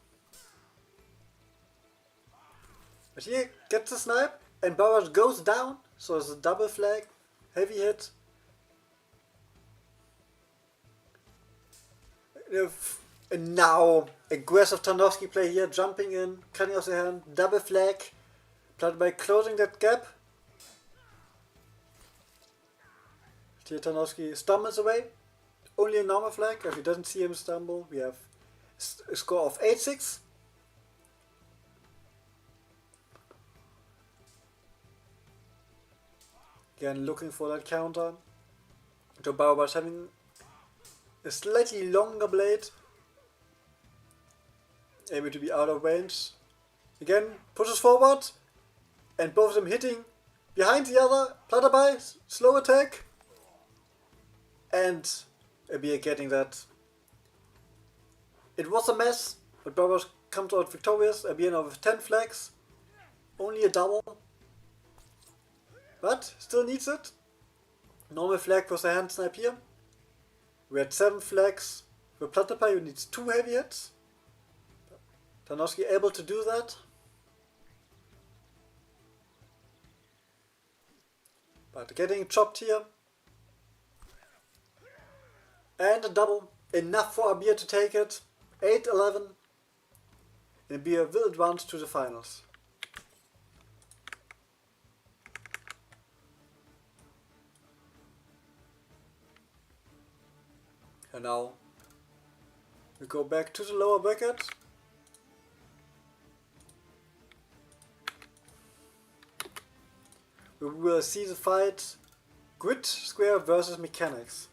But here gets the snipe and Barrage goes down. So it's a double flag, heavy hit. And now aggressive Tarnowski play here, jumping in, cutting off the hand, double flag. Platebio closing that gap. Here Tarnowski stumbles away. Only a normal flag. If he doesn't see him stumble, we have a score of 8-6. Again, looking for that counter. So Barbash having a slightly longer blade. Able to be out of range. Again, pushes forward. And both of them hitting behind the other. Platebio, slow attack. And Abir getting that. It was a mess, but Barbash comes out victorious. Abir now with 10 flags. Only a double. But still needs it. Normal flag was a hand snipe here. We had 7 flags. For Platebio, who needs 2 heavy hits. Tarnowski able to do that. But getting chopped here. And a double. Enough for Abir to take it. 8-11. And Abir will advance to the finals. And now we go back to the lower bracket. We will see the fight Grid Square versus Mechanics.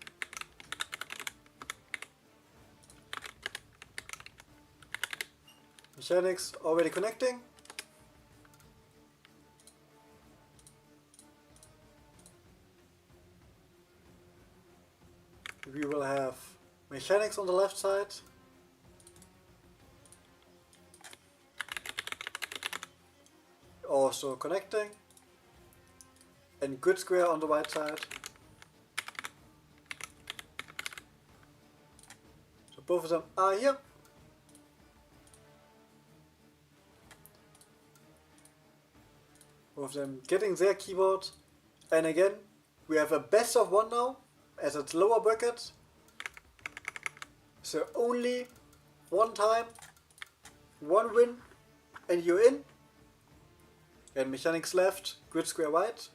Mechanics already connecting. We will have Mechanics on the left side. Also connecting. And Grid Square on the right side. So both of them are here. Both of them getting their keyboard. And again, we have a best of one now, as it's lower bracket. So only one time, one win, and you're in. And mechanics left, grid square white.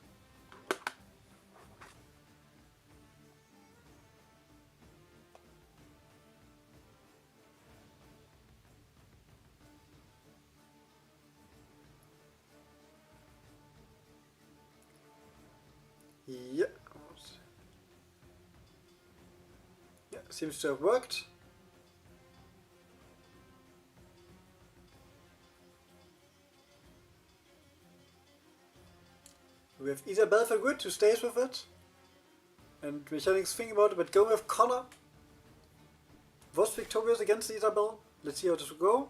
Yeah. Yeah, seems to have worked. We have Isabel for good, who stays with it. And mechanics thinking about it, but going with Connor. Was victorious against Isabel. Let's see how this will go.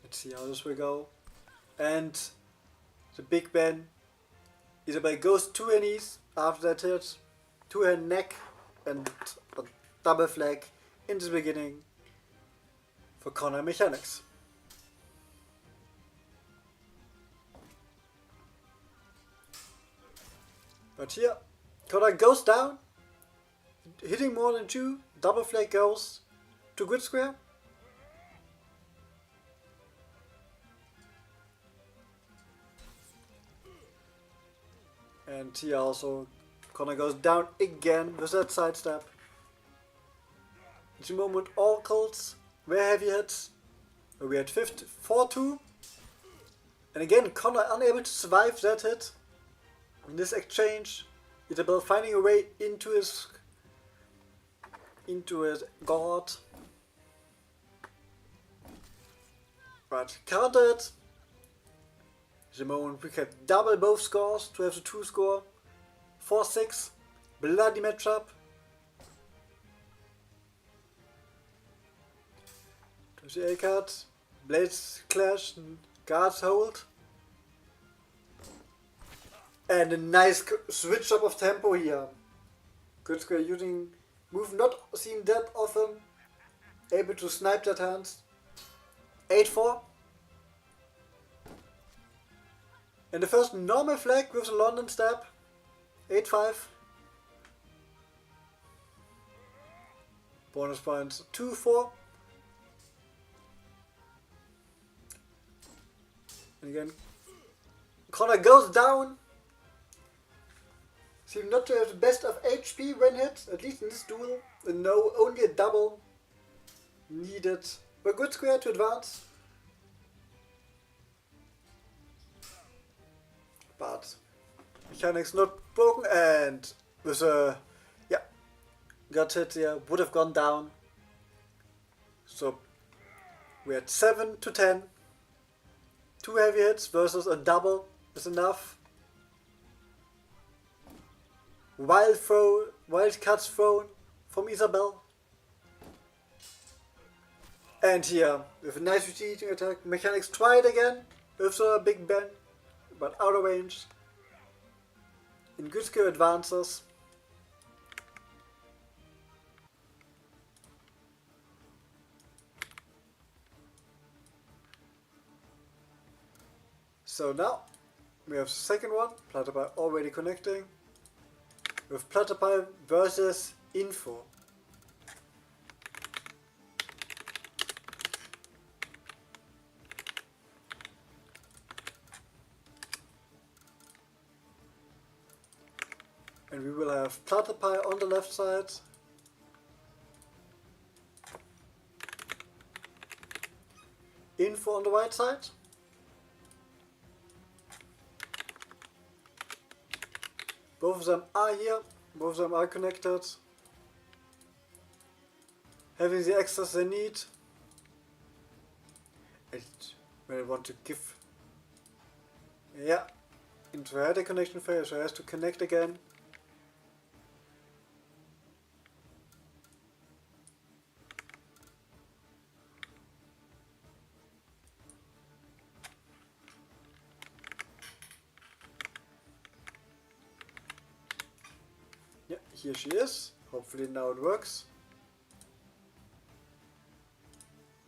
Let's see how this will go. And the Big Ben. Isabel goes to her knees after that hit, to her neck, and a double flag in the beginning for Connor mechanics. But here, Connor goes down, hitting more than 2, double flag goes to grid square. And here also, Connor goes down again with that sidestep. At the moment, all cults were heavy hits. We had 4-2. And again, Connor unable to survive that hit. In this exchange, Isabel finding a way into his guard. But countered. The moment we can double both scores to have the 2 score. 4-6. Bloody matchup. To the A card. Blades clash. Guards hold. And a nice switch up of tempo here. Good square using move not seen that often. Able to snipe that hand. 8-4. And the first normal flag with the London stab. 8-5. Bonus points 2-4. And again, Connor goes down. Seem not to have the best of HP when hit, at least in this duel. And no, only a double needed. But good square to advance. But mechanics not broken, and with a got hit here, would have gone down. So we had 7-10. 2 heavy hits versus a double is enough. Wild cuts thrown from Isabel. And here, with a nice retreating attack, mechanics try it again with the Big Ben, but out of range. In good skill advances. So now we have the second one, Platypi already connecting, with Platypi versus Info. And we will have Platypi on the left side. Info on the right side. Both of them are here, both of them are connected. Having the access they need. And when I want to give... Yeah, into had a connection failure, so it has to connect again. Here she is. Hopefully now it works.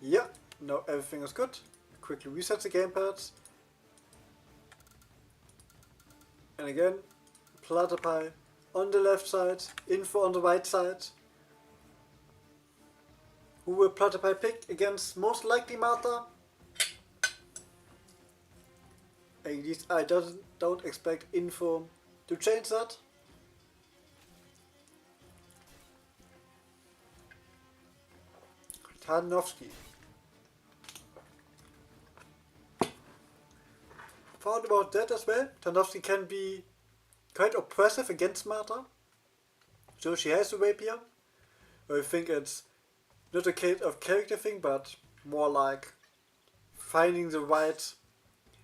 Yeah, now everything is good. Quickly reset the gamepads. And again, Platypi on the left side, Info on the right side. Who will Platypi pick against most likely Martha? At least I don't expect Info to change that. Tarnowski. Thought about that as well. Tarnowski can be quite oppressive against Martha. So she has a rapier. I think it's not a case of character thing, but more like finding the right,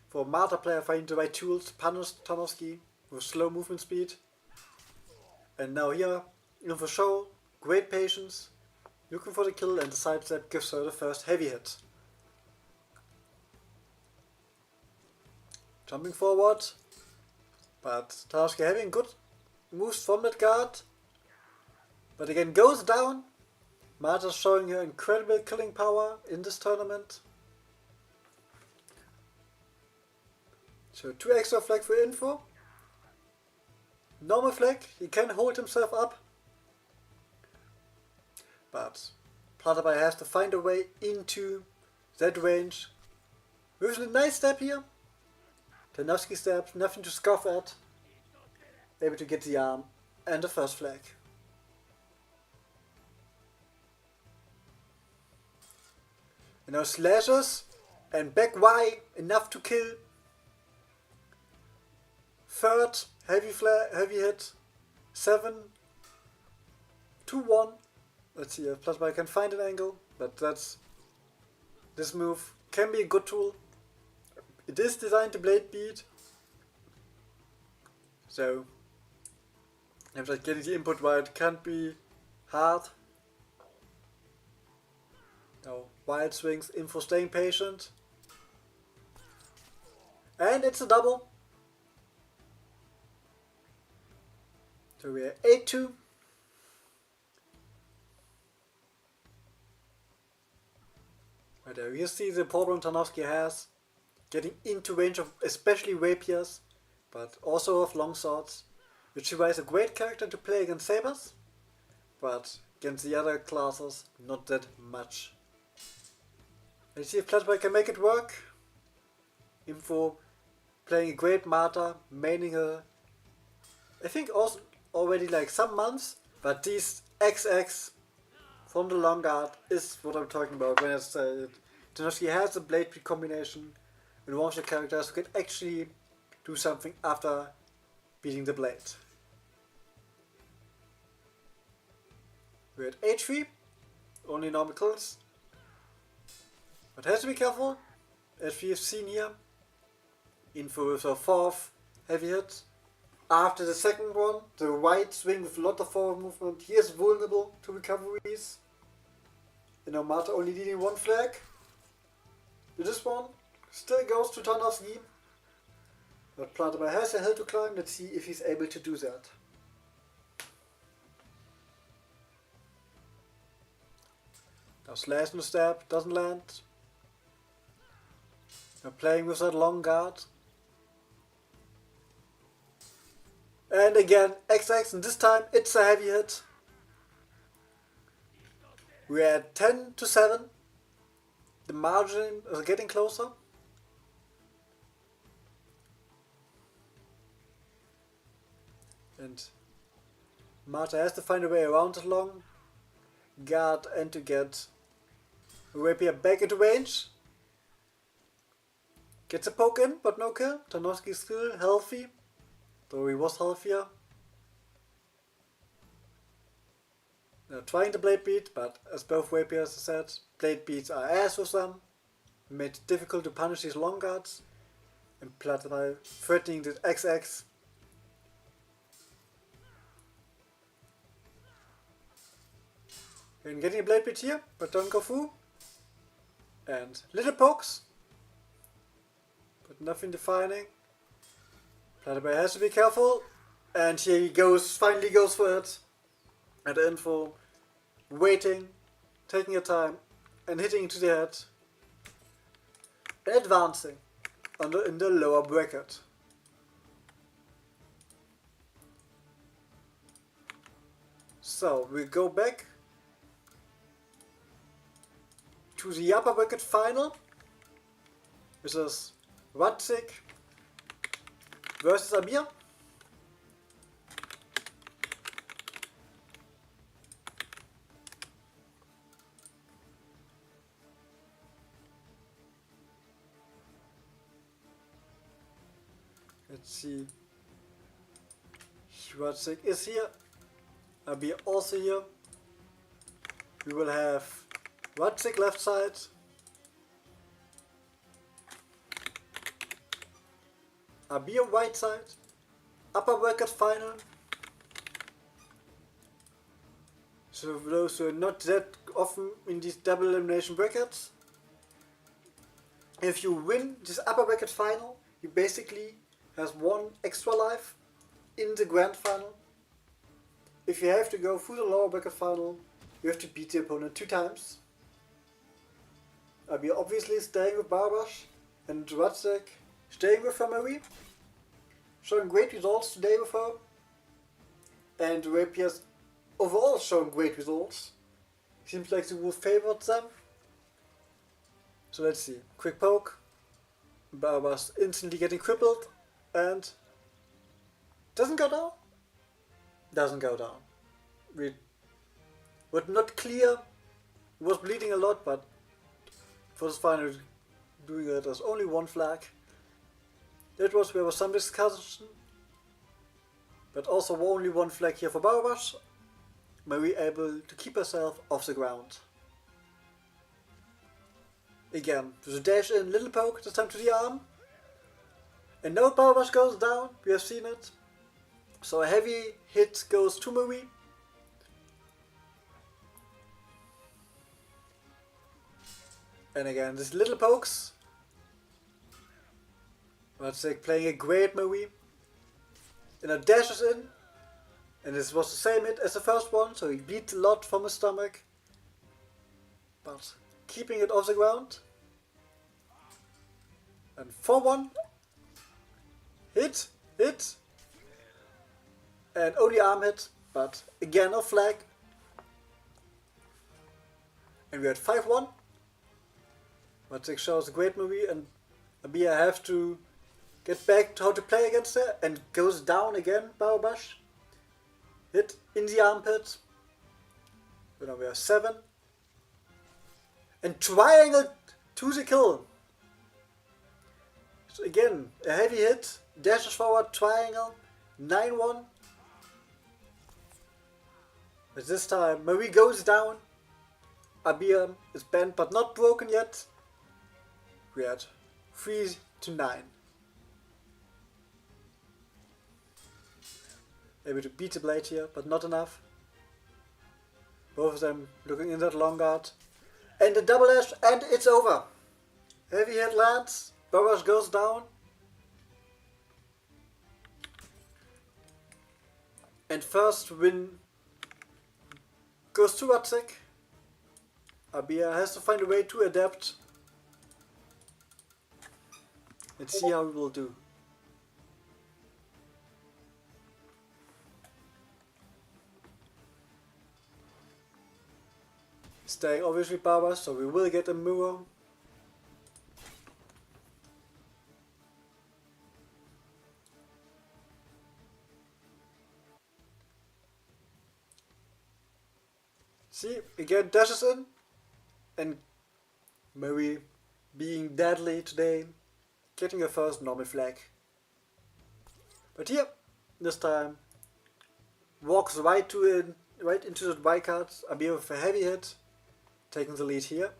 for Martha player, finding the right tools to punish Tarnowski with slow movement speed. And now here, for show, great patience, looking for the kill, and the sidestep gives her the first heavy hit. Jumping forward, but Tarnowski having good moves from that guard, but again goes down. Martha's showing her incredible killing power in this tournament. So 2 extra flag for Info. Normal flag, he can hold himself up. But Platypi has to find a way into that range. With a nice step here. Tarnowski steps, nothing to scoff at. Able to get the arm and the first flag. And now slashes and back Y, enough to kill. Third heavy hit, 7, 2, 1. Let's see if Platypi can find an angle, but this move can be a good tool. It is designed to blade beat, so if just getting the input right can't be hard. Now wild swings, Info staying patient, and it's a double. So we are 8-2. Right there, you see the problem Tarnowski has. Getting into range of especially rapiers, but also of long swords. Which is a great character to play against sabers, but against the other classes, not that much. Let's see if Platypi can make it work. Info playing a great Martha, maining her, I think also already like some months, but these XX from the long guard is what I'm talking about when I say it. Tarnowski has a blade beat combination and one of the characters who can actually do something after beating the blade. We're at H3, only normal kills. But has to be careful, as we have seen here. Info with a 4th heavy hit. After the second one, the right swing with a lot of forward movement, he is vulnerable to recoveries. And now Martha only needing 1 flag. This one still goes to Tarnowski. But Platypi has a hill to climb, let's see if he's able to do that. Now slash and stab, doesn't land. Now playing with that long guard. And again, XX, and this time it's a heavy hit. We're at 10-7. The margin is getting closer. And Martha has to find a way around the long guard and to get Rapier back into range. Gets a poke in, but no kill. Tarnowski is still healthy, though he was healthier. Now trying the blade beat, but as both rapiers said, blade beats are ass with them. Made it difficult to punish these long guards. And Platypi threatening the XX. And getting a blade beat here, but don't go through. And little pokes, but nothing defining. Platypi has to be careful, and here he goes, finally goes for it. at the info, waiting, taking your time, and hitting into the head, and advancing in the lower bracket. So we go back to the upper bracket final, which is Ratzik versus Abir. Let's see. Ratzik is here. Abir also here. We will have Ratzik left side. Abir right side. Upper bracket final. So for those who are not that often in these double elimination brackets, if you win this upper bracket final, you basically have one extra life in the grand final. If you have to go through the lower bracket final, you have to beat the opponent 2 times. Abir obviously staying with Barbash, and Ratzik staying with Marie, showing great results today with her, and Rapier's overall showing great results. Seems like the rule favored them. So let's see. Quick poke. Barbash instantly getting crippled, and doesn't go down. Doesn't go down. We were not clear. He was bleeding a lot, but for this final doing it as only 1 flag. That was where was some discussion, but also only 1 flag here for Barbash. Marie able to keep herself off the ground. Again, to the dash in, little poke, this time to the arm. And now Barbash goes down, we have seen it. So a heavy hit goes to Marie. And again, these little pokes. Ratzik playing a great Marie. And a dashes in. And this was the same hit as the first one, so he bleeds a lot from his stomach. But keeping it off the ground. And 4-1. Hit, hit. And only arm hit, but again a flag. And we had 5-1. Ratzik shows a great Marie, and Abir have to get back to how to play against her, and goes down again, Barbash. Hit in the armpit. So now we have 7. And triangle to the kill. So again, a heavy hit, dashes forward, triangle, 9-1. But this time, Marie goes down. Abir is bent but not broken yet. We had 3-9. Able to beat the blade here, but not enough. Both of them looking in that long guard. And the double dash, and it's over. Heavy hit lands. Barbash goes down. And first win goes to Ratzik. Abir has to find a way to adapt. Let's see how we will do. Staying obviously Barbash, so we will get a mirror. See, again dashes in. And Marie being deadly today, getting her first normal flag. But here, this time, walks right into the white card. Abir with a heavy hit, taking the lead here.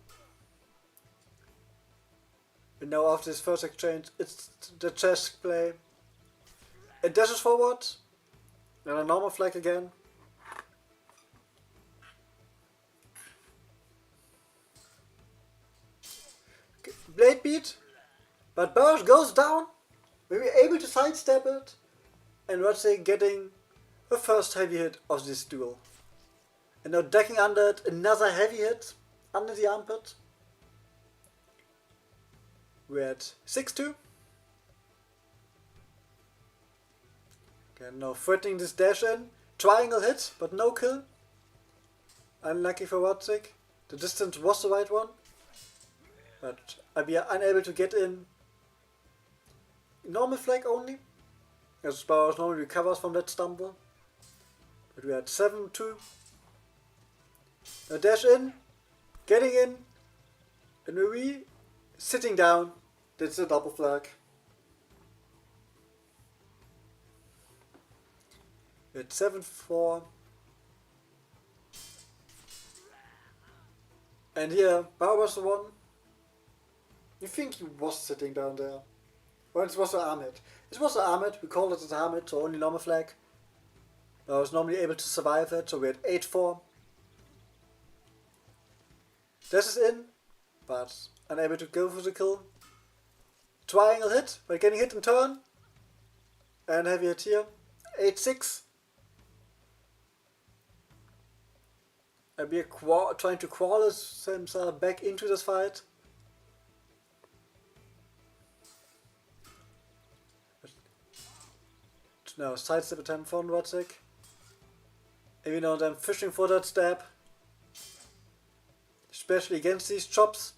And now after this first exchange, it's the chess play. It dashes forward, and a normal flag again. Blade beat, but Barbash goes down. We were able to sidestep it, and Ratzik getting the first heavy hit of this duel. And now decking under it, another heavy hit under the armpit. We're at 6-2. Okay, now threatening this dash in. Triangle hit, but no kill. Unlucky for Watzik. The distance was the right one. But we are unable to get in normal flag only. As Bowers normally recovers from that stumble. But we are at 7-2. Now dash in. Getting in. And Marie sitting down. That's a double flag. At 7-4. And here, Bauer was the one. You think he was sitting down there. Well, it was an arm hit. It was an arm hit. We called it an arm hit, so only normal flag. I was normally able to survive it, so we're at 8-4. This is in, but unable to go for the kill. Triangle hit, but getting hit in turn. And heavy hit here. 8-6. And we are trying to crawl himself back into this fight. Now sidestep attempt from Rodzik. Even though I'm fishing for that stab. Especially against these chops.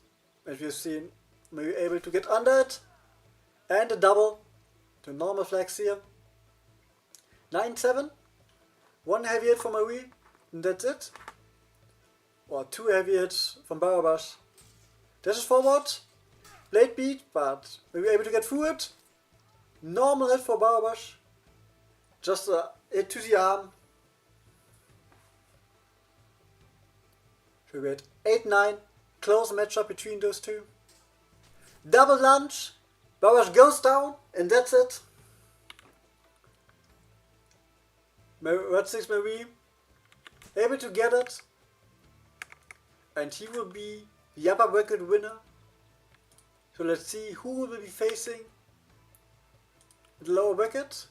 As you've seen, maybe able to get under it. And a double. The normal flags here. 9-7. One heavy hit from Marie. And that's it. Or two heavy hits from Barabash. This is forward. Late beat, but we were able to get through it. Normal hit for Barabash. Just a hit to the arm. So we had 8-9. Close matchup between those two. Double lunge. Barabash goes down, and that's it. Red 6 Marie able to get it. And he will be the upper bracket winner. So let's see who will be facing the lower bracket.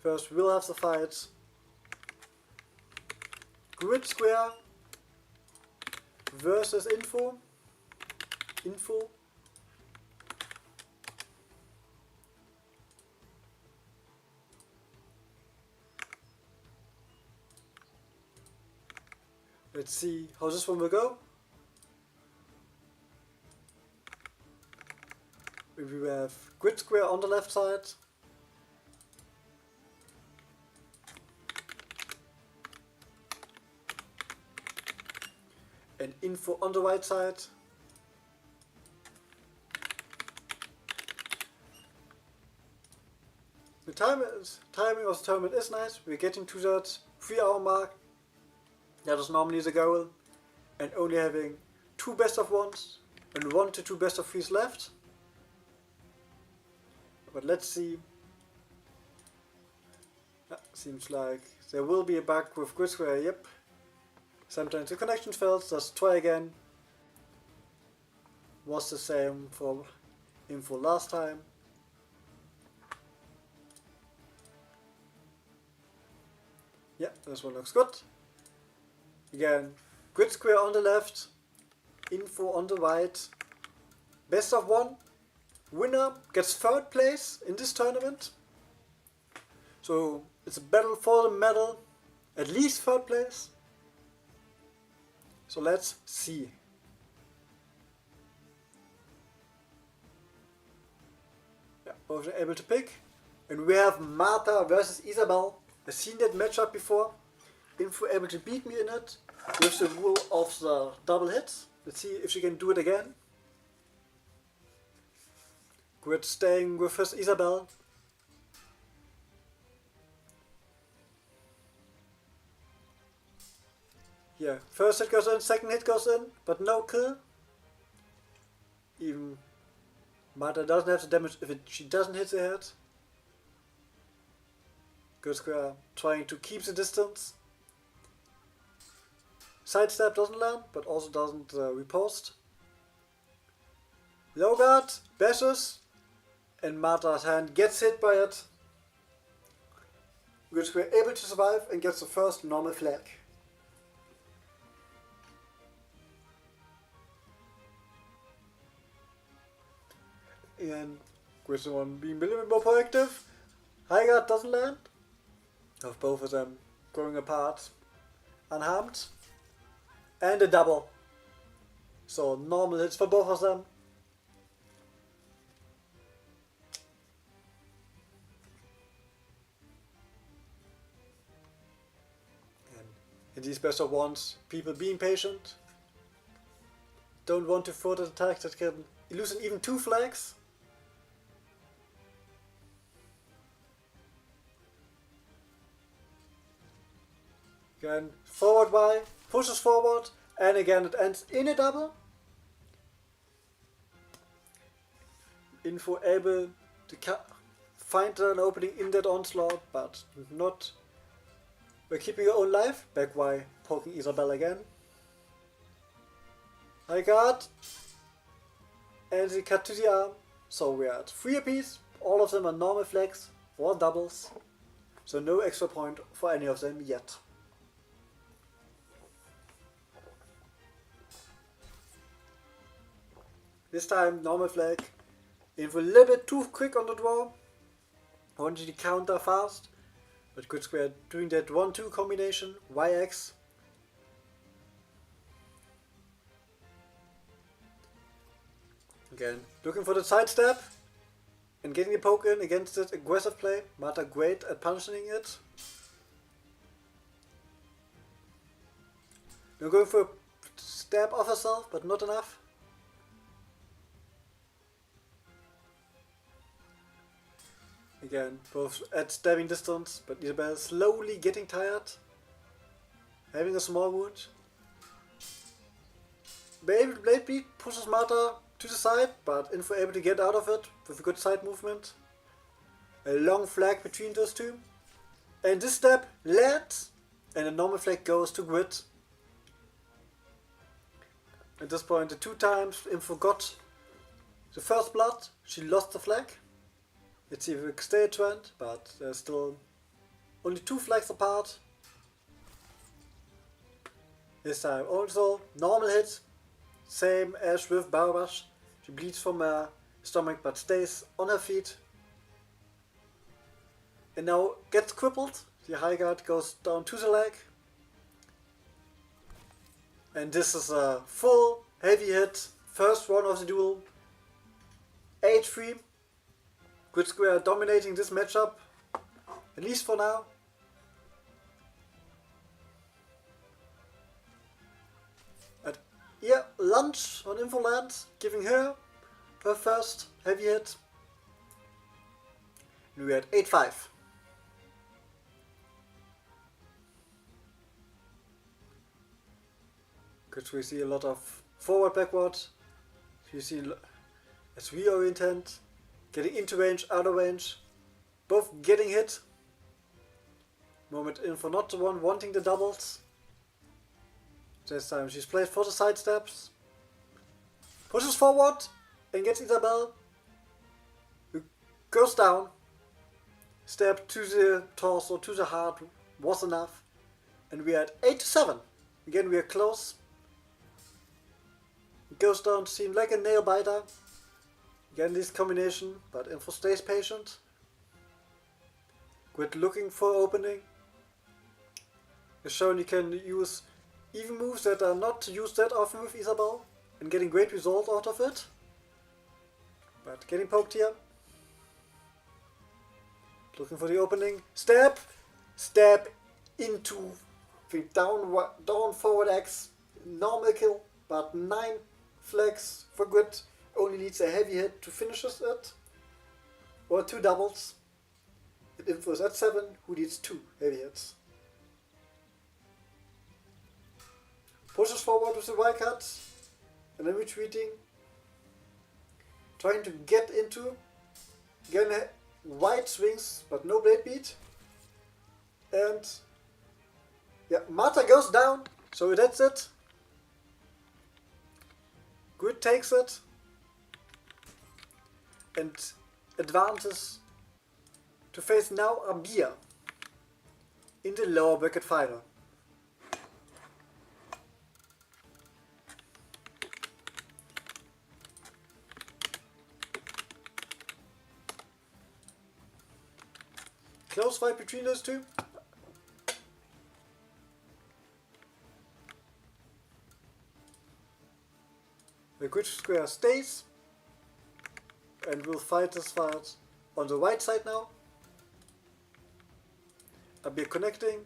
First we'll have the fight. Grid Square versus Info. Let's see how this one will go. We have Grid Square on the left side. And Info on the right side. The timing of the tournament is nice. We're getting to that 3-hour mark. That is normally the goal. And only having 2 best of 1s and 1 to 2 best of 3s left. But let's see. Seems like there will be a bug with Grid Square, yep. Sometimes the connection fails, just try again. Was the same for Info last time. Yeah, this one looks good. Again, Grid Square on the left, Info on the right. Best of 1. Winner gets 3rd place in this tournament. So it's a battle for the medal, at least 3rd place. So let's see. Yeah, both are able to pick. And we have Martha versus Isabel. I've seen that matchup before. Info able to beat me in it with the rule of the double hits. Let's see if she can do it again. Grid staying with his Isabel. Yeah, first hit goes in, second hit goes in, but no kill. Even Martha doesn't have the damage if she doesn't hit the head. Good Square trying to keep the distance. Sidestep doesn't land, but also doesn't riposte. Low guard, bashes, and Martha's hand gets hit by it. which we're able to survive and gets the first normal flag. And with the one being a little bit more proactive, High Guard doesn't land, of both of them going apart unharmed, and a double. So normal hits for both of them. And in these best of ones, people being patient, don't want to throw the attacks that can lose even 2 flags. Again, forward Y, pushes forward, and again it ends in a double. Info able to find an opening in that onslaught, but not by keeping your own life. Back Y, poking Isabel again. High Guard, and the cut to the arm. So we're at 3 apiece. All of them are normal flags or doubles. So no extra point for any of them yet. This time, normal flag. Info a little bit too quick on the draw. Wanted to counter fast. But good square doing that 1-2 combination. YX. Again, looking for the sidestep. And getting the poke in against that aggressive play. Marta great at punishing it. Now going for a stab off herself, but not enough. Again, both at stabbing distance, but Isabel slowly getting tired. Having a small wound. Blade Beat pushes Marta to the side, but Info able to get out of it with a good side movement. A long flag between those two. And this step lands, and a normal flag goes to Grid. At this point, the 2 times Info got the first blood, she lost the flag. Let's see if we can stay a trend, but there's still only 2 flags apart. This time also normal hit, same as with Barbash. She bleeds from her stomach but stays on her feet. And now gets crippled. The High Guard goes down to the leg. And this is a full heavy hit, first one of the duel. 8-3. Good square dominating this matchup, at least for now. At lunge on Infoland, giving her first heavy hit. And we're at 8-5. Because we see a lot of forward, backward. You see as reoriented. Getting into range, out of range, both getting hit. Moment Info not the one wanting the doubles. This time she's played for the side steps. Pushes forward and gets Isabel. Who goes down. Stab to the torso, to the heart was enough. And we are at 8-7. Again we are close. It goes down to seem like a nail biter. Again this combination, but Info stays patient. Quit looking for opening. As shown, you can use even moves that are not used that often with Isabel and getting great result out of it. But getting poked here. Looking for the opening. Stab! Stab into the down forward X. Normal kill, but 9 flags for Grid. Only needs a heavy hit to finish it, or 2 doubles. It Info is at 7, who needs 2 heavy hits. Pushes forward with the Y cut, and then retreating. Trying to get into, again wide swings, but no blade beat. And yeah, Marta goes down, so that's it. Grid takes it. And advances to face now Abia. in the lower bracket final. Close fight between those two. The good square stays, and we'll fight this fight on the right side now. I'll be connecting.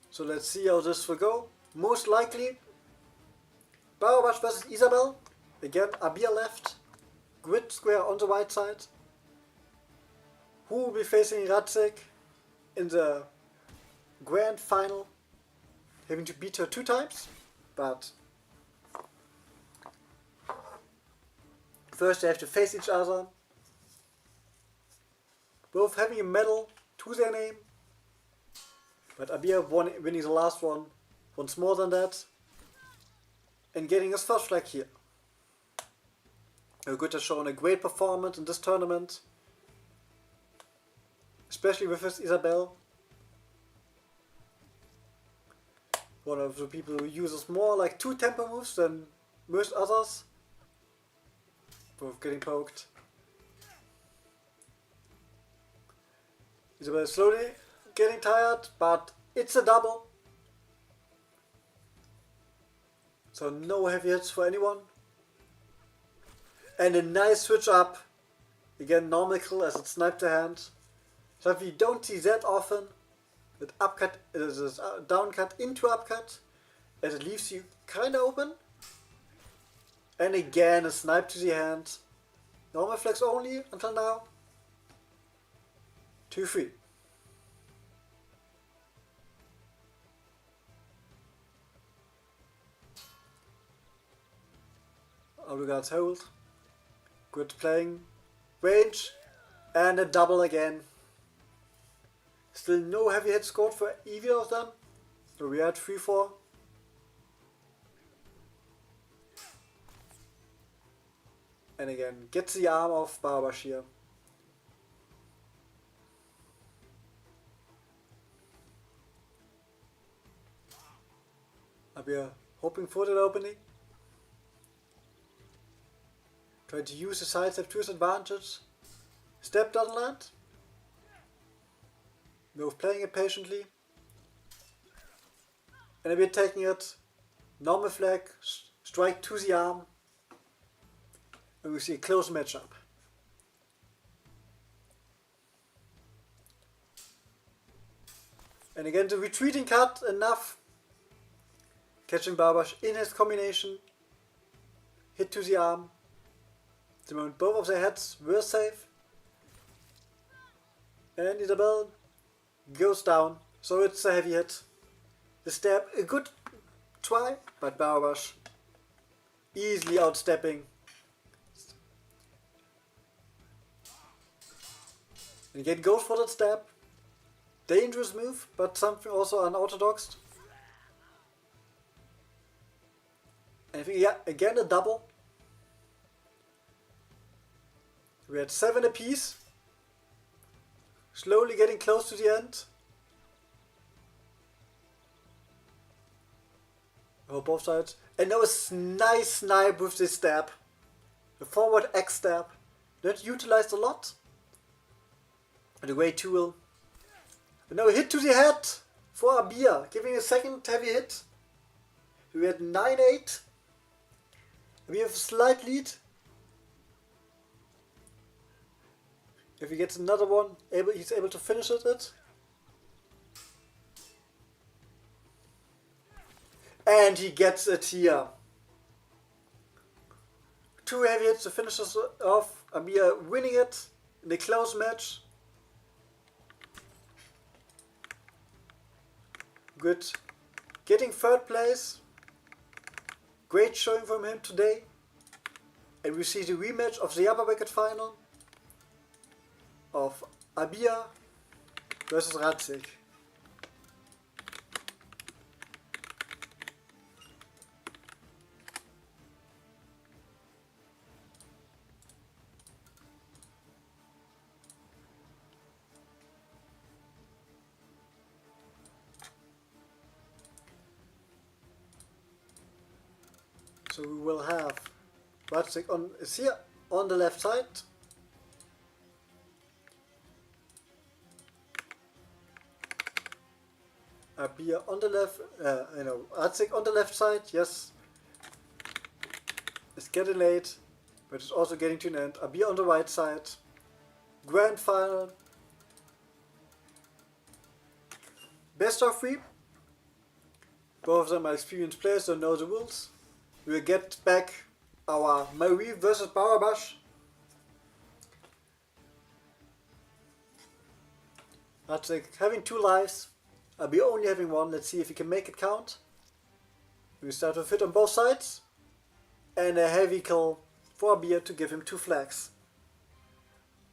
So let's see how this will go. Most likely, Bauerwasch versus Isabel. Again, Abir left. Grid square on the right side. Who will be facing Radzig in the grand final? Having to beat her 2 times. But first they have to face each other. Both having a medal to their name. But Abir winning the last one once more than that. And getting his first flag here. Good has shown a great performance in this tournament. Especially with his Isabel. One of the people who uses more like 2 tempo moves than most others. Both getting poked. Isabel is slowly getting tired, but it's a double. So no heavy hits for anyone. And a nice switch up. Again, normal kill as it sniped the hand. So if you don't see that often, that upcut is a downcut into upcut, as it leaves you kinda open. And again a snipe to the hand. Normal flex only until now. 2-3. Odegaard's hold. Good playing. Range. And a double again. Still no heavy hit scored for either of them. So we are at 3-4. And again, gets the arm of Bauerwasch here. We are hoping for that opening. Try to use the sidestep to his advantage. Step doesn't land. Move playing it patiently. And a bit taking it. Normal flag, strike to the arm. And we see a close matchup. And again the retreating cut enough. Catching Bauerwasch in his combination. Hit to the arm. The moment both of their heads were safe. And Isabel goes down. So it's a heavy hit. The stab, a good try, but Bauerwasch easily outstepping. And again goes for that stab. Dangerous move, but something also unorthodox. And I think, yeah, again a double. We had 7 apiece. Slowly getting close to the end. Oh, both sides. And that was nice snipe with this stab. The forward X stab. Not utilized a lot. And a great tool. And now a hit to the head for Abir, giving a second heavy hit. We had 9-8. We have a slight lead. If he gets another one, he's able to finish it. And he gets it here. 2 heavy hits to finish us off. Abir winning it in a close match. Good. Getting 3rd place. Great showing from him today. And we see the rematch of the upper bracket final of Abir versus Radzig. So we will have Ratzik on is here on the left side. Abir on the left, Ratzik on the left side, yes. It's getting late, but it's also getting to an end. Abir on the right side. Grand final. Best of 3. Both of them are experienced players, don't know the rules. We'll get back our Marie versus Barabash. Ratzik having 2 lives. Abir only having 1. Let's see if he can make it count. We start with hit on both sides. And a heavy kill for Abir to give him 2 flags.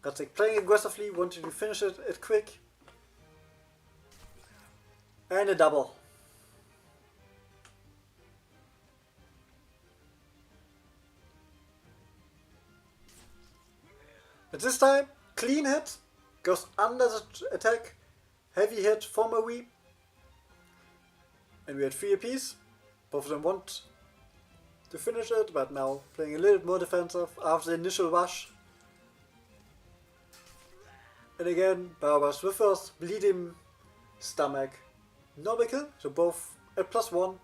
Ratzik playing aggressively, wanting to finish it quick. And a double. But this time, clean hit, goes under the attack, heavy hit for Marie. And we had 3 apiece. Both of them want to finish it, but now playing a little bit more defensive after the initial rush. And again, Barabash with first bleeding stomach. Normal kill, so both at +1.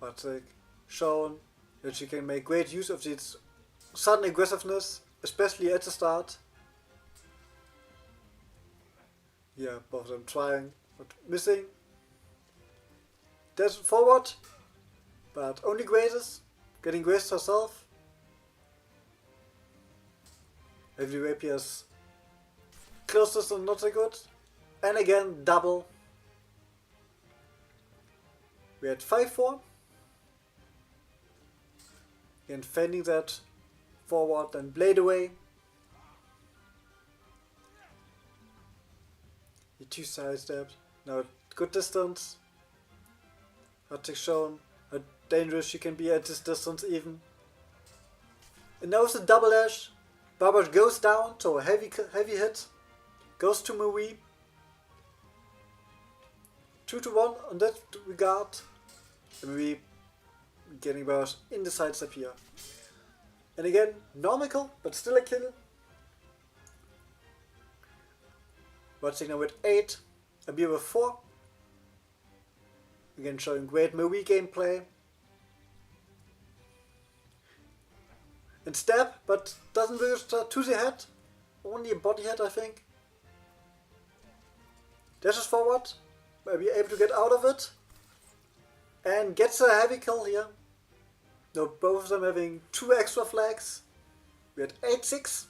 Ratzik shown that she can make great use of this sudden aggressiveness, especially at the start. Yeah, both of them trying, but missing. Dash forward, but only grazes, getting grazed herself. Heavy rapiers closest and not so good. And again, double. We had 5-4. Again, fending that forward and blade away. The 2 side steps. Now, good distance. Ratzik shown how dangerous she can be at this distance even. And now it's a double dash. Barabash goes down, so a heavy hit. Goes to Marie. 2-1 on that regard. And Marie getting Barabash in the sidestep here. And again, normal kill, but still a kill. Ratzik now with 8. Abir with 4. Again showing great Marie gameplay. And stab, but doesn't register to the head. Only a body head, I think. Dashes forward. Maybe able to get out of it. And gets a heavy kill here. No, both of them having 2 extra flags. We had 8-6.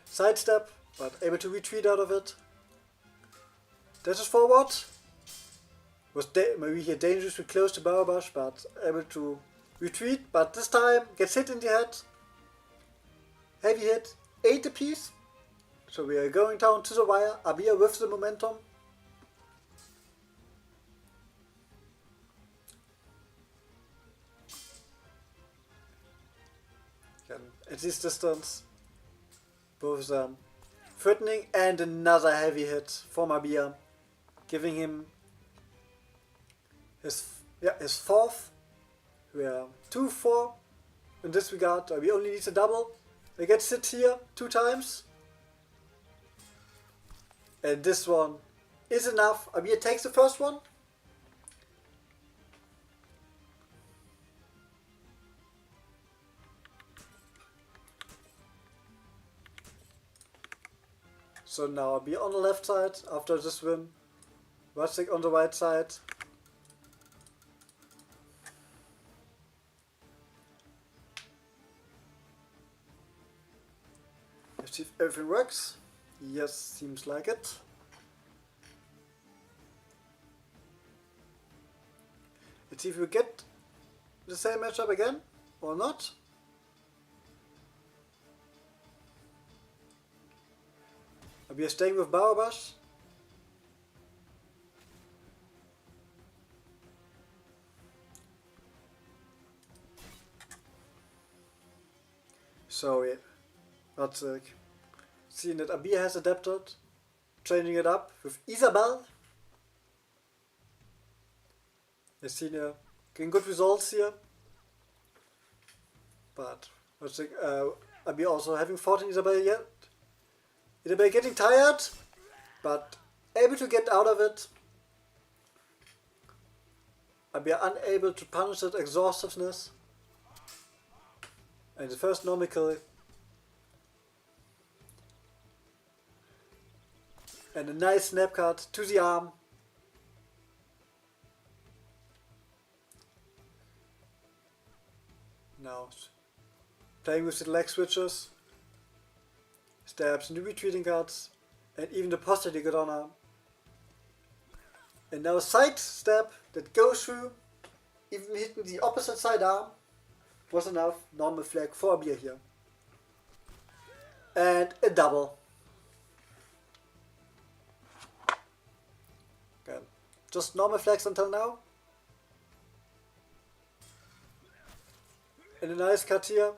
Sidestep, but able to retreat out of it. Dashes forward. Was maybe here dangerously close to Barabash, but able to retreat. But this time gets hit in the head. Heavy hit, 8 apiece. So we are going down to the wire. Abir with the momentum. At this distance, both of them threatening, and another heavy hit from Abir, giving him his 4th. We are 2-4 in this regard. We only need a double. They get hit here 2 times. And this one is enough. Abir takes the first one. So now Abir on the left side after this win. Ratzik on the right side. Let's see if everything works. Yes, seems like it. Let's see if we get the same matchup again or not. We are staying with Barabash. So yeah, that's seeing that Abir has adapted. changing it up with Isabel. I've seen getting good results here. But I think I'll be also having 14 Isabel yet. Isabel getting tired, but able to get out of it. I'll be unable to punish that exhaustiveness. And the first normal kill. And a nice snap cut to the arm. Now playing with the leg switches. Stabs, new retreating cuts. And even the posterior got on arm. And now a side step that goes through, even hitting the opposite side arm, was enough. Normal flag for a beer here. And a double. Okay. Just normal flags until now. And a nice cut here.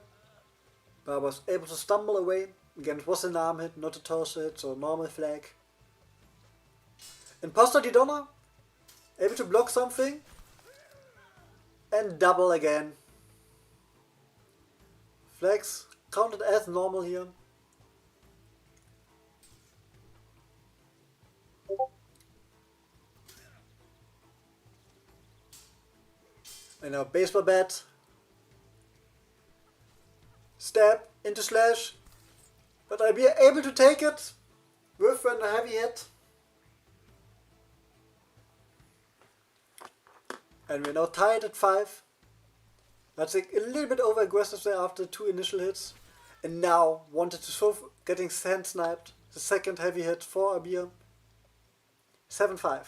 But I was able to stumble away. Again, it was an arm hit, not a torso hit, so normal flag. Imposter di Donna. Able to block something. And double again. Flags counted as normal here. And now baseball bat. Stab into slash. But I'll be able to take it with a heavy hit. And we're now tied at 5. That's like a little bit over aggressive there after 2 initial hits. And now wanted to solve getting hand sniped. The second heavy hit for Abir. 7-5.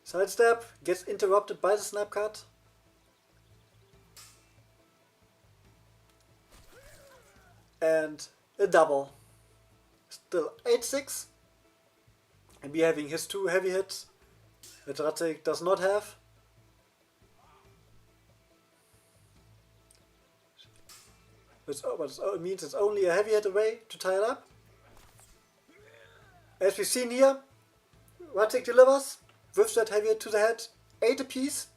Sidestep gets interrupted by the snap cut. And a double. Still 8-6. And be having his 2 heavy hits that Ratzig does not have. But it means it's only a heavy hit away to tie it up. As we've seen here, Ratzig delivers with that heavy hit to the head, 8 apiece.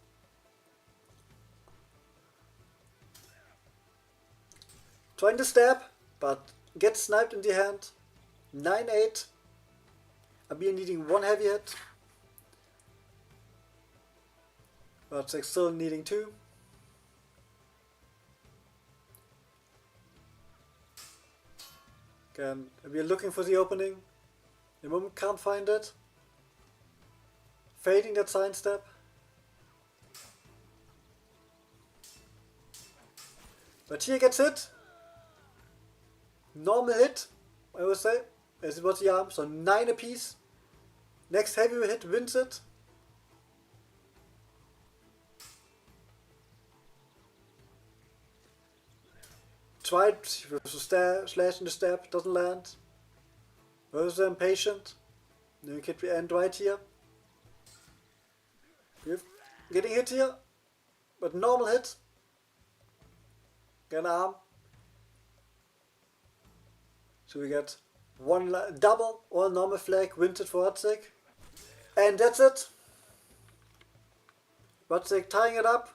Trying to stab, but gets sniped in the hand. 9-8. Abir needing 1 heavy hit. Ratzig still needing 2. Again, we are looking for the opening. The moment can't find it. Fading that side step. But here gets hit. Normal hit, I would say, as it was the arm, so 9 apiece. Next heavy hit wins it. Tried with the slash in the step, doesn't land. Was impatient. Then could we end right here. We're getting hit here, but normal hit. Get an arm. So we get 1 double or normal flag, wins it for Ratzig. And that's it. Ratzig tying it up.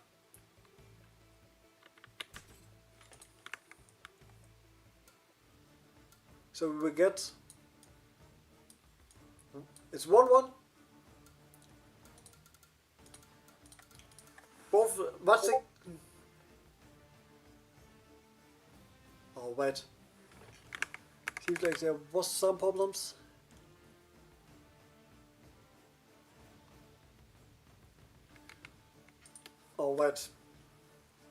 So we will get, it's 1-1. Both Ratzig. Oh wait. Seems like there was some problems. Oh wait.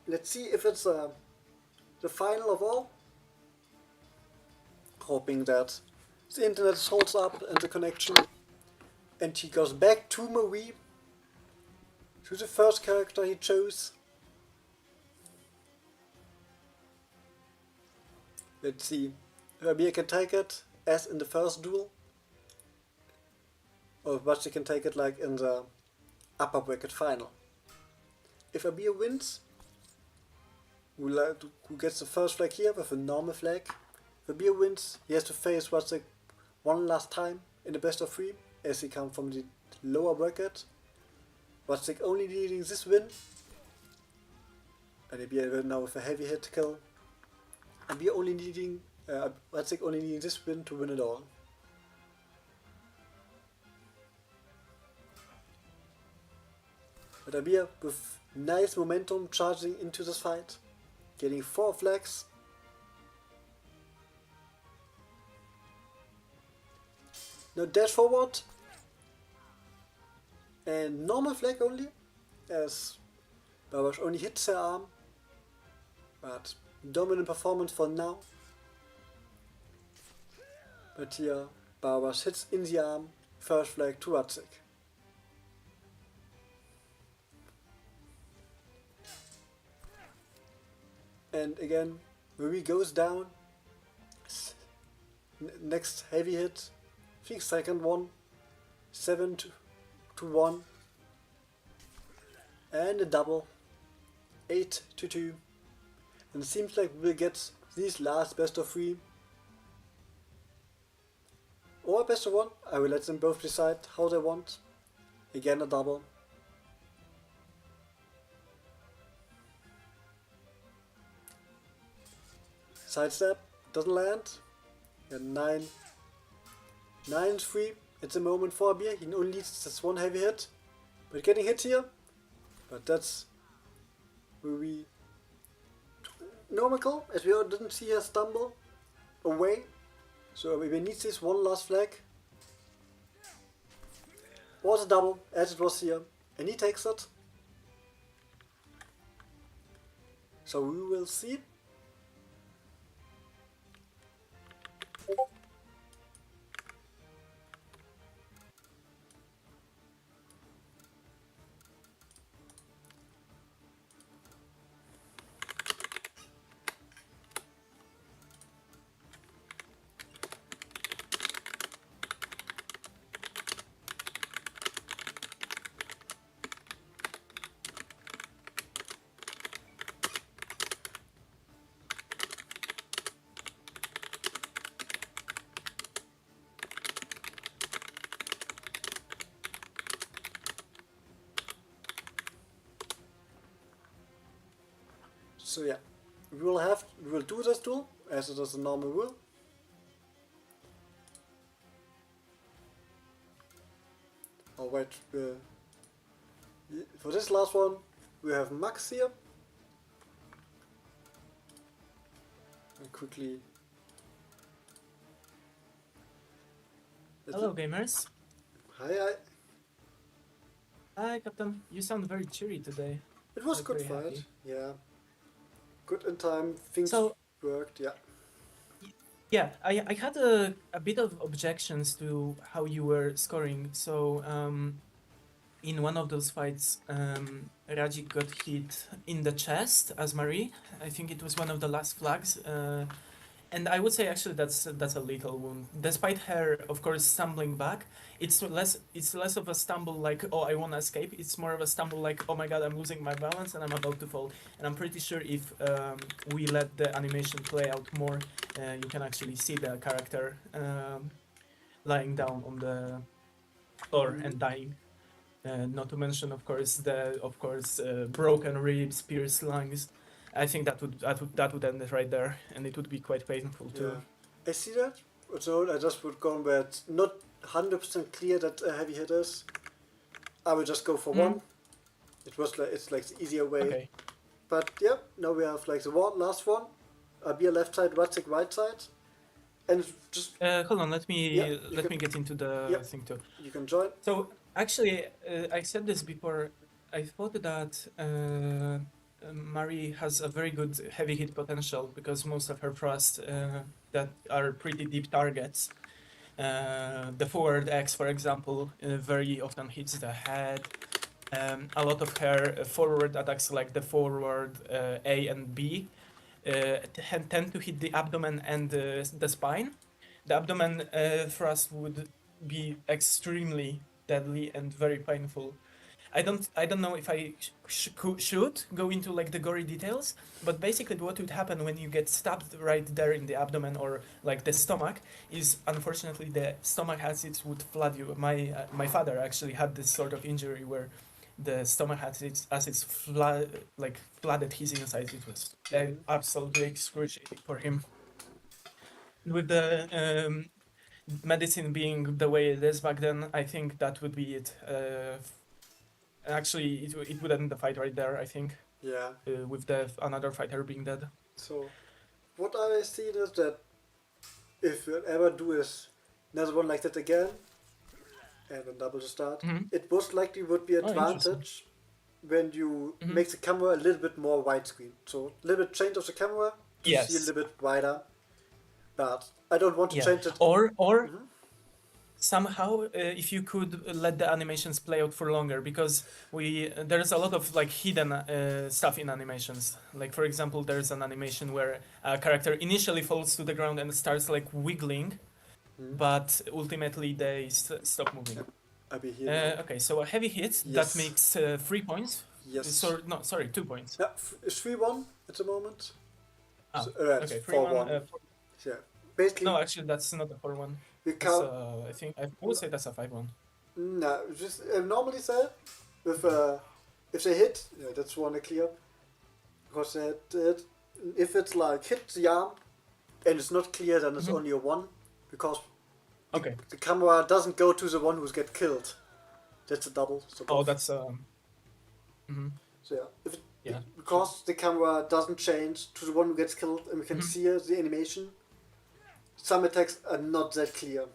Let's see if it's the final of all. Hoping that the internet holds up and the connection. And he goes back to Marie. To the first character he chose. Let's see. Rabia can take it as in the first duel. Or but she can take it like in the upper bracket final. If Abir wins, who gets the first flag here with a normal flag. If Abir wins, he has to face Watsik one last time in the best of 3, as he comes from the lower bracket. Watsik only needing this win. And Abir now with a heavy hit kill. Abir only needing Watsik only needing this win to win it all. But Abir with nice momentum charging into this fight, getting 4 flags. Now dash forward and normal flag only, as Babash only hits her arm, but dominant performance for now. But here Babash hits in the arm, first flag to Watsik. And again, Marie goes down. Next heavy hit. I think second one. 7 to 1. And a double. 8 to 2. And it seems like we'll get these last best of 3. Or best of 1. I will let them both decide how they want. Again a double. Sidestep, doesn't land. And 9. 9-3 at the moment for Abir. He only needs just one heavy hit. But getting hit here. But that's very normal, as we didn't see her stumble away. So we need this one last flag. Was a double, as it was here. And he takes it. So we will see. So yeah, we will do this duel as it is a normal rule. Alright, for this last one we have Max here. And quickly. Hello, gamers. Hi. Hi, Captain. You sound very cheery today. It was a Like good very fight. happy. Yeah. Good in time. Things So, worked. Yeah. yeah, I had a bit of objections to how you were scoring. So, in one of those fights, Rajic got hit in the chest as Marie. I think it was one of the last flags. And I would say actually that's a lethal wound. Despite her, of course, stumbling back, it's less of a stumble like, oh, I want to escape. It's more of a stumble like, oh my god, I'm losing my balance and I'm about to fall. And I'm pretty sure if we let the animation play out more, you can actually see the character lying down on the floor and dying. Not to mention, of course, broken ribs, pierced lungs. I think that would end it right there, and it would be quite painful too. Yeah. I see that. So I just would go where it's not 100% clear that a heavy hit is. I will just go for one. It's like the easier way. Okay. But yeah, now we have like the last one. Abir left side, Watsik right side. And just Hold on, let me Yeah, me get into the Yep. thing too. you can join. So actually, I said this before. I thought that Marie has a very good heavy hit potential because most of her thrust that are pretty deep targets. The forward X, for example, very often hits the head. A lot of her forward attacks, like the forward A and B, tend to hit the abdomen and the spine. The abdomen thrust would be extremely deadly and very painful. I don't know if I should go into like the gory details, but basically what would happen when you get stabbed right there in the abdomen or like the stomach is unfortunately the stomach acids would flood you. My father actually had this sort of injury where the stomach acids flooded his insides. It was absolutely excruciating for him. With the medicine being the way it is back then, I think that would be it. Actually, it would end the fight right there, I think, Yeah. with another fighter being dead. So, what I see is that if you ever do is another one like that again, and then double the start, Mhm. it most likely would be Oh, interesting. advantage when you Mhm. make the camera a little bit more widescreen. So, a little bit change of the camera to see a Yes. little bit wider. But I don't want to Yeah. change it. Or Mhm. somehow if you could let the animations play out for longer, because there's a lot of like hidden stuff in animations. Like for example, there's an animation where a character initially falls to the ground and starts like wiggling, but ultimately they stop moving. Yep. I'll be here now. Okay, so a heavy hit that Yes. makes 3 points. Yes. Sorry, 2 points. Yeah, it's 3-1 at the moment. Ah, So, okay, 3 4-1. 1. Yeah. Basically, No, actually, that's not a 4 1. we That's, count. I think I would say that's a 5 1. No, just normally say if they hit, yeah, that's one clear. Because if it's like hit the arm and it's not clear, then it's only a 1. Because Okay. the camera doesn't go to the one who's get killed. That's a double. So Oh, both. that's mhm. So yeah, Yeah. because the camera doesn't change to the one who gets killed, and we can see the animation. Some attacks are not that clear,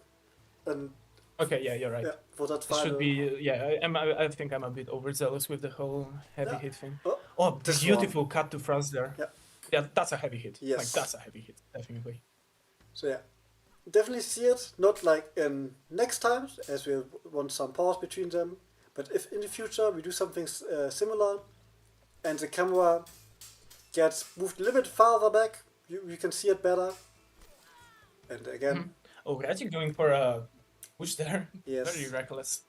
and Okay, yeah, you're right. yeah, for that It final. should be, yeah, I think I'm a bit overzealous with the whole heavy Yeah. hit thing. Oh, Oh, this beautiful cut to France there. Yeah. Yeah, that's a heavy hit. Yes. Like, that's a heavy hit, definitely. So yeah, definitely see it. Not like in next times, as we want some pause between them. But if in the future we do something similar, and the camera gets moved a little bit farther back, you can see it better. And again, Oh, Rajic going for a push there. Yes. Very reckless.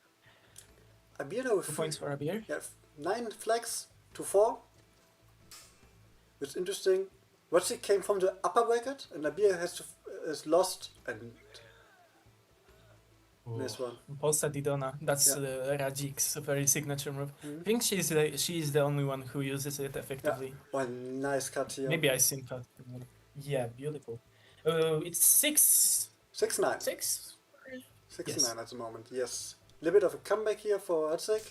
Abir with 2 points for Abir. yeah, 9 flags to 4. It's interesting. Rajic came from the upper bracket, and Abir has lost and this one. Posta Didona. That's Rajic's very signature move. I think she's the only one who uses it effectively. Yeah. One nice cut here. Maybe I seen that. Yeah, beautiful. It's 6. 6-9. 6? 6-9 Yes. at the moment. Yes. A little bit of a comeback here for Rajic.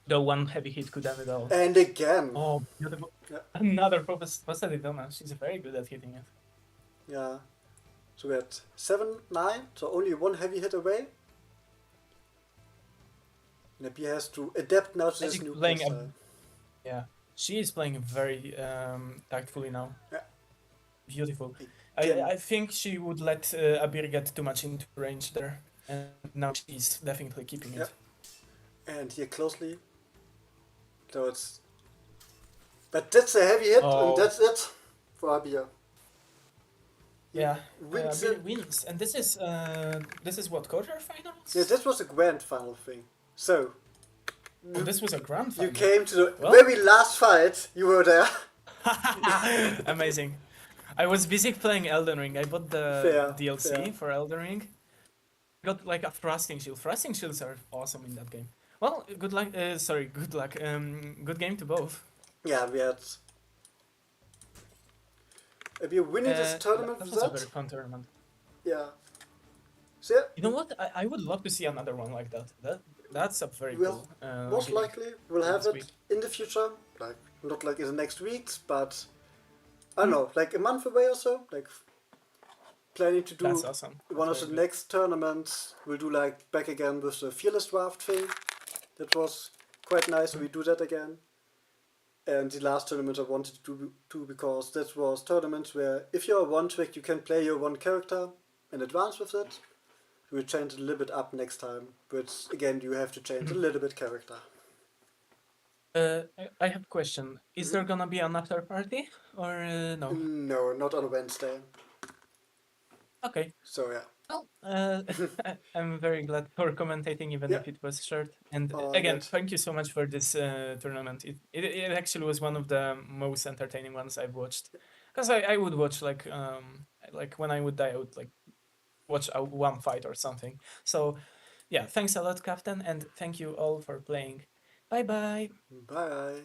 The one heavy hit could end it all. And again. Oh, beautiful. Yeah. Another Posta Didona. She's very good at hitting it. Yeah. So we're at 7-9, so only one heavy hit away. And Abir has to adapt now to this Rajic new playing playstyle. Yeah, she is playing very tactfully now. Yeah. Beautiful. Again. I think she would let Abir get too much into range there, and now she's definitely keeping it. And here closely. So it's. But that's a heavy hit, and that's it for Abir. Yeah, Wins Abir it. wins, and this is what, quarterfinals? Yeah, this was a grand final thing. So. Oh, this was a grand You final. came to the Well. very last fight. You were there. Amazing. I was busy playing Elden Ring. I bought the Fair, DLC fair. for Elden Ring. Got like a thrusting shield. Thrusting shields are awesome in that game. Well, good luck. Good luck. Good game to both. Yeah, we had. Abir winning this tournament that with was a that. very fun tournament. Yeah. So yeah, You know what? I would love to see another one like that. That's a very Well, cool. most gimmick. likely we'll have Sweet. it in the future. Like not like in the next weeks, but I don't know, like a month away or so. Like planning to do That's awesome. one That's of the very next tournaments. We'll do like back again with the fearless draft thing. That was quite nice. We do that again. And the last tournament I wanted to do because that was tournaments where if you're one trick you can play your one character in advance with it. We'll change it a little bit up next time, but again you have to change a little bit character. I have a question. Is there gonna be an after party or no? No, not on Wednesday. Okay. So yeah. Well, I'm very glad for commentating, even Yeah. if it was short. And again, Good. thank you so much for this tournament. It actually was one of the most entertaining ones I've watched. Because I would watch like when I would die, I would like watch one fight or something. So yeah, thanks a lot, Captain, and thank you all for playing. Bye bye. Bye.